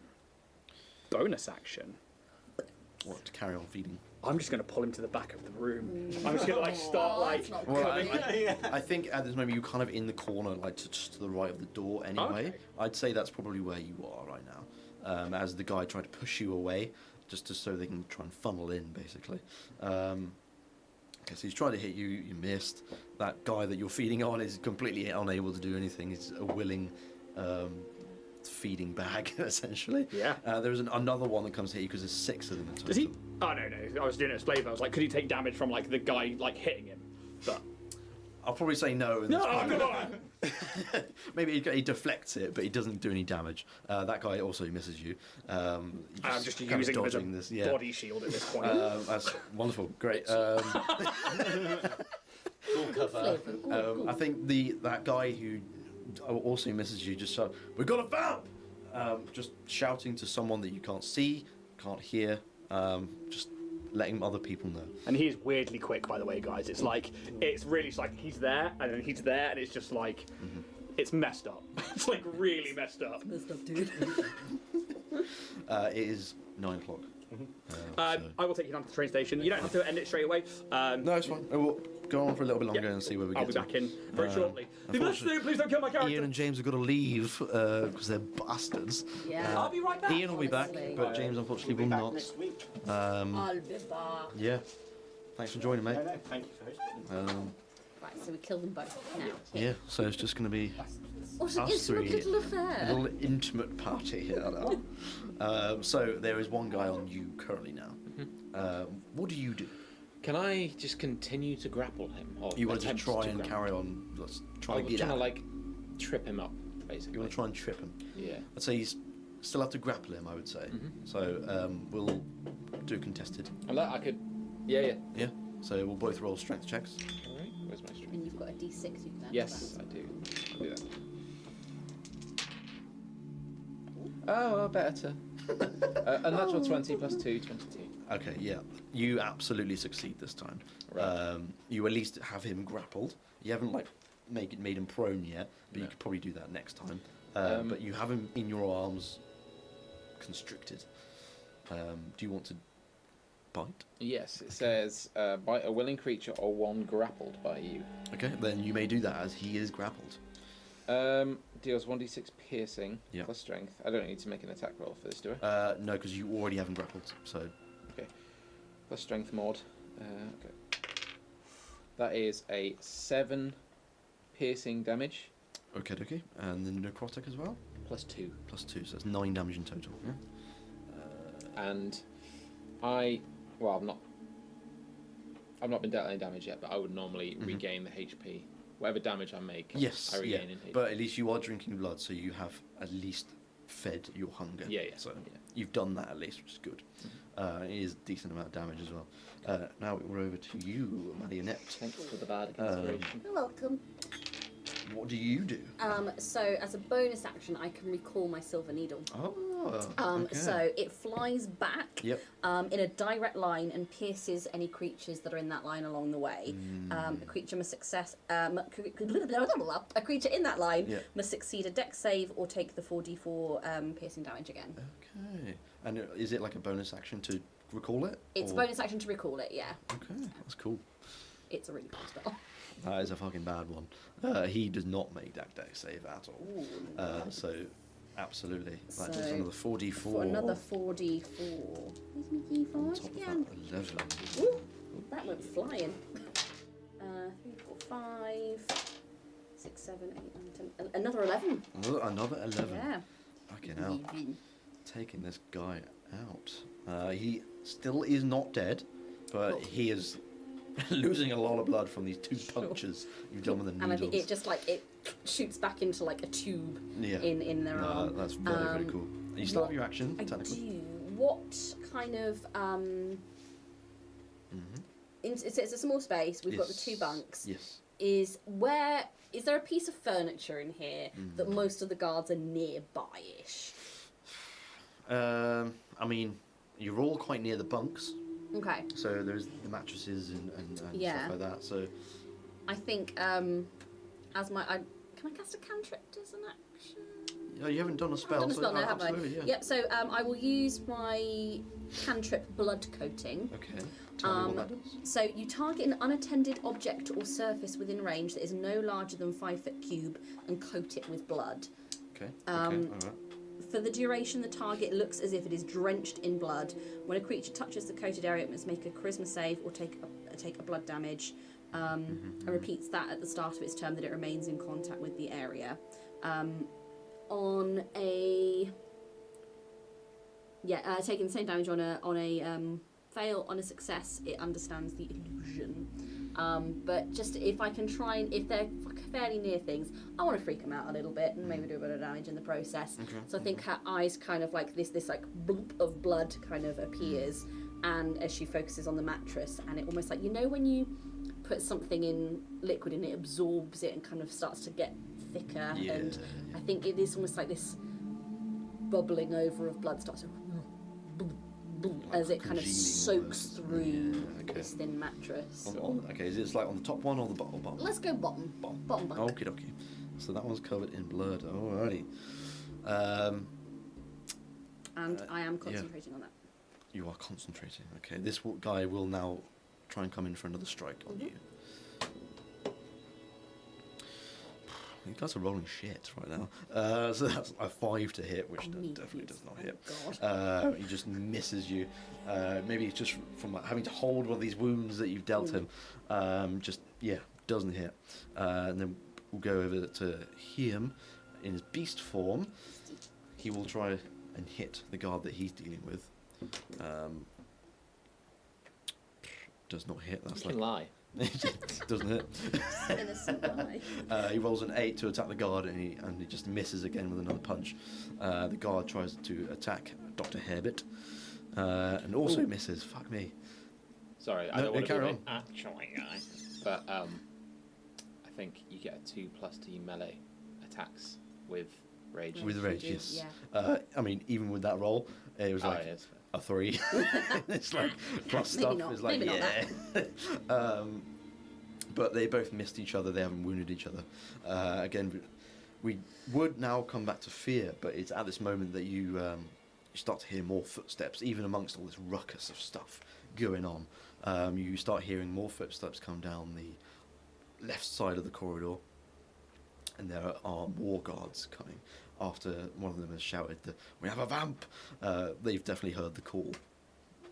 bonus action. What, to carry on feeding? I'm just going to pull him to the back of the room. I'm just going to like start like Well, coming. I think at this moment you're kind of in the corner, like just to the right of the door anyway. Okay. I'd say that's probably where you are right now, as the guy tried to push you away, so they can try and funnel in, basically. Okay, so he's trying to hit you, you missed. That guy that you're feeding on is completely unable to do anything. He's a willing feeding bag, essentially. Yeah. There's another one that comes to hit you because there's 6 of them in total. Does he? Oh no, I was doing it as flavor. I was like, could he take damage from like the guy like hitting him? But I'll probably say no. no, come on. Maybe he deflects it, but he doesn't do any damage. That guy also misses you. I'm just kind of using him as a dodging this, yeah. body shield at this point. That's wonderful, great. Full cover. I think that guy who also misses you just shouts, "We've got a vamp!" Just shouting to someone that you can't see, can't hear, just letting other people know. And he is weirdly quick, by the way, guys. It's really just like he's there, and then he's there, and it's just like, it's messed up. It's like really messed up. Messed up, dude. It is 9 o'clock. I will take you down to the train station. You don't have to end it straight away. No, it's fine. We'll go on for a little bit longer and see where we I'll get be to. back in very shortly. Please don't kill my character. Ian and James have got to leave because they're bastards. Yeah. I'll be right back. Ian will be back, Honestly. but James unfortunately We'll will be back not. next week. I'll be back. Yeah. Thanks for joining, mate. No, thank you for hosting. Right, so we kill them both now. Yeah, so it's just going to be What an us intimate three. little affair. a little intimate party here now. So there is one guy on you currently now. What do you do? Can I just continue to grapple him? Or You want to just attempt try and grapple? carry on? Let's try I and was get trying at to him. like trip him up, basically. You want to try and trip him? Yeah. I'd say he's still have to grapple him, I would say. So we'll do contested. And that I could. Yeah. Yeah. So we'll both roll strength checks. All right. Where's my strength? And you've got a d6 you can add Yes, to I do. I'll do that. Oh, better. A natural 20 plus 2, 22. Okay, yeah. You absolutely succeed this time. Right. You at least have him grappled. You haven't like made him prone yet, but you No. could probably do that next time. But you have him in your arms, constricted. Do you want to bite? Yes, it says bite a willing creature or one grappled by you. Okay, then you may do that as he is grappled. Deals 1d6 piercing Yeah. plus strength. I don't need to make an attack roll for this, do I? No, because you already have him grappled. So Plus strength mod. Okay. That is a 7 piercing damage okay, and then necrotic as well. plus 2. Plus 2, so that's 9 damage in total. And I've not been dealt any damage yet, but I would normally regain the HP. Whatever damage I make, Yes, I yeah. regain in HP. But at least you are drinking blood, so you have at least fed your hunger. Yeah. So Yeah. you've done that at least, which is good. It is a decent amount of damage as well. Now we're over to you, Marionette. Thanks for the bardic inspiration. You're welcome. What do you do? So as a bonus action, I can recall my silver needle. Oh, okay. So it flies back Yep. in a direct line and pierces any creatures that are in that line along the way. A creature must a creature in that line Yeah. must succeed a dex save or take the 4d4 piercing damage again. Okay. And is it like a bonus action to recall it? It's a or- bonus action to recall it, yeah. Okay, that's cool. It's a really cool spell. That is a fucking bad one. He does not make that dex save at all. So, absolutely. That is So, another 4d4. For another 4d4. Where's my d4 on top of again? that 11. Ooh, that went flying. 3, 4, 5, 6, 7, 8, 9, 10. Another 11. Another 11. Yeah. Fucking hell. Taking this guy out. He still is not dead, but he is losing a lot of blood from these 2 punctures you've done with the And I think needles. it just it shoots back into like a tube Yeah. in their arm. That's very, very cool. You still have your action, I technically. do. What kind of it's a small space. We've got the 2 bunks. Yes. is there a piece of furniture in here that most of the guards are nearby-ish? I mean, you're all quite near the bunks. Okay. So there's the mattresses and stuff like that. So I think can I cast a cantrip as an action? Oh, you haven't done a spell. I haven't done a spell, no, have I? Absolutely, yeah. Yep. So I will use my cantrip blood coating. Okay. Tell me what that does. So you target an unattended object or surface within range that is no larger than 5 foot cube and coat it with blood. Okay. All right. For the duration, the target looks as if it is drenched in blood. When a creature touches the coated area, it must make a charisma save or take a blood damage. And repeats that at the start of its turn that it remains in contact with the area. Taking the same damage on a fail. On a success, it understands the illusion. But just if I can try and if they're fairly near things, I want to freak them out a little bit and maybe do a bit of damage in the process. Okay. So I think her eyes kind of like this like bloop of blood kind of appears, and as she focuses on the mattress, and it almost like when you put something in liquid and it absorbs it and kind of starts to get thicker, and I think it is almost like this bubbling over of blood starts to as it kind of soaks through this thin mattress. Okay, is it like on the top one or the bottom? Let's go bottom. Bottom bunk. Okie dokie. So that one's covered in blood. Alrighty. And I am concentrating on that. You are concentrating. Okay, this guy will now try and come in for another strike on you. You guys are rolling shit right now. So that's a 5 to hit, which definitely does not hit. He just misses you. Maybe it's just from having to hold one of these wounds that you've dealt him. Doesn't hit. And then we'll go over to him in his beast form. He will try and hit the guard that he's dealing with. Does not hit. That's you can lie. Doesn't it? Innocent lie. He rolls an 8 to attack the guard, and he just misses again with another punch. The guard tries to attack Dr. Herbert, and also misses. Fuck me. Sorry, I don't want to be actually guy, but I think you get a 2+ to your melee attacks with rage. With rage, yes. Yeah. I mean, even with that roll, it was like a 3. It's like plus maybe stuff. Not. It's like maybe yeah. But they both missed each other. They haven't wounded each other. Again, we would now come back to fear, but it's at this moment that you start to hear more footsteps, even amongst all this ruckus of stuff going on. You start hearing more footsteps come down the left side of the corridor, and there are war guards coming. After one of them has shouted that we have a vamp, they've definitely heard the call.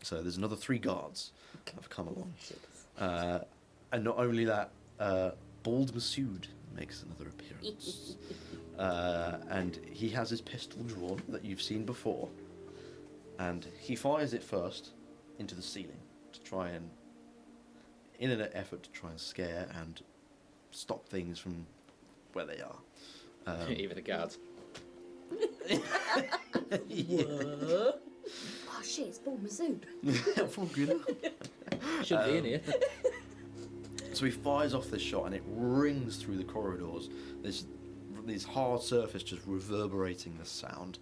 So there's another 3 guards that have come along. And not only that, Bald Masood makes another appearance. And he has his pistol drawn that you've seen before. And he fires it first into the ceiling to try and, in an effort to try and scare and stop things from where they are. Even the guards. Oh shit, it's Bald Masood. Shouldn't be in here. So he fires off this shot and it rings through the corridors. This hard surface just reverberating the sound.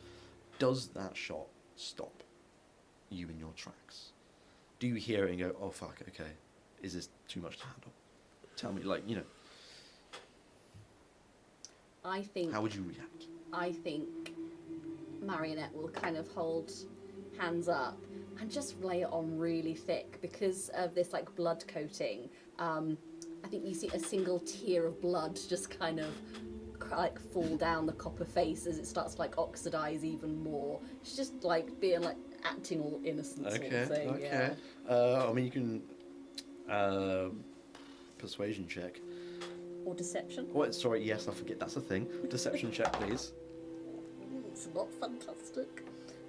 Does that shot stop you in your tracks? Do you hear it and go, oh fuck, okay, is this too much to handle? Tell me, I think. How would you react? I think Marionette will kind of hold hands up and just lay it on really thick because of this blood coating. I think you see a single tear of blood just kind of fall down the copper face as it starts to oxidize even more. It's just being acting all innocent sort of thing. Okay. Yeah. I mean, you can persuasion check. Or deception. Oh, sorry, yes, I forget that's a thing. Deception check, please. It's not fantastic.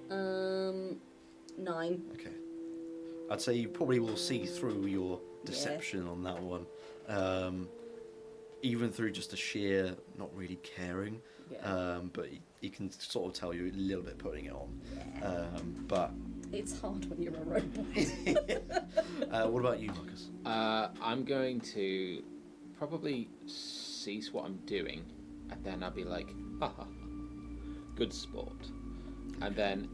9. Okay. I'd say you probably will see through your deception on that one. Even through just a sheer not really caring. Yeah. But he can sort of tell you a little bit putting it on. But it's hard when you're a robot. what about you, Marcus? I'm going to probably cease what I'm doing, and then I'll be like, haha, good sport. And then,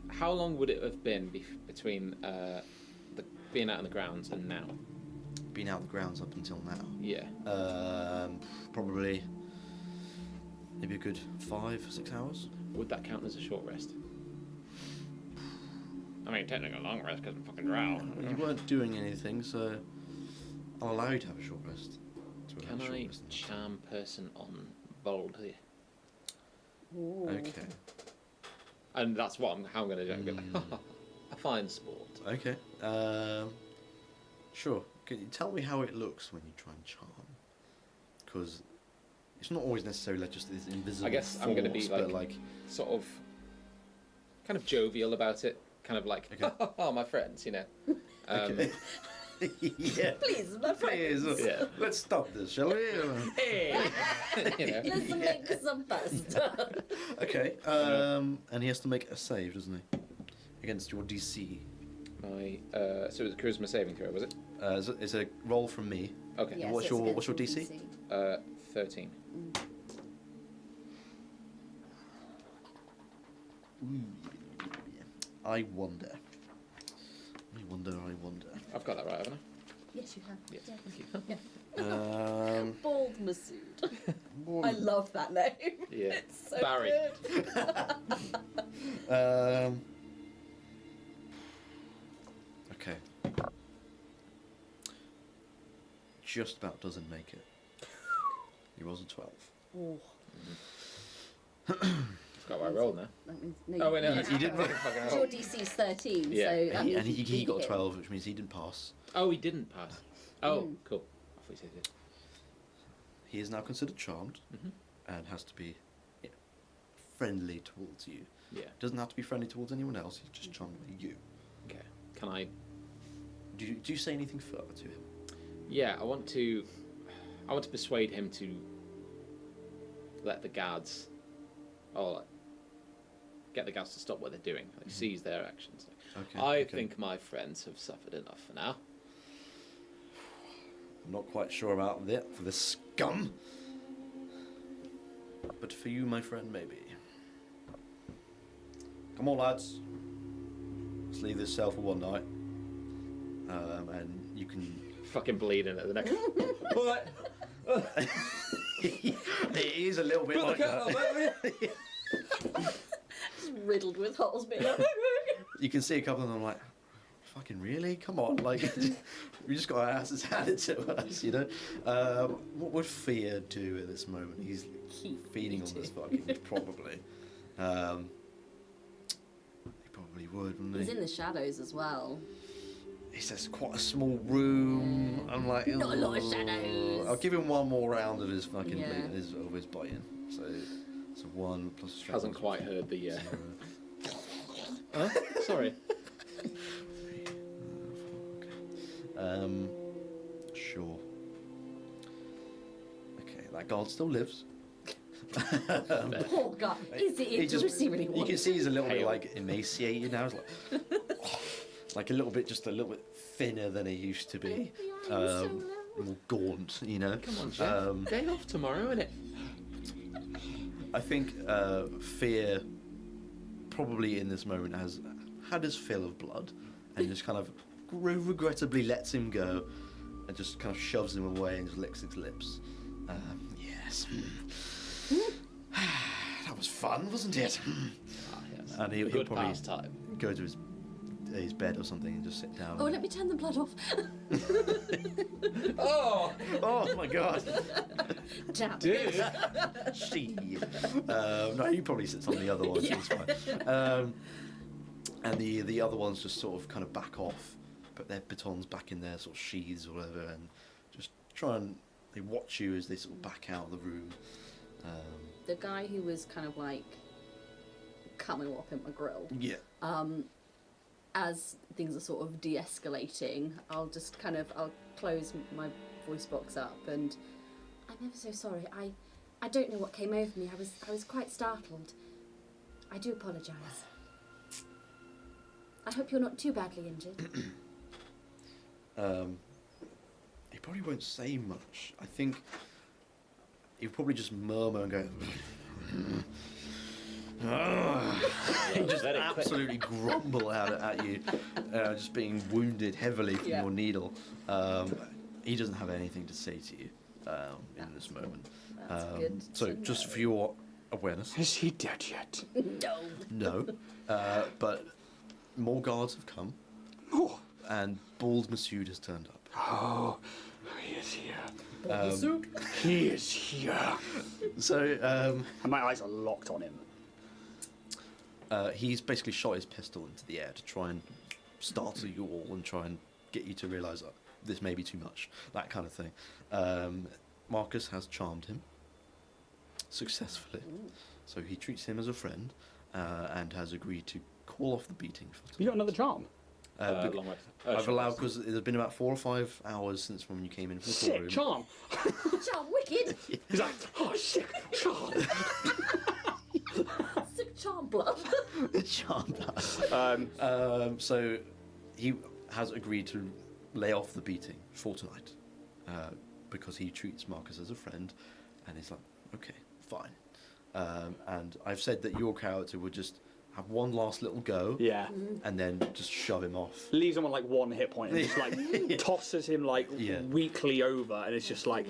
how long would it have been between being out on the grounds and now? Been out of the grounds up until now? Yeah. Probably maybe a good 5 or 6 hours. Would that count as a short rest? I mean, technically a long rest because I'm fucking drowned. You weren't doing anything, so I'll allow you to have a short rest. Can I charm person on bold here? Ooh. Okay. And that's how I'm going to do it. I'm gonna be like, a fine sport. Okay. Sure. Can you tell me how it looks when you try and charm? Because it's not always necessarily like just this invisible I guess I'm going to be force, like sort of kind of jovial about it. Kind of like, okay. oh, my friends, you know. Okay. Yeah. Please, my friends. Please. Yeah. Let's stop this, shall we? Hey! You know. Let's make some bust. Okay. And he has to make a save, doesn't he? Against your DC. My so it was a charisma saving throw, was it? It's a roll from me. Okay. Yes, What's it's your against DC? 13. I wonder. I've got that right, haven't I? Yes, you have. Yes. Yeah. Thank you. Bald Masood. I love that name. Yeah. It's so Barry. good. Okay. Just about doesn't make it. He rolls a 12. Oh. Forgot what I rolled now. That means, no, Oh, wait, no, you he didn't. didn't fucking Your roll. DC is 13, Yeah. so that means And he you got beat him. 12, which means he didn't pass. Oh, he didn't pass. Oh, Mm. cool. I thought he said he did. He is now considered charmed and has to be friendly towards you. Yeah. Doesn't have to be friendly towards anyone else. He's just charmed by you. Okay. Can I? Do you say anything further to him? Yeah, I want to persuade him to let the guards, or get the guards to stop what they're doing, like seize their actions. Okay. I okay. think my friends have suffered enough for now. I'm not quite sure about that for the scum. But for you, my friend, maybe. Come on, lads. Let's leave this cell for one night. And you can... Fucking bleeding at the neck. What? It is a little bit like that. Just riddled with holes. Being like, You can see a couple of them like, fucking really? Come on. Like, we just got our asses handed to us, you know? What would Fear do at this moment? He's Keep feeding on eating. this fucking, probably. He probably would, wouldn't he? He's in the shadows as well. He says quite a small room. I'm like, Not a lot of "Oh." shadows. I'll give him one more round of his fucking Yeah. of his biting. So 1 plus strength. Hasn't quite heard the. So, Huh? Sorry. Sure. Okay, that guard still lives. Poor guy. Is it? He Does he really you want can see he's a little bit Pale. like emaciated now. He's like a little bit thinner than he used to be. More gaunt, you know. Come on, Jeff. Day off tomorrow, innit? I think Fear probably in this moment has had his fill of blood and just kind of regrettably lets him go and just kind of shoves him away and just licks his lips. Yes. That was fun, wasn't it? Ah, yes. And he'll Good probably pastime. go to his bed or something and just sit down. Oh, let me turn the blood off. Oh, Oh my god. Damn. dude. She. No, he probably sits on the other one, so it's fine. And the other ones just sort of kind of back off, put their batons back in their sort of sheaths or whatever, and just try and they watch you as they sort of back out of the room. The guy who was kind of like coming up in my grill. Yeah. As things are sort of de-escalating, I'll close my voice box up and I'm ever so sorry. I don't know what came over me. I was quite startled. I do apologise. I hope you're not too badly injured. He probably won't say much. I think he'll probably just murmur and go. He just absolutely grumble at you, just being wounded heavily from your needle. He doesn't have anything to say to you in this moment. That's good So, to just know. for your awareness, Is he dead yet? No. no, but more guards have come, Oh, and Bald Masood has turned up. oh, he is here. He is here. So, And my eyes are locked on him. he's basically shot his pistol into the air to try and startle you all and try and get you to realise that this may be too much, that kind of thing. Marcus has charmed him successfully, so he treats him as a friend and has agreed to call off the beating. You got another charm? Long way. I've allowed because there's been about 4 or 5 hours since when you came in from the Sick courtroom. charm. Charm wicked. He's like, oh, sick charm. Sick charm bluff. Charmed us. So he has agreed to lay off the beating for tonight because he treats Marcus as a friend, and he's like, okay, fine. And I've said that your character would just have one last little go, Yeah. and then just shove him off. Leaves him on like 1 hit point and just like tosses him like Yeah. weakly over, and it's just like,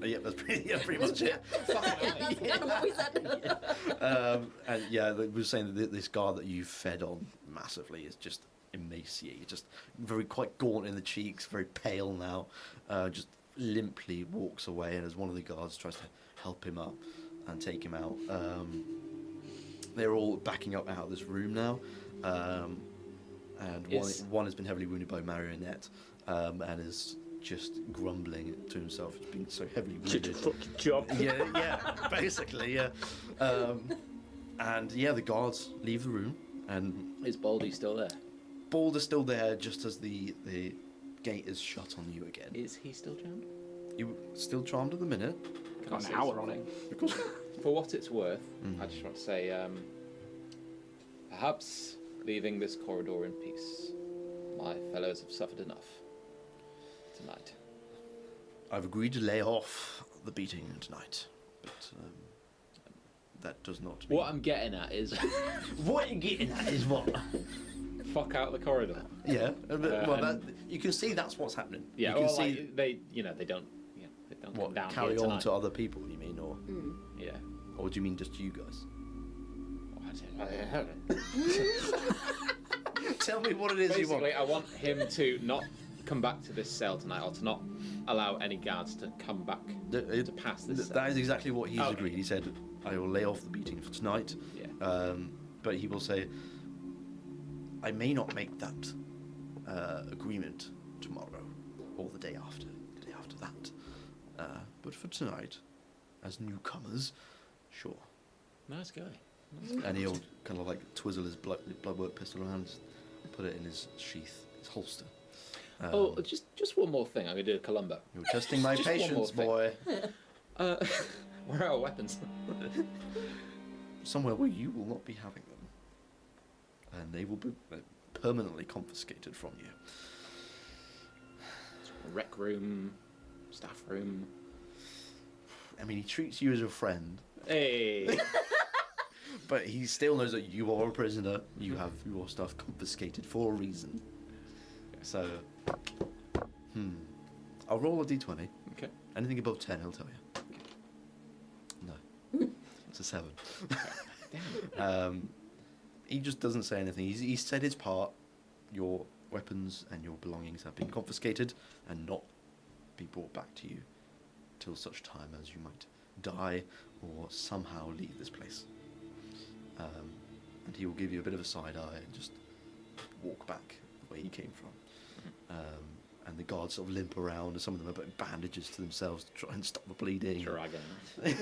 Yeah, that's pretty much it. That's kind of what we said. And yeah, we were saying that this guard that you've fed on massively is just emaciated, just very quite gaunt in the cheeks, very pale now, just limply walks away, and as one of the guards tries to help him up and take him out, they're all backing up out of this room now, and one has been heavily wounded by Marionette, and is just grumbling to himself. He's been so heavily wounded. fucking job. Yeah, basically, yeah. And yeah, the guards leave the room, and Is Baldy still there? Bald is still there just as the gate is shut on you again. Is he still charmed? You still charmed at the minute. Got an hour on it. For what it's worth, I just want to say, perhaps leaving this corridor in peace. My fellows have suffered enough tonight. I've agreed to lay off the beating tonight, but that does not mean... What I'm getting at is, What you're getting at is what? fuck out the corridor. Yeah, well, and- you can see that's what's happening. Yeah, you can well, see like, they don't come what down carry here on tonight. to other people. You mean, or Yeah. or do you mean just you guys? Tell me what it is you want. Basically, I want him to not come back to this cell tonight, or to not allow any guards to come back to pass this cell. That is exactly what he's Okay. agreed. He said, I will lay off the beating for tonight, Yeah. but he will say, I may not make that agreement tomorrow, or the day after that. But for tonight, as newcomers, sure. Nice guy. And he'll kind of like twizzle his bloodwork pistol around, put it in his sheath, his holster. Just one more thing. I'm gonna do a Columbo. You're testing my Just one patience, more boy. Where are our weapons? Somewhere where you will not be having them. And they will be permanently confiscated from you. Rec room, staff room. I mean, he treats you as a friend, Hey. but he still knows that you are a prisoner. You have your stuff confiscated for a reason. So, I'll roll a d20. Okay. Anything above 10, he'll tell you. No. It's a 7. He just doesn't say anything. He's said his part. Your weapons and your belongings have been confiscated and not be brought back to you till such time as you might die or somehow leave this place. And he will give you a bit of a side eye and just walk back the way he came from. And the guards sort of limp around, and some of them are putting bandages to themselves to try and stop the bleeding. Dragon.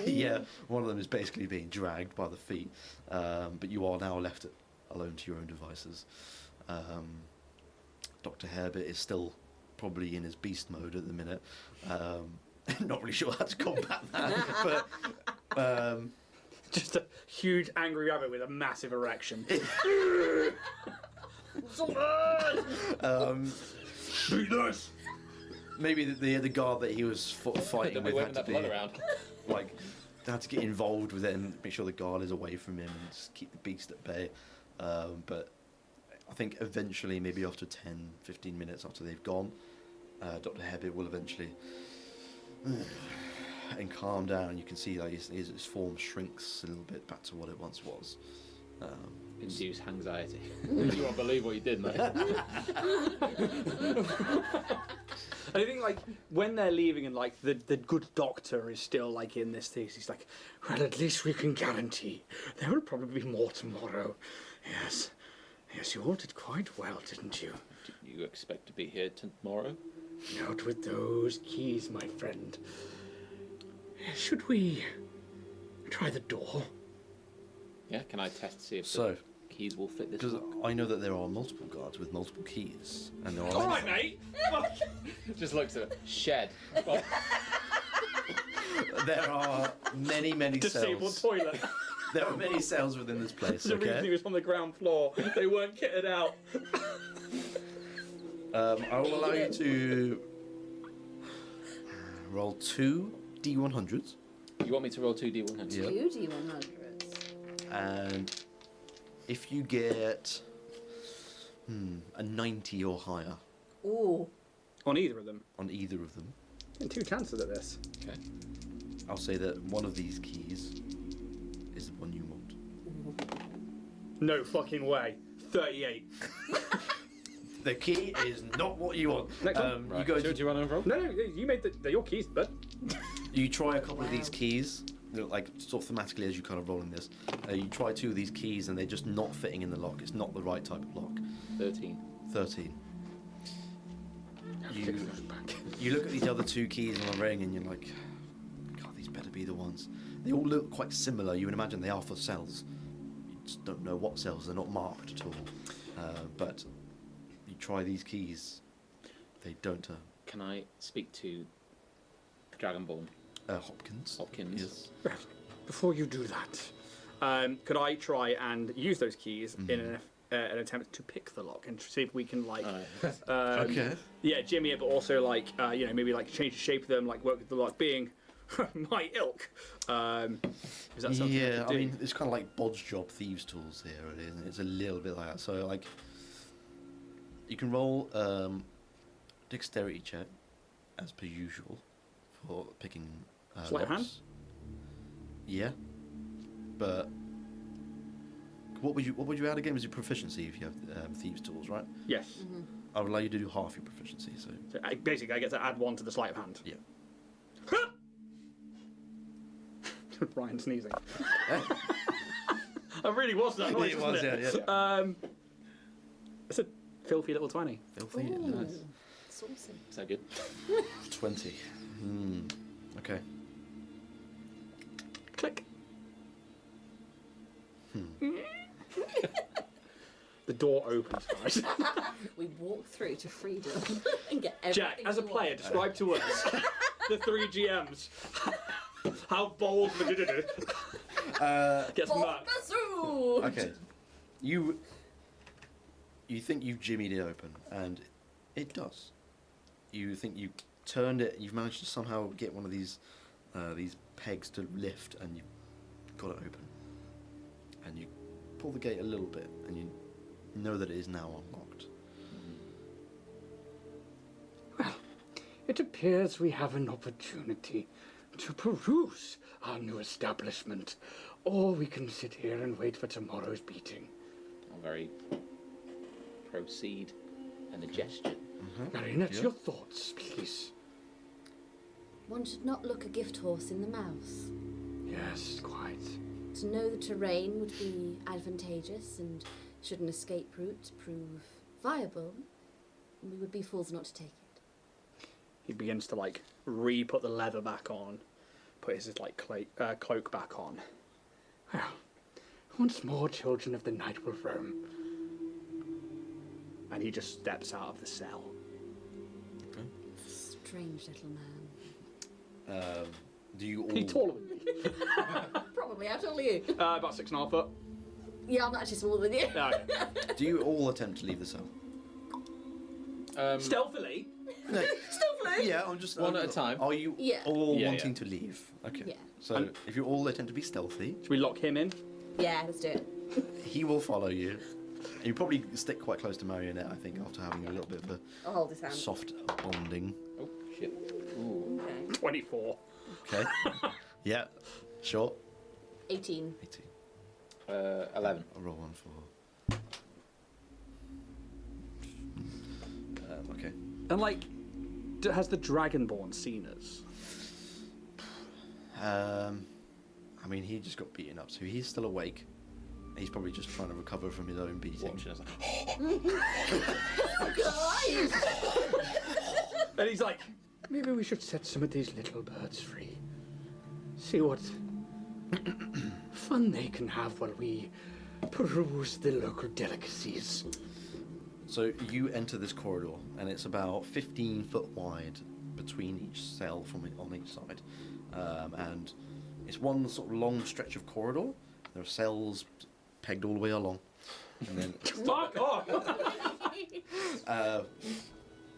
Yeah, one of them is basically being dragged by the feet, but you are now left alone to your own devices. Dr. Herbert is still probably in his beast mode at the minute. Not really sure how to combat that, but Just a huge angry rabbit with a massive erection. Beat this! Maybe the guard that he was fighting with had to be around. like they had to get involved with it and make sure the guard is away from him and just keep the beast at bay. But I think eventually, maybe after 10, 15 minutes after they've gone, Dr. Hebbit will eventually and calm down. You can see like his form shrinks a little bit back to what it once was. Induce anxiety. You won't believe what you did, mate. I think like when they're leaving and like the good doctor is still like in this thing, he's like, well, at least we can guarantee there will probably be more tomorrow. Yes, you all did quite well, didn't you? Do you expect to be here tomorrow? Not with those keys, my friend. Should we try the door? Yeah, can I test to see if So, the keys will fit this because lock? I know that there are multiple guards with multiple keys, and there are All right, mate. Just looks at it. Shed. there are many Disabled cells. toilet. There are many cells within this place. The reason he Okay, was on the ground floor. They weren't kitted out. I will allow you to roll 2 D100s, You want me to roll 2d100? Yeah. 2 D100s. and if you get a 90 or higher Ooh. On either of them. on either of them, And 2 chances at this. Okay. I'll say that one of these keys is the one you want. No fucking way. 38. The key is not what you want. Next one. You go. Do you want to roll? No, you made they're your keys, bud. You try a couple of these keys, like sort of thematically as you kind of rolling this. You try 2 of these keys and they're just not fitting in the lock. It's not the right type of lock. 13. 13. You look at these other 2 keys on the ring and you're like, God, these better be the ones. They all look quite similar. You would imagine they are for cells. You just don't know what cells. They're not marked at all. But you try these keys, they don't. Can I speak to Dragonborn? Hopkins. Yes. Before you do that, could I try and use those keys in an attempt to pick the lock and see if we can like, Okay. yeah, jimmy it, but also like, maybe like change the shape of them, like work with the lock being my ilk. Is that something? Yeah, I I mean, it's kind of like Bod's job, thieves' tools here, really, isn't it? It's a little bit like that. So, like, you can roll dexterity check as per usual for picking Sleight of hand? locks. Yeah, but what would you add again? Was your proficiency if you have thieves' tools, right? Yes. I would allow you to do half your proficiency. So So basically, I get to add 1 to the sleight of hand. yeah. Ryan sneezing. I really was that noise. It was, wasn't it? yeah. It's a filthy little 20. Filthy. Ooh. Nice. Saucy. Is that good? 20. Okay. Click. The door opens, guys. We walk through to freedom and get everything. Jack, as a we player, want. describe to us the 3 GMs. How bold gets mucked. Bombasoo! Okay. You think you've jimmied it open, and it does. You think you turned it. You've managed to somehow get one of these pegs to lift, and you got it open. And you pull the gate a little bit, and you know that it is now unlocked. Well, it appears we have an opportunity to peruse our new establishment, or we can sit here and wait for tomorrow's beating. I'll very proceed and a gesture. Marionette, Yeah. your thoughts, please. One should not look a gift horse in the mouth. Yes, quite. To know the terrain would be advantageous, and should an escape route prove viable, we would be fools not to take it. He begins to like re-put the leather back on, put his like cloak back on. Well, once more children of the night will roam. And he just steps out of the cell. Strange little man. Do you all? He's taller than me. Probably, how tall are you? About 6.5 foot. Yeah, I'm actually smaller than you. No. Do you all attempt to leave the cell? Stealthily. No. Stealthily? Yeah, I'm just One at a time. Are you Yeah. all Yeah, wanting yeah. to leave? Okay. Yeah. So if you all attempt to be stealthy, Should we lock him in? Yeah, let's do it. he will follow you. And you probably stick quite close to Marionette, I think, after having a little bit of I'll hold his a hand. soft bonding. Oh shit. Ooh. Okay. 24. Okay. Yeah. Sure. 18. 18. 11. I'll roll one for. Okay. And like, has the Dragonborn seen us? I mean, he just got beaten up, so he's still awake. He's probably just trying to recover from his own beating. Watching us. Guys! And he's like, Maybe we should set some of these little birds free. See what fun they can have while we peruse the local delicacies. So you enter this corridor, and it's about 15 foot wide between each cell on each side. And it's one sort of long stretch of corridor. There are cells pegged all the way along. And then fuck off!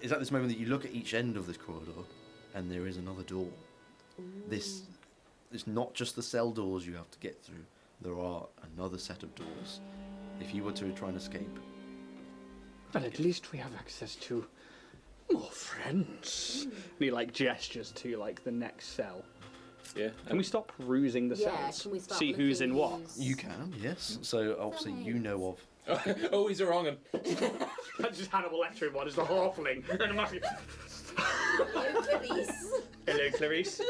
it's at this moment that you look at each end of this corridor, and there is another door. This is not just the cell doors you have to get through. There are another set of doors. If you were to try and escape, Well, at least we have access to more friends. And he like gestures to like the next cell. Yeah. Can we stop perusing the Yeah, cells? can we start See who's in looking what? who's- you can, yes. So obviously you know of. Oh, he's a wrong one. That's just Hannibal Lecter one, is the halfling. And I'm like, Hello, Clarice. hello, Clarice.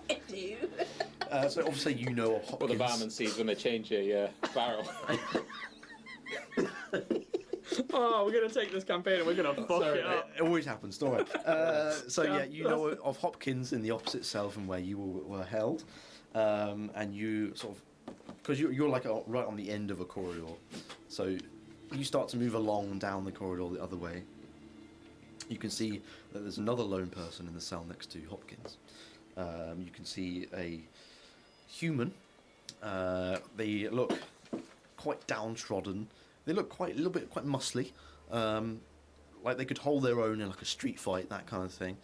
Hello. So obviously you know of Hopkins. What the barman sees when they change a barrel. Oh, we're gonna take this campaign and we're gonna fuck Sorry, it up. It always happens, don't worry. So yeah, you know of Hopkins in the opposite cell from where you were held, and you sort of, because you're like right on the end of a corridor, so you start to move along down the corridor the other way. You can see that there's another lone person in the cell next to Hopkins. You can see a human. They look quite downtrodden. They look quite a little bit quite muscly, like they could hold their own in like a street fight, that kind of thing.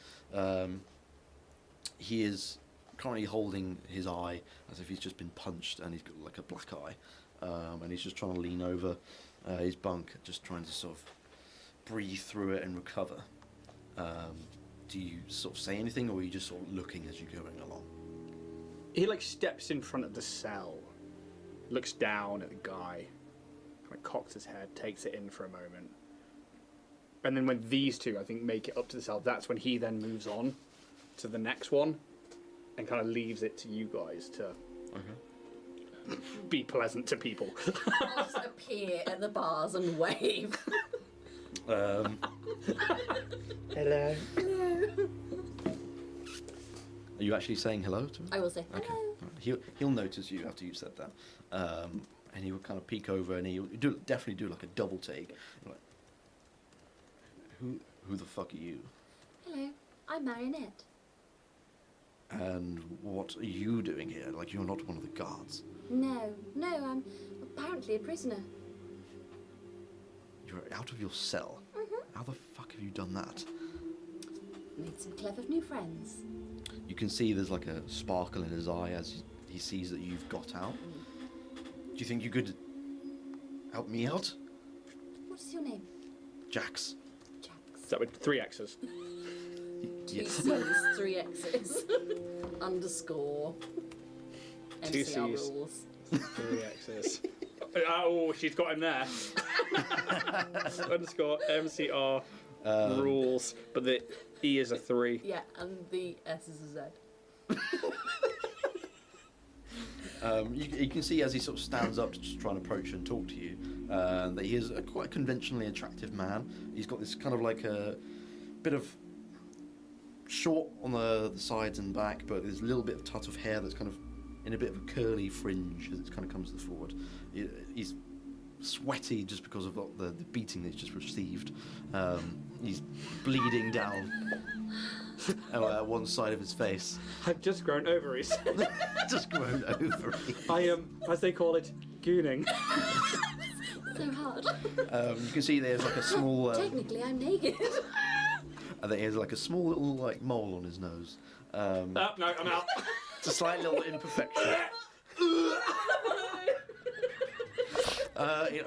He is currently holding his eye as if he's just been punched, and he's got like a black eye, and he's just trying to lean over his bunk, just trying to sort of breathe through it and recover. Do you sort of say anything, or are you just sort of looking as you're going along? He like steps in front of the cell, looks down at the guy, kind of cocks his head, takes it in for a moment. And then when these two, I think, make it up to the cell, that's when he then moves on to the next one and kind of leaves it to you guys to be pleasant to people. I'll just appear at the bars and wave. Hello. Hello. Are you actually saying hello to him? I will say hello. Okay. Right. He'll notice you after you said that, and he will kind of peek over, and he'll definitely do like a double take. Like, who the fuck are you? Hello. I'm Marionette. And what are you doing here? Like, you're not one of the guards. No, I'm apparently a prisoner. You're out of your cell. How the fuck have you done that? Made some clever new friends. You can see there's like a sparkle in his eye as he sees that you've got out. Do you think you could help me out? What is your name? Jax. Is that with 3 X's? 2 Yes. C's, 3 X's. Underscore. 2 MCR C's. rules. 3 X's. Oh, she's got him there. Underscore MCR rules, but the E is a 3. Yeah, and the S is a Z. You can see as he sort of stands up to just try and approach and talk to you, that he is a quite conventionally attractive man. He's got this kind of like a bit of short on the sides and back, but there's a little bit of tuft of hair that's kind of in a bit of a curly fringe as it kind of comes to the forward. He's sweaty just because of the beating that he's just received. He's bleeding down one side of his face. I've just grown ovaries. Just grown over it. I am, as they call it, gooning. So hard. You can see there's like a small. Technically, I'm naked. I think he has like a small little like mole on his nose. No, I'm out. It's a slight little imperfection.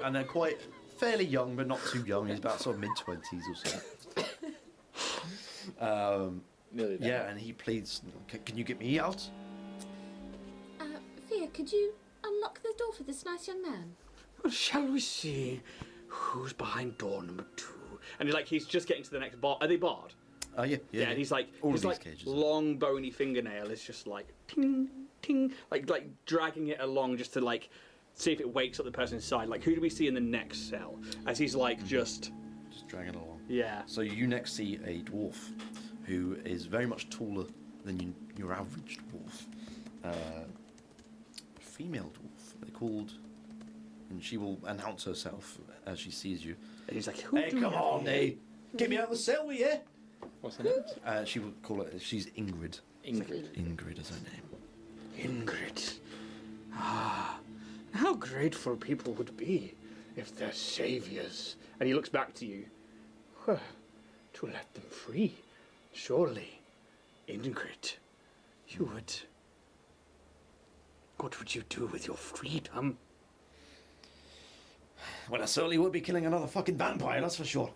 And they're quite fairly young, but not too young. He's about sort of mid-20s or so. Nearly there. Yeah, and he pleads, "Can you get me out?" Fia, could you unlock the door for this nice young man? Well, shall we see who's behind door number 2? And he's just getting to the next bar. Are they barred? Yeah. Yeah, and he's like, all his of these like cages. long bony fingernail is just like ting ting, like dragging it along just to like see if it wakes up the person inside. Like, who do we see in the next cell? As he's like just dragging along. Yeah. So you next see a dwarf who is very much taller than your average dwarf. Female dwarf. They're called, and she will announce herself as she sees you. And he's like, "Hey, come on, hey, get me out of the cell, will you?" What's her name? She will call it. She's Ingrid. Ingrid. Ingrid is her name. Ingrid. Ah, how grateful people would be if their saviors, and he looks back to you. were to let them free. Surely, Ingrid, you would... What would you do with your freedom? Well, I certainly would be killing another fucking vampire, that's for sure.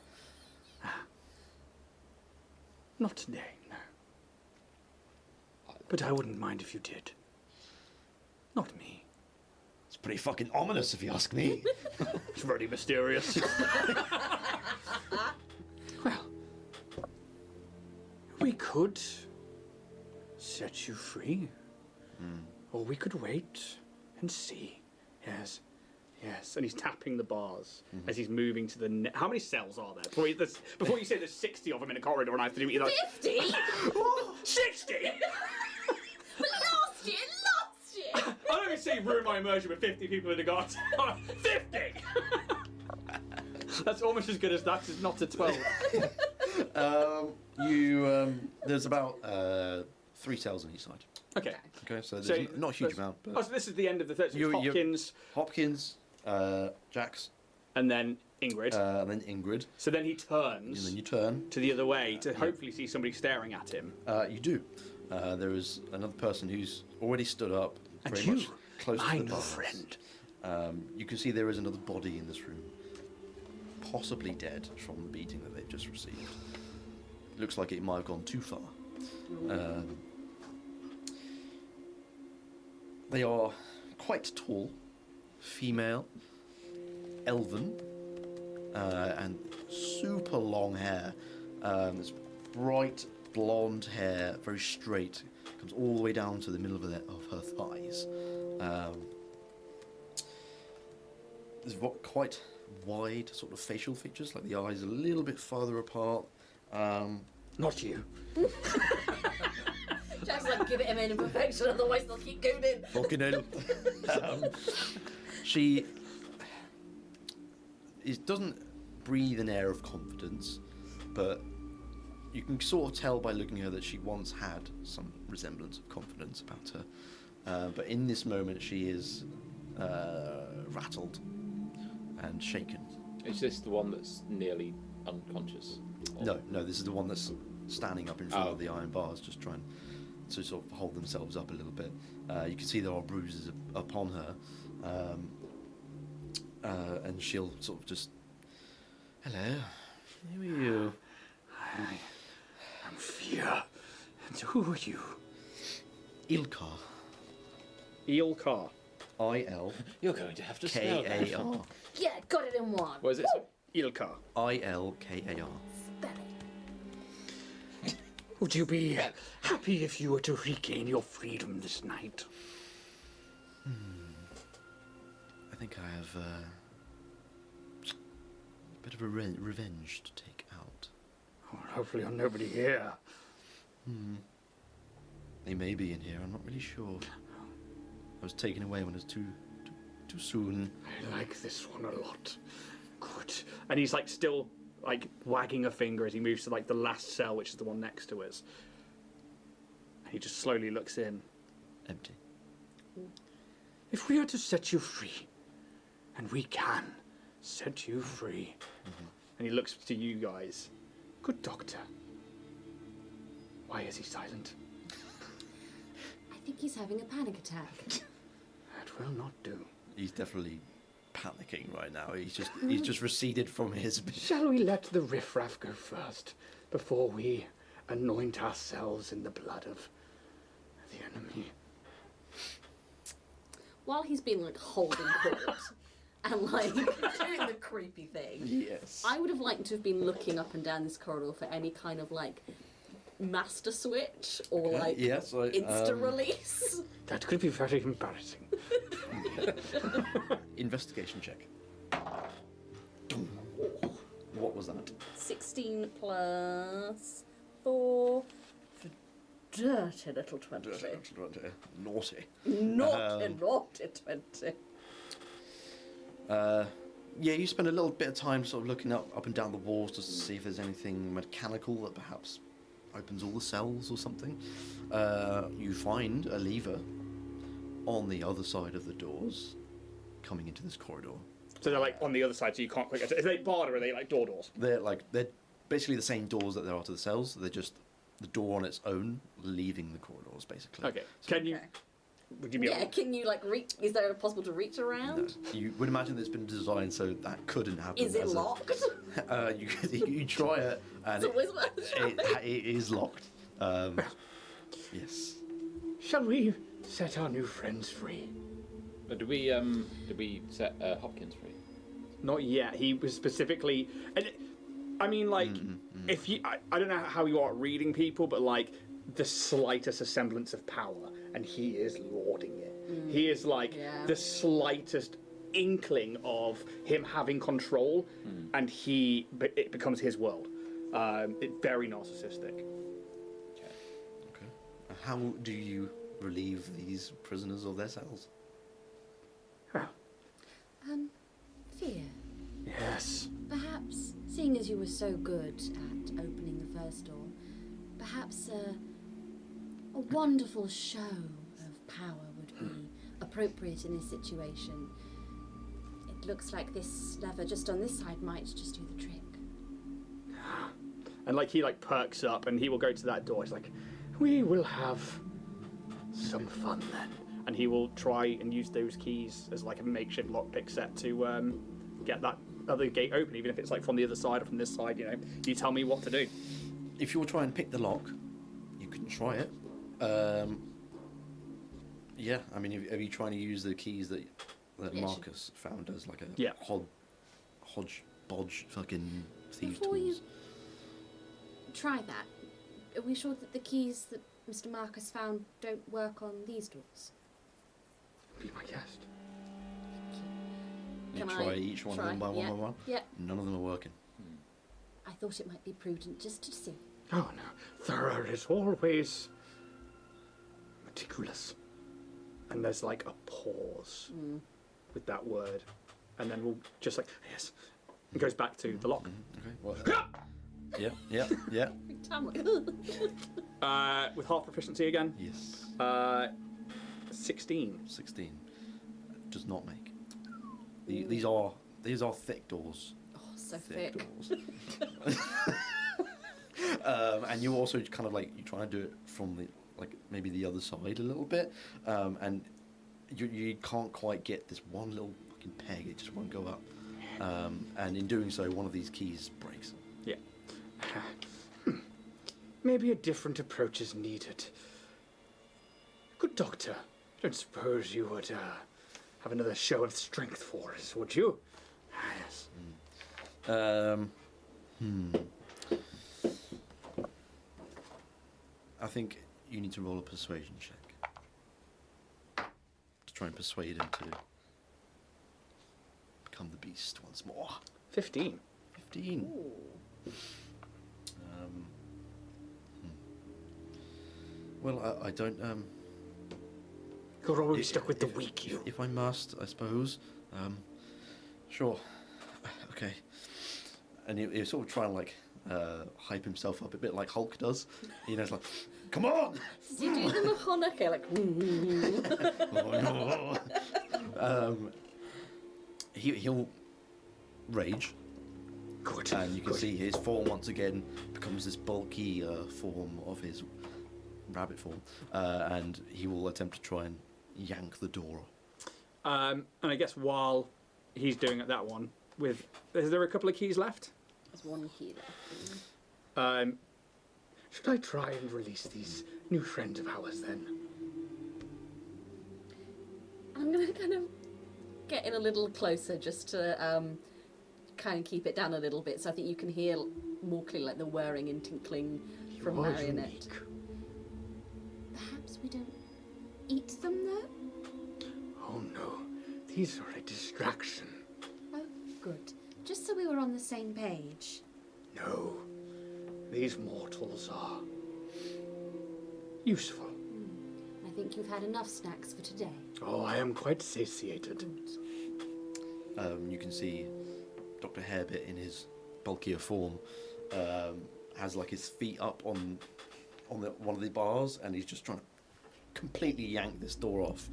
Not today, no. But I wouldn't mind if you did. Not me. It's pretty fucking ominous, if you ask me. It's very mysterious. Well, we could set you free. Or we could wait and see. Yes. Yes, and he's tapping the bars as he's moving to the... How many cells are there? Before you say there's 60 of them in a corridor and I have to do either... 50? 60? But last year! I don't even say ruin my immersion with 50 people in the garden. 50! That's almost as good as that, it's not to 12. There's about 3 cells on each side. Okay. Okay, so there's not a huge amount. But Oh, so this is the end of the third. So it's Hopkins, Jax, and then Ingrid. and then Ingrid. So then he turns And then you turn. to the other way to hopefully see somebody staring at him. You do. There is another person who's already stood up, And very you, much close my to the new bars. friend. You can see there is another body in this room, possibly dead from the beating that they've just received. Looks like it might have gone too far. They are quite tall, female, elven, and super long hair. It's bright blonde hair, very straight, comes all the way down to the middle of her thighs. There's quite wide sort of facial features, like the eyes a little bit farther apart. Not you. Jack's like, give him an imperfection, otherwise they'll keep going in. Fucking hell. She doesn't breathe an air of confidence, but you can sort of tell by looking at her that she once had some resemblance of confidence about her. But in this moment, she is rattled and shaken. Is this the one that's nearly unconscious? No, this is the one that's standing up in front of the iron bars, just trying to sort of hold themselves up a little bit. You can see there are bruises upon her, and she'll sort of just, "Hello, who are you?" I'm Fia. And who are you? Ilkar. Eelkar. I-L-K-A-R. You're going to have to spell that. Yeah, got it in one. What is it? Eelkar. I-L-K-A-R. Spell it. Would you be happy if you were to regain your freedom this night? I think I have a bit of a revenge to take out. Well, hopefully on nobody here. They may be in here, I'm not really sure. I was taken away when it was too soon. I like this one a lot. Good. And he's like still like wagging a finger as he moves to like the last cell, which is the one next to us. And he just slowly looks in. Empty. If we are to set you free, and we can set you free. And he looks to you guys. Good doctor. Why is he silent? I think he's having a panic attack. That will not do. He's definitely panicking right now. He's just receded from his. Shall we let the riffraff go first, before we anoint ourselves in the blood of the enemy? While he's been like holding court and like doing the creepy thing, Yes. I would have liked to have been looking up and down this corridor for any kind of like master switch or like yes, insta release. That could be very embarrassing. Investigation check. What was that? 16 plus 4 for dirty little 20. Naughty. Naughty 20. Yeah, you spend a little bit of time sort of looking up and down the walls to see if there's anything mechanical that perhaps opens all the cells or something. You find a lever on the other side of the doors coming into this corridor. So they're like on the other side, so you can't click. Are they barred or are they like doors? They're basically the same doors that there are to the cells. They're just the door on its own, leaving the corridors, basically. Okay. Can you? Would you be? Yeah, can you like reach? Is there possible to reach around? No. You would imagine that it's been designed so that couldn't happen. Is it locked? You try it, and it is locked. Yes. Shall we set our new friends free? But did we set Hopkins free? Not yet. He was specifically, and I mean, like, if you, I don't know how you are at reading people, but like the slightest semblance of power, and he is lording it. He is like the slightest inkling of him having control, and it becomes his world. It's very narcissistic. Okay. How do you relieve these prisoners of their cells? Fear. Yes. Perhaps, seeing as you were so good at opening the first door, perhaps a wonderful show of power would be appropriate in this situation. It looks like this lever just on this side might just do the trick. And like he like perks up, and he will go to that door. He's like, We will have some fun then. and he will try and use those keys as like a makeshift lockpick set to get that other gate open, even if it's like from the other side or from this side. You know, you tell me what to do. If you'll try and pick the lock, you can try it. Yeah, I mean, are you trying to use the keys that Marcus found as like a hodgepodge fucking thieves Before tools? you try that, are we sure that the keys that Mr. Marcus found don't work on these doors? Be my guest. You Can try I each one of try? them by one by one? Yeah. None of them are working. I thought it might be prudent just to see. Oh no, thorough is always meticulous. And there's like a pause with that word, and then we'll just like yes, it goes back to the lock. Okay. Well, yeah. With half proficiency again. Yes. 16. 16. Does not make. These are thick doors. Oh, so thick. Doors. And you also kind of like, you try and do it from the, like, maybe the other side a little bit, and you can't quite get this one little fucking peg. It just won't go up. And in doing so, one of these keys breaks. Yeah. Maybe a different approach is needed. Good doctor, I don't suppose you would have another show of strength for us, would you? Yes. I think you need to roll a persuasion check to try and persuade him to become the beast once more. 15. 15. Well, I don't. You're always stuck with the weak, you. If I must, I suppose. Sure. Okay. And he's sort of trying to like hype himself up a bit like Hulk does. You know, it's like, come on! Did you do the Mahonaka? Like, Oh, no. he'll rage. Good. And you can see his form once again becomes this bulky form of his rabbit form, and he will attempt to try and yank the door. And I guess while he's doing that one, is there a couple of keys left? There's one key left. Should I try and release these new friends of ours then? I'm gonna kind of get in a little closer just to kind of keep it down a little bit, so I think you can hear more clearly, like the whirring and tinkling from You are Marionette. unique. Perhaps we don't eat them though? Oh no, these are a distraction. Oh, good. Just so we were on the same page. No, these mortals are useful. I think you've had enough snacks for today. Oh, I am quite satiated. You can see Dr. Hairbit in his bulkier form has like his feet up on one of the bars, and he's just trying to completely yank this door off.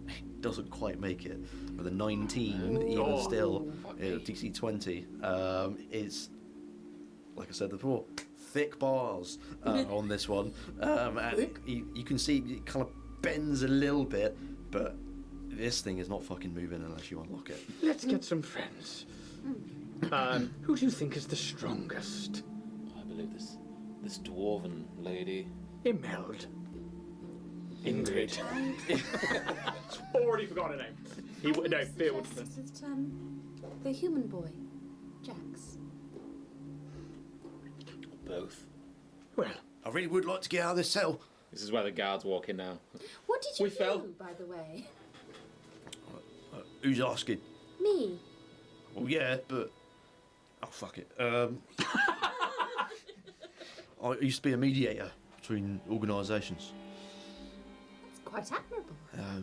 He doesn't quite make it. With a 19, even still, DC 20 is, like I said before, thick bars on this one. And you can see it kind of bends a little bit, but this thing is not fucking moving unless you unlock it. Let's get some friends. Who do you think is the strongest? I believe this dwarven lady. Imelda. Ingrid. Already forgotten her name. I would No, Fear suggest Woodson. that, the human boy, Jax. Both. Well, I really would like to get out of this cell. This is where the guards walk in now. What did you We do, fell. by the way? Who's asking? Me. Well, yeah, but... Oh, fuck it. I used to be a mediator between organisations. That's quite admirable. A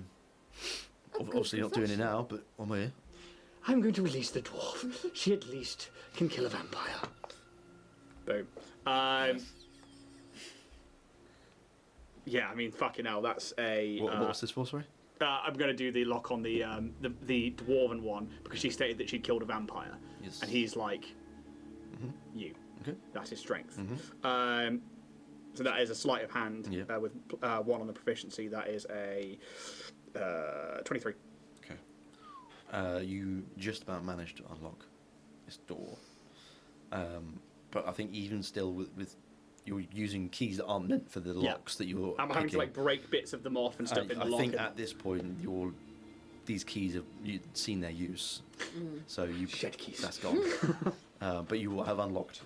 good Obviously not doing it profession. now, but I'm here. I'm going to release the dwarf. She at least can kill a vampire. Boom. Yeah, I mean, fucking hell, that's a... What was this for, sorry? I'm going to do the lock on the dwarven one, because she stated that she killed a vampire. Yes. And he's like, you. Okay. That's his strength. So that is a sleight of hand Yeah. with 1 on the proficiency. That is a 23. Okay. You just about managed to unlock this door. But I think even still with you're using keys that aren't meant for the locks that you're I'm having to picking. like break bits of them off and stuff in the I lock. think at this point these keys have seen their use, so you Shed keys. that's gone. But you will have unlocked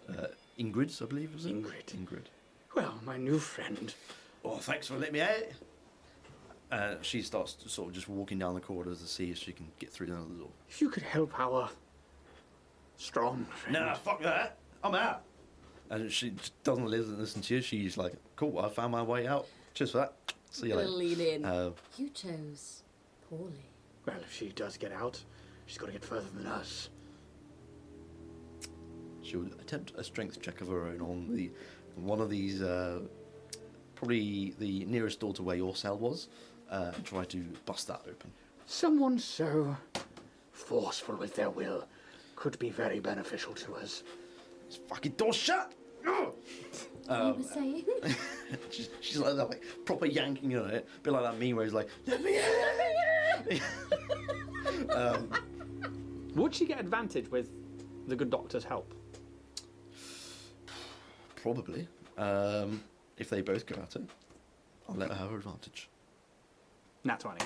Ingrid's, I believe, was it? Ingrid. Well, my new friend. Oh, thanks for letting me out. She starts to sort of just walking down the corridors to see if she can get through the door. If you could help our strong friend. Nah, fuck that. I'm out. And she just doesn't listen to you. She's like, cool, I found my way out. Cheers for that. See you I'm gonna later. lean in. Uh, You chose poorly. Well, if she does get out, she's got to get further than us. She'll attempt a strength check of her own on one of these, probably the nearest door to where your cell was, and try to bust that open. Someone so forceful with their will could be very beneficial to us. This fucking door shut! No! You were saying? She's like proper yanking on it, a bit like that meme where he's like, let me in! Would she get advantage with the good doctor's help? Probably. If they both go at it, I'll let her have her advantage. Nat 20.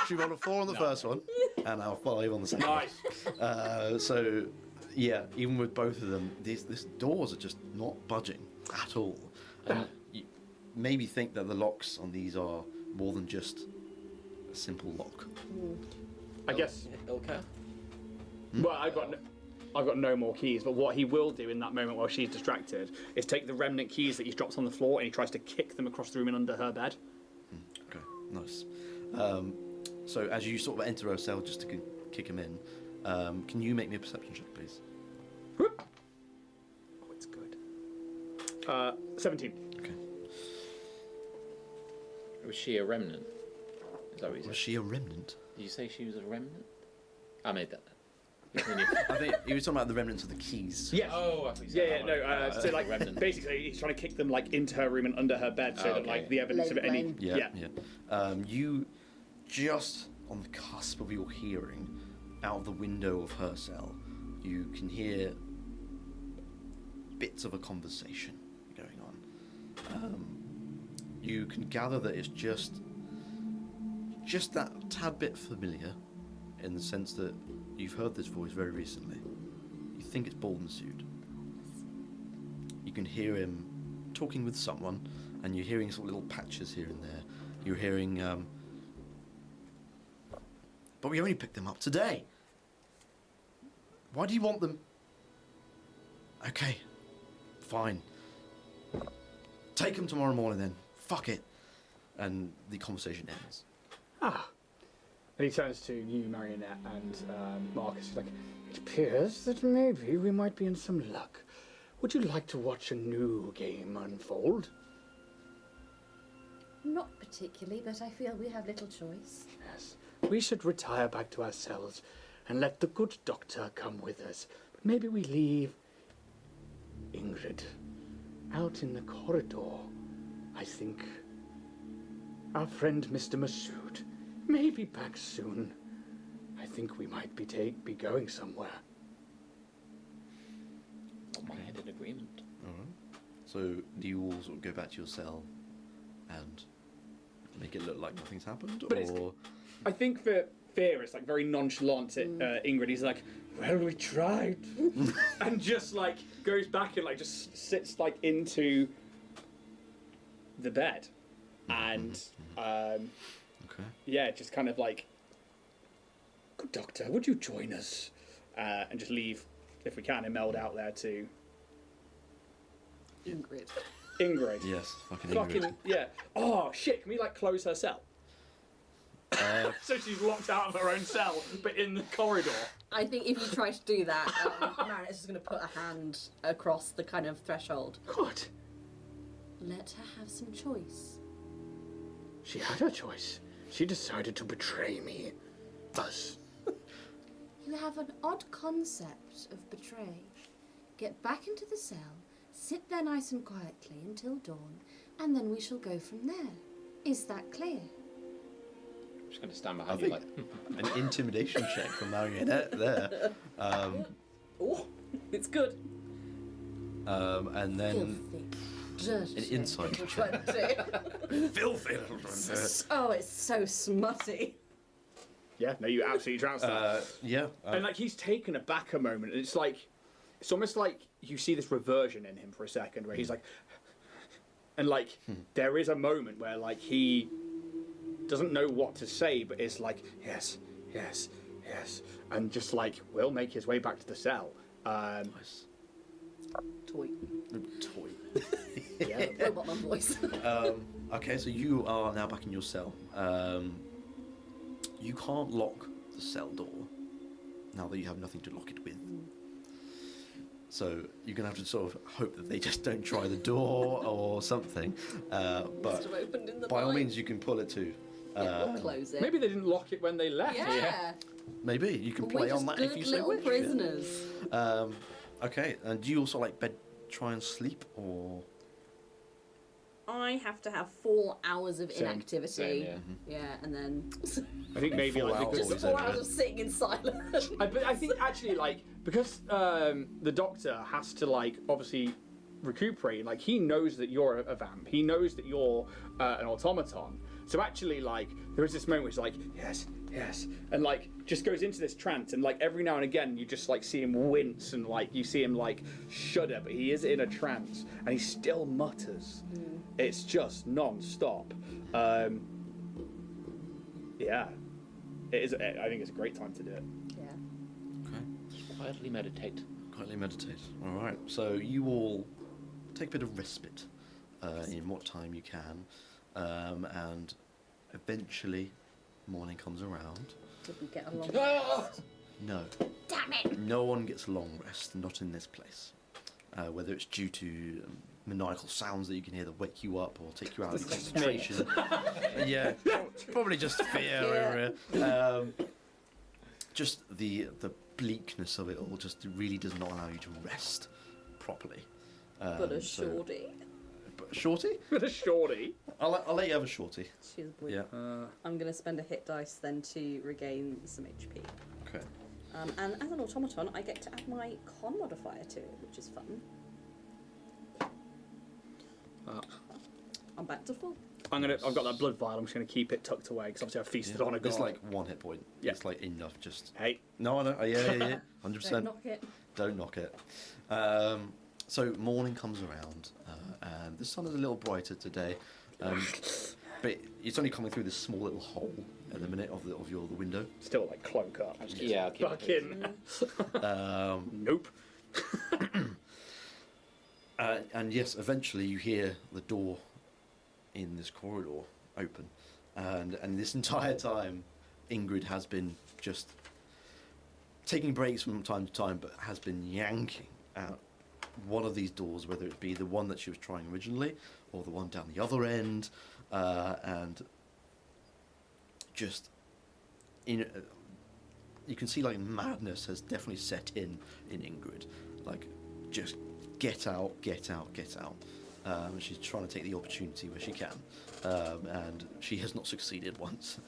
She rolled a 4 on the first one, and now 5 on the second. Nice. So, yeah, even with both of them, these doors are just not budging at all. And you maybe think that the locks on these are more than just a simple lock. I guess. Ilka? Well, I've got no more keys, but what he will do in that moment while she's distracted is take the remnant keys that he's dropped on the floor and he tries to kick them across the room and under her bed. Okay, nice. So as you sort of enter her cell just to kick him in, can you make me a perception check, please? Whoop. Oh, it's good. 17. Okay. Was she a remnant? Sorry, Was she a remnant? did you say she was a remnant? I made that. Continue. I think he was talking about the remnants of the keys. Yes. Oh, I thought you said Yeah, that no. one. So like, remnant. basically, he's trying to kick them like into her room and under her bed, so Oh, that okay. like the evidence of Lane any. blame. Yeah. You just on the cusp of your hearing, out of the window of her cell, you can hear bits of a conversation going on. You can gather that it's just that tad bit familiar, in the sense that you've heard this voice very recently. You think it's Baldensued. You can hear him talking with someone, and you're hearing sort of little patches here and there. You're hearing, but we only picked them up today. Why do you want them? Okay, fine. Take them tomorrow morning then. Fuck it. And the conversation ends. Ah. And he turns to you, Marionette, and Marcus. He's like, it appears that maybe we might be in some luck. Would you like to watch a new game unfold? Not particularly, but I feel we have little choice. Yes. We should retire back to our cells and let the good doctor come with us. But maybe we leave Ingrid out in the corridor. I think our friend Mr. Masood may be back soon. I think we might be going somewhere. My head in agreement. Alright. So do you all sort of go back to your cell and make it look like nothing's happened? But it's- I think for Fear, it's like very nonchalant at Ingrid. He's like, well, we tried. And just like goes back and like just sits like into the bed. And Okay. yeah, just kind of like, good doctor, would you join us? And just leave, if we can, and meld out there to Ingrid. Ingrid. Yes, fucking Ingrid. Yeah. Oh shit! Can we like close her cell? So she's locked out of her own cell, but in the corridor. I think if you try to do that, Marinette's just going to put a hand across the kind of threshold. What? Let her have some choice. She had her choice. She decided to betray me. Us. You have an odd concept of betray. Get back into the cell, sit there nice and quietly until dawn, and then we shall go from there. Is that clear? I'm just going to stand I behind you think like, an intimidation check from Marionette there. Oh, it's good. And then Filthy. an insight check. 20. Filthy. Oh, it's so smutty. Yeah, no, you absolutely trounced that. Yeah. And like he's taken aback a moment, and it's almost like you see this reversion in him for a second, where he's like, and like there is a moment where like he doesn't know what to say, but it's like yes, yes, yes, and just like will make his way back to the cell. Nice. Toy. Toy. Yeah. Robot man voice. Okay, so you are now back in your cell. You can't lock the cell door now that you have nothing to lock it with. So you're going to have to sort of hope that they just don't try the door or something. Must But have opened in the by all night. means, you can pull it too. Yeah, we'll close it. Maybe they didn't lock it when they left. Yeah. Maybe you can We're play just on that good if you so little wish. prisoners. Okay, and do you also like bed try and sleep or? I have to have 4 hours of Same, inactivity. same, yeah. Yeah, and then I think maybe 4 like hours. just Always 4 over hours it. of sitting in silence. But I think actually, like, because the doctor has to, like, obviously recuperate, like, he knows that you're a vamp. He knows that you're an automaton. So actually, like, there is this moment where he's like, yes, yes, and, like, just goes into this trance, and, like, every now and again, you just, like, see him wince, and, like, you see him, like, shudder, but he is in a trance, and he still mutters. It's just non-stop. Yeah. It is. I think it's a great time to do it. Yeah. Okay. quietly meditate. Quietly meditate. All right. So you all take a bit of respite in what time you can, and eventually morning comes around. Did we get a long rest? No. Damn it! No one gets a long rest, not in this place. Whether it's due to maniacal sounds that you can hear that wake you up or take you out of concentration. Yeah, probably just fear. Just the bleakness of it all just really does not allow you to rest properly. But a shorty. Shorty? With a shorty. I'll let you have a shorty. She's a boy. Yeah. I'm going to spend a hit dice then to regain some HP. Okay. And as an automaton, I get to add my con modifier to it, which is fun. I'm back to full. I've got that blood vial. I'm just gonna keep it tucked away because obviously I feasted on a god. It's like 1 hit point. Yeah. It's like enough. Just hey. No, I know. Yeah. 100%. Don't knock it. Don't knock it. So morning comes around, and the sun is a little brighter today, but it's only coming through this small little hole at the minute of the window. Still like cloak up. Yeah, I'll keep it. Fucking. Nope. And yes, eventually you hear the door in this corridor open, and this entire time, Ingrid has been just taking breaks from time to time, but has been yanking out one of these doors, whether it be the one that she was trying originally or the one down the other end, and just you can see like madness has definitely set in Ingrid, like just get out. She's trying to take the opportunity where she can, and she has not succeeded once.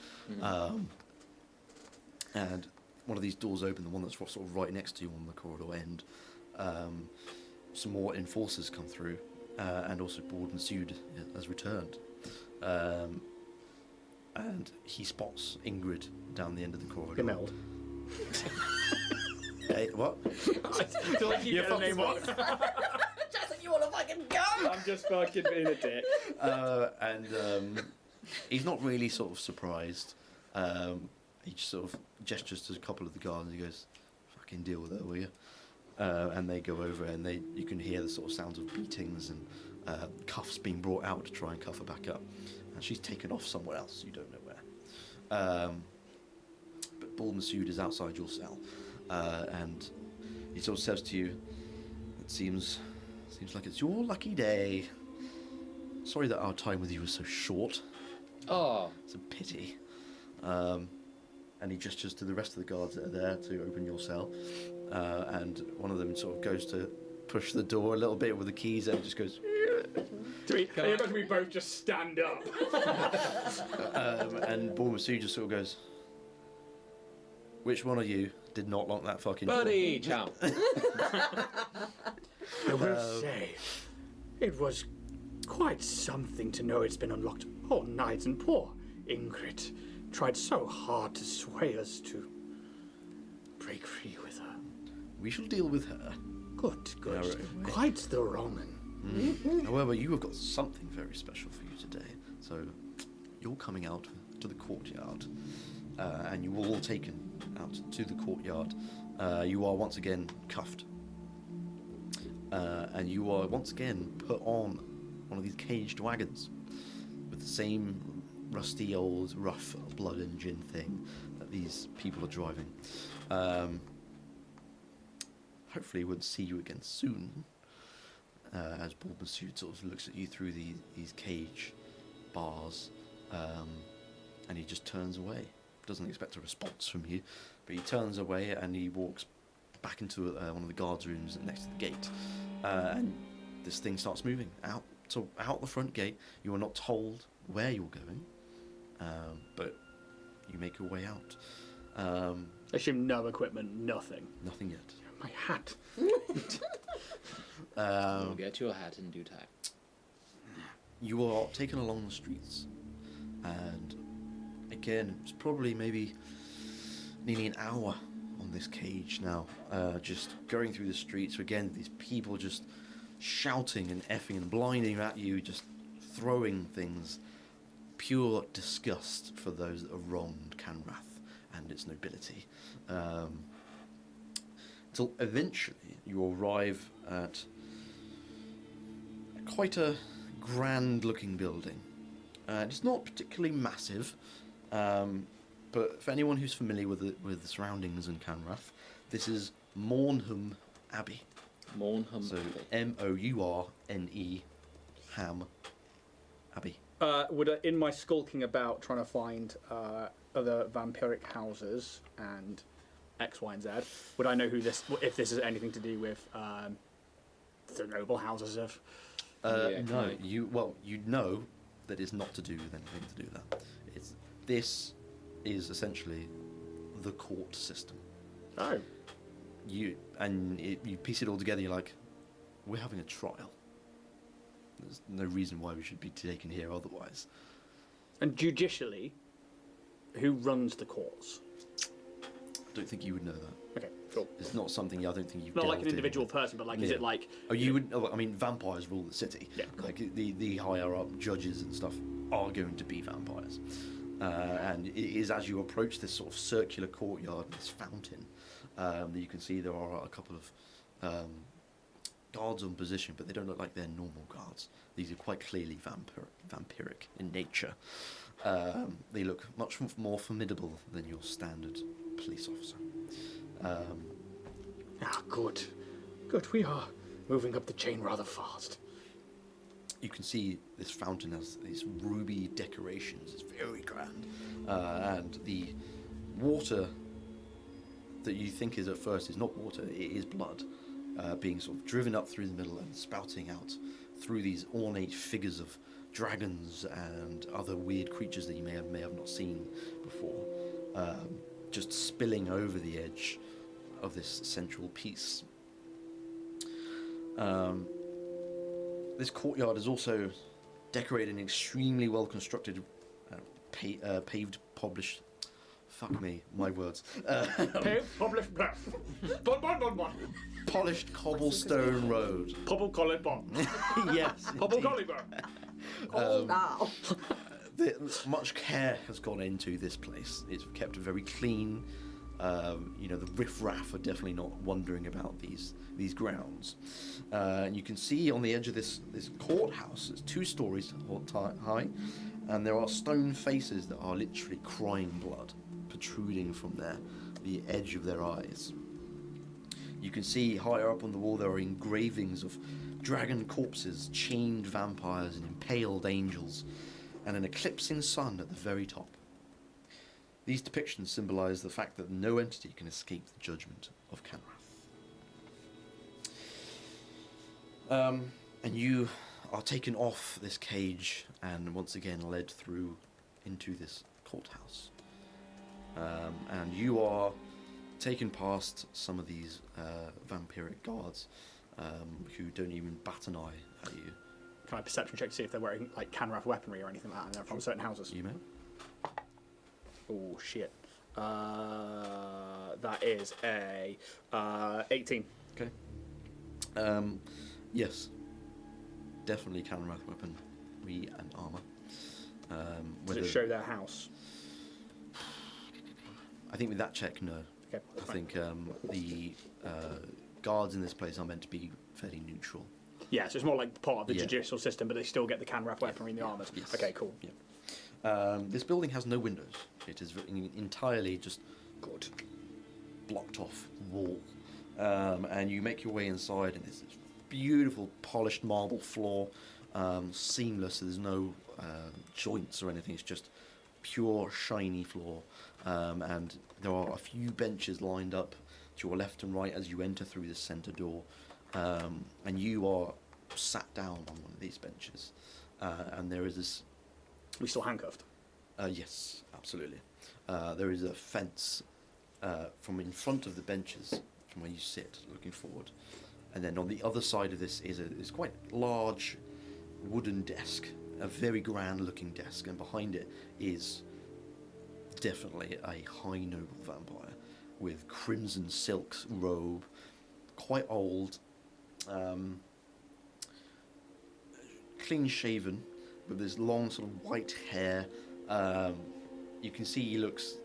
And one of these doors open, the one that's sort of right next to you on the corridor end. Some more enforcers come through, and also Borden Sud has returned. And he spots Ingrid down the end of the corridor. Gemeld. Hey, what? I feel like you get a name on. Jackson, you want to fucking go? I'm just fucking being a dick. And he's not really sort of surprised. He just sort of gestures to a couple of the guards and he goes, "Fucking deal with her, will you?" And they go over and you can hear the sort of sounds of beatings and cuffs being brought out to try and cuff her back up. And she's taken off somewhere else, you don't know where. But Bald Masood is outside your cell, and he sort of says to you, "It seems like it's your lucky day. Sorry that our time with you was so short. Oh, It's a pity." And he gestures to the rest of the guards that are there to open your cell, and one of them sort of goes to push the door a little bit with the keys, and it just goes. We both just stand up. And Bald Masood just sort of goes, "Which one of you did not lock that fucking buddy, chow." I will say, it was quite something to know it's been unlocked all night, and poor Ingrid tried so hard to sway us to break free with her. We shall deal with her. Good. Yeah, Quite the wrong un. However, you have got something very special for you today. So, you're coming out to the courtyard, and you were all taken out to the courtyard. You are once again cuffed, and you are once again put on one of these caged wagons with the same rusty old rough blood engine thing that these people are driving. Hopefully we'll see you again soon, as Bald Masood sort of looks at you through these cage bars, and he just turns away. Doesn't expect a response from you, but he turns away and he walks back into one of the guards' rooms next to the gate, and this thing starts moving out the front gate. You are not told where you're going, but you make your way out. Assume no equipment, nothing. Nothing yet. My hat. We'll get your hat in due time. You are taken along the streets, and again, it's probably maybe nearly an hour on this cage now, just going through the streets. Again, these people just shouting and effing and blinding at you, just throwing things. Pure disgust for those that have wronged Kanrath and its nobility. Until eventually you arrive at quite a grand-looking building. It's not particularly massive, but for anyone who's familiar with the surroundings in Kanrath, this is Mourneham Abbey. Mourneham So Abbey. Mourne Ham Abbey. In my skulking about trying to find other vampiric houses and X, Y, and Z, would I know if this is anything to do with the noble houses of? No, you'd know that it's not to do with anything to do with that. This is essentially the court system. Oh. You piece it all together. You're like, we're having a trial. There's no reason why we should be taken here otherwise. And judicially, who runs the courts? I don't think you would know that. Okay, cool. It's not something I don't think you've. Not like an delved in individual with. person, but like, is it like? Oh, you would. I mean, vampires rule the city. Yeah. Cool. Like the higher up judges and stuff are going to be vampires, and it is as you approach this sort of circular courtyard, this fountain, that you can see there are a couple of guards on position, but they don't look like they're normal guards. These are quite clearly vampiric in nature. They look much more formidable than your standard police officer. Good. Good, we are moving up the chain rather fast. You can see this fountain has these ruby decorations. It's very grand. And the water that you think is at first is not water, it is blood, being sort of driven up through the middle and spouting out through these ornate figures of dragons and other weird creatures that you may have not seen before, just spilling over the edge of this central piece. This courtyard is also decorated in extremely well constructed, paved, polished. Fuck me, my words. Paved, published, Polished cobblestone road. Pobble collar bomb. Yes. Pobble indeed. collar bomb. Now. Much care has gone into this place. It's kept very clean. The riffraff are definitely not wandering about these grounds. And you can see on the edge of this courthouse, it's 2 stories high, and there are stone faces that are literally crying blood, protruding from the edge of their eyes. You can see higher up on the wall there are engravings of dragon corpses, chained vampires, and impaled angels, and an eclipsing sun at the very top. These depictions symbolize the fact that no entity can escape the judgment of Kanrath. And you are taken off this cage and once again led through into this courthouse. And you are taken past some of these vampiric guards who don't even bat an eye at you. Can I perception check to see if they're wearing like Kanrath weaponry or anything like that, and they're from certain houses? You may. Oh shit. That is a 18. Okay. Yes. Definitely Kanrath weaponry and armor. Does it show their house? I think with that check, no. Okay. I think the guards in this place are meant to be fairly neutral. Yeah, so it's more like part of the judicial system, but they still get the Kanrath weaponry and the armors. Yes. Okay, cool. Yeah. This building has no windows. It is entirely just good, blocked off wall. And you make your way inside, and there's this beautiful polished marble floor, seamless. There's no joints or anything. It's just pure shiny floor. And there are a few benches lined up to your left and right as you enter through the centre door. And you are sat down on one of these benches. And there is this... We still handcuffed? Yes, absolutely. There is a fence from in front of the benches, from where you sit, looking forward. And then on the other side of this is quite large wooden desk, a very grand-looking desk, and behind it is definitely a high noble vampire with crimson silk robe, quite old, clean shaven, with this long sort of white hair. You can see he looks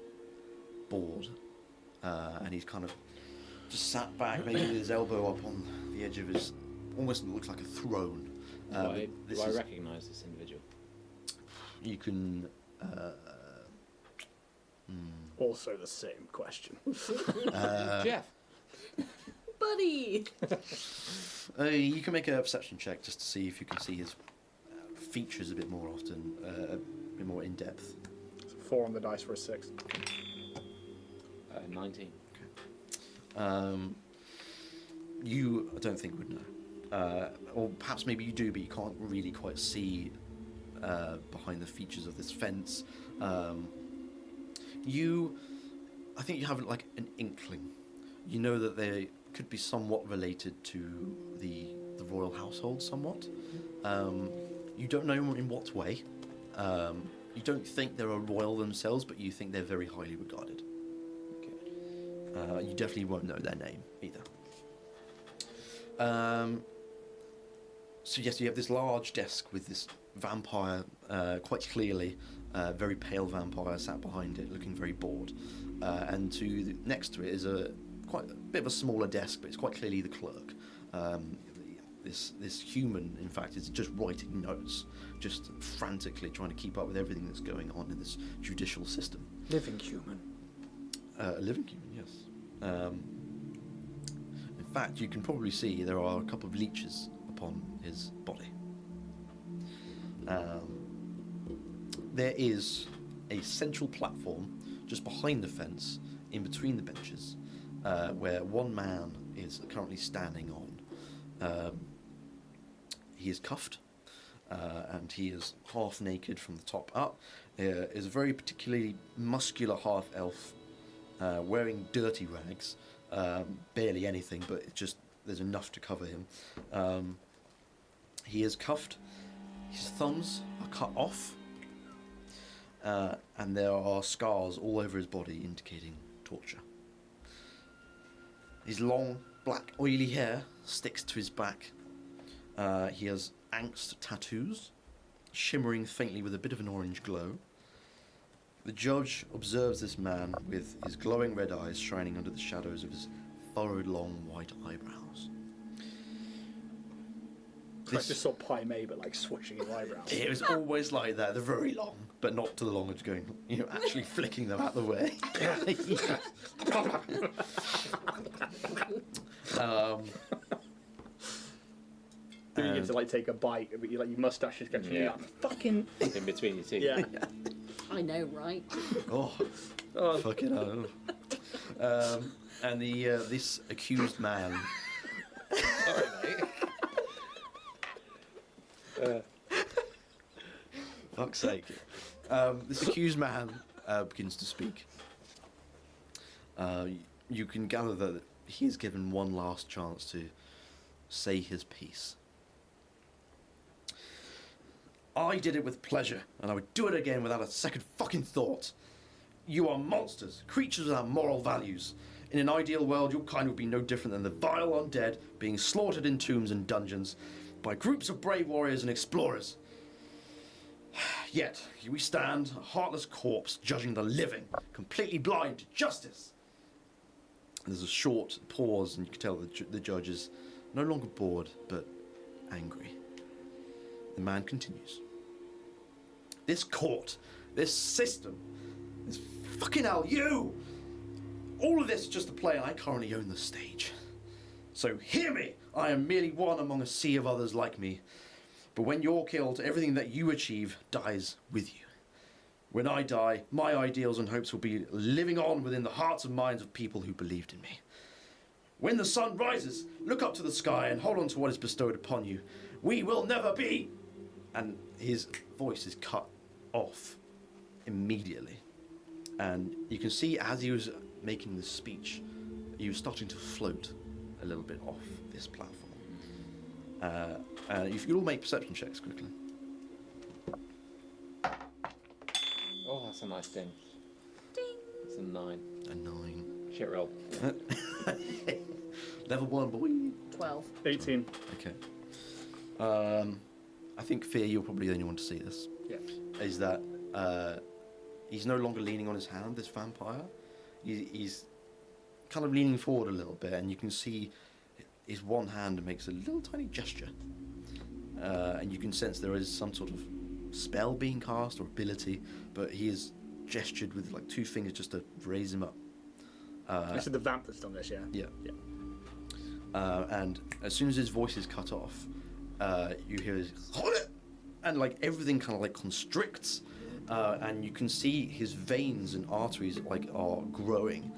bored, and he's kind of just sat back, maybe with his elbow up on the edge of his, almost looks like a throne. Do I recognise this individual? You can... Also the same question. Jeff. But buddy. You can make a perception check just to see if you can see his features a bit more often, a bit more in depth. 4 on the dice for a 6. 19. You, I don't think, would know. Or perhaps maybe you do, but you can't really quite see behind the features of this fence. I think you have like an inkling. You know that they could be somewhat related to the royal household, somewhat. You don't know in what way. You don't think they're a royal themselves, but you think they're very highly regarded. Okay. You definitely won't know their name either. So yes, you have this large desk with this vampire, quite clearly, very pale vampire sat behind it, looking very bored. And next to it is quite a bit of a smaller desk, but it's quite clearly the clerk. This human, in fact, is just writing notes, just frantically trying to keep up with everything that's going on in this judicial system. Living human. A living human, yes. In fact, you can probably see there are a couple of leeches upon his body. There is a central platform just behind the fence, in between the benches, where one man is currently standing on. He is cuffed, and he is half naked from the top up. Is a very particularly muscular half-elf, wearing dirty rags, barely anything, but it's just there's enough to cover him. He is cuffed. His thumbs are cut off, and there are scars all over his body indicating torture. His long, black, oily hair sticks to his back. He has angst tattoos, shimmering faintly with a bit of an orange glow. The judge observes this man with his glowing red eyes shining under the shadows of his furrowed long white eyebrows. I just saw Pai Mei, but like swishing his eyebrows. It was always like that. They're very long, but not to the long as going, actually flicking them out the way. Then you get to like take a bite, but your mustache is getting Yeah. fucking. In between your teeth. Yeah. I know, right? Oh, fucking hell. And this accused man. Sorry, mate. Fuck's sake. This accused man begins to speak. You can gather that he is given one last chance to say his piece. I did it with pleasure, and I would do it again without a second fucking thought. You are monsters, creatures without moral values. In an ideal world, your kind would be no different than the vile undead being slaughtered in tombs and dungeons by groups of brave warriors and explorers. Yet, here we stand, a heartless corpse, judging the living, completely blind to justice. And there's a short pause, and you can tell the judge is no longer bored, but angry. The man continues. This court, this system, this fucking hell, you! All of this is just a play, and I currently own the stage. So hear me! I am merely one among a sea of others like me. But when you're killed, everything that you achieve dies with you. When I die, my ideals and hopes will be living on within the hearts and minds of people who believed in me. When the sun rises, look up to the sky and hold on to what is bestowed upon you. We will never be... And his voice is cut off immediately. And you can see as he was making this speech, he was starting to float a little bit off this platform. If you all make perception checks quickly. Oh, that's a nice thing. Ding. It's a 9. A 9. Shit roll. Level 1, boy. 12. 18. Okay. I think, Fear, you're probably the only one to see this. Yeah. Is that he's no longer leaning on his hand, this vampire. He's kind of leaning forward a little bit, and you can see his one hand makes a little tiny gesture. And you can sense there is some sort of spell being cast or ability, but he is gestured with like 2 fingers just to raise him up. This is the vamp that's done this, yeah? Yeah. Yeah. and as soon as his voice is cut off, you hear his and like everything kind of like constricts, and you can see his veins and arteries like are growing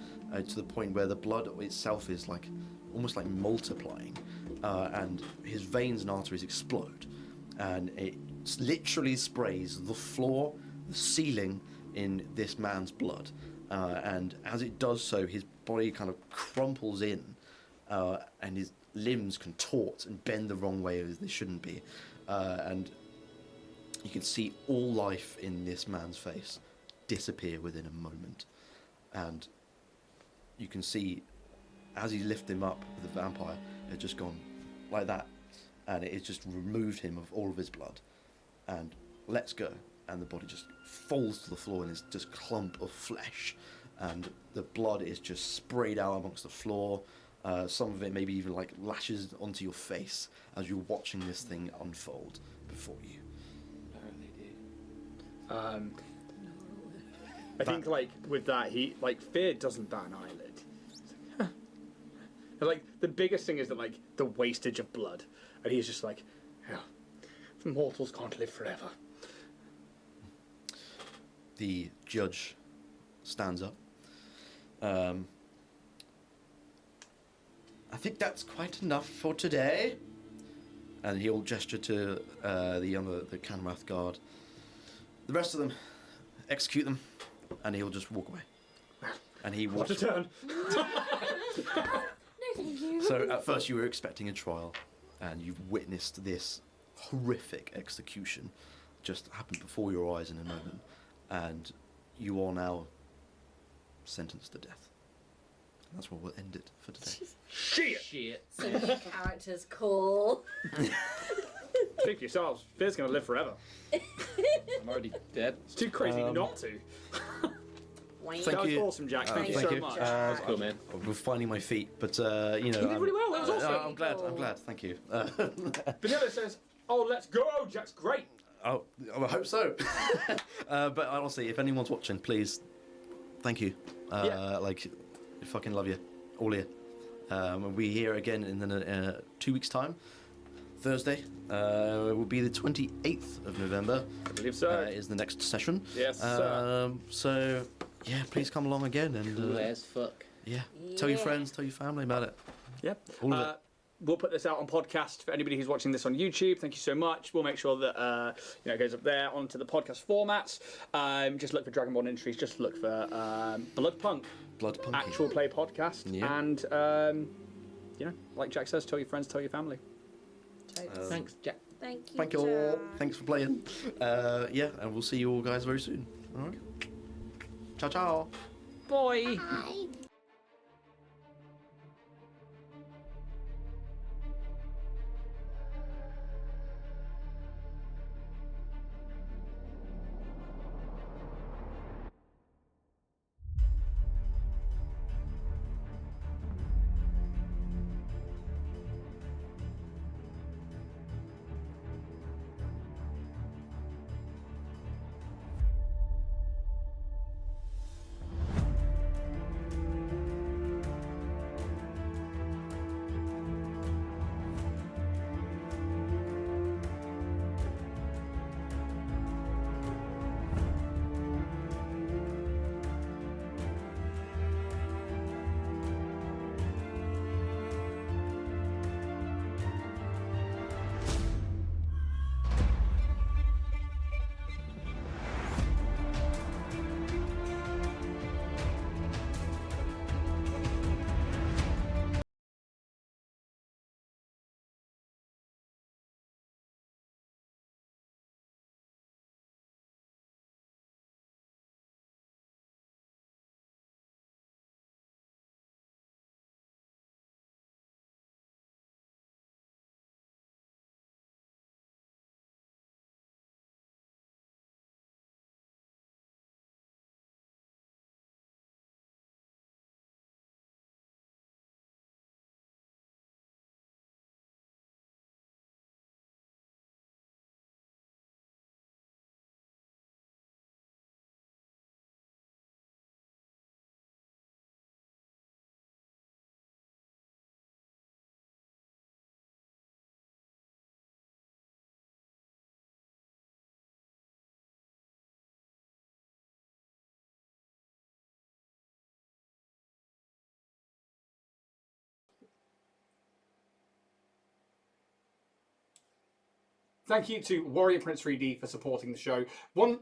to the point where the blood itself is like almost like multiplying, and his veins and arteries explode, and it literally sprays the floor, the ceiling in this man's blood, and as it does so, his body kind of crumples in, and his limbs contort and bend the wrong way as they shouldn't be, and you can see all life in this man's face disappear within a moment, and you can see as he lifted him up, the vampire had just gone like that, and it has just removed him of all of his blood, and lets go, and the body just falls to the floor in this just clump of flesh, and the blood is just sprayed out amongst the floor. Some of it maybe even like lashes onto your face as you're watching this thing unfold before you. I think like with that, he like fear doesn't bat an eyelid. Like the biggest thing is that like the wastage of blood, and he's just like, yeah, mortals can't live forever. The judge stands up. I think that's quite enough for today. And he'll gesture to the Kanrath guard. The rest of them, execute them, and he'll just walk away. And he walks. What a turn! No, thank you. So at first you were expecting a trial, and you've witnessed this horrific execution just happen before your eyes in a moment, and you are now sentenced to death. And that's where we'll end it for today. Shit! So new characters, cool. Speak for yourselves. Fear's gonna live forever. I'm already dead. It's too crazy not to. Thank That was you. awesome, Jack. Thank you thank so you. much. That's cool, man. We're finding my feet, but you know. You did really well. That was awesome. I'm glad. I'm glad. Thank you. Vanilla says, "Oh, let's go." Jack's great. Oh, I hope so. But honestly, if anyone's watching, please, thank you. Yeah. Like, I fucking love you, all of you. We'll be here again in 2 weeks' time. Thursday will be the 28th of November. I believe so. Is the next session. Yes, sir. So, yeah, please come along again and Cool as fuck. yeah, tell your friends, tell your family about it. Yep. All of it. We'll put this out on podcast for anybody who's watching this on YouTube. Thank you so much. We'll make sure that it goes up there onto the podcast formats. Just look for Dragonborn Industries. Just look for Bloodpunk, Bloodpunk. actual play podcast, Yeah. and like Jack says, tell your friends, tell your family. Thanks, Jack. Thank you. Thank you all. Jack. Thanks for playing. Yeah, and we'll see you all guys very soon. All right. Ciao, ciao. Bye. Bye. Thank you to Warrior Prince 3D for supporting the show. One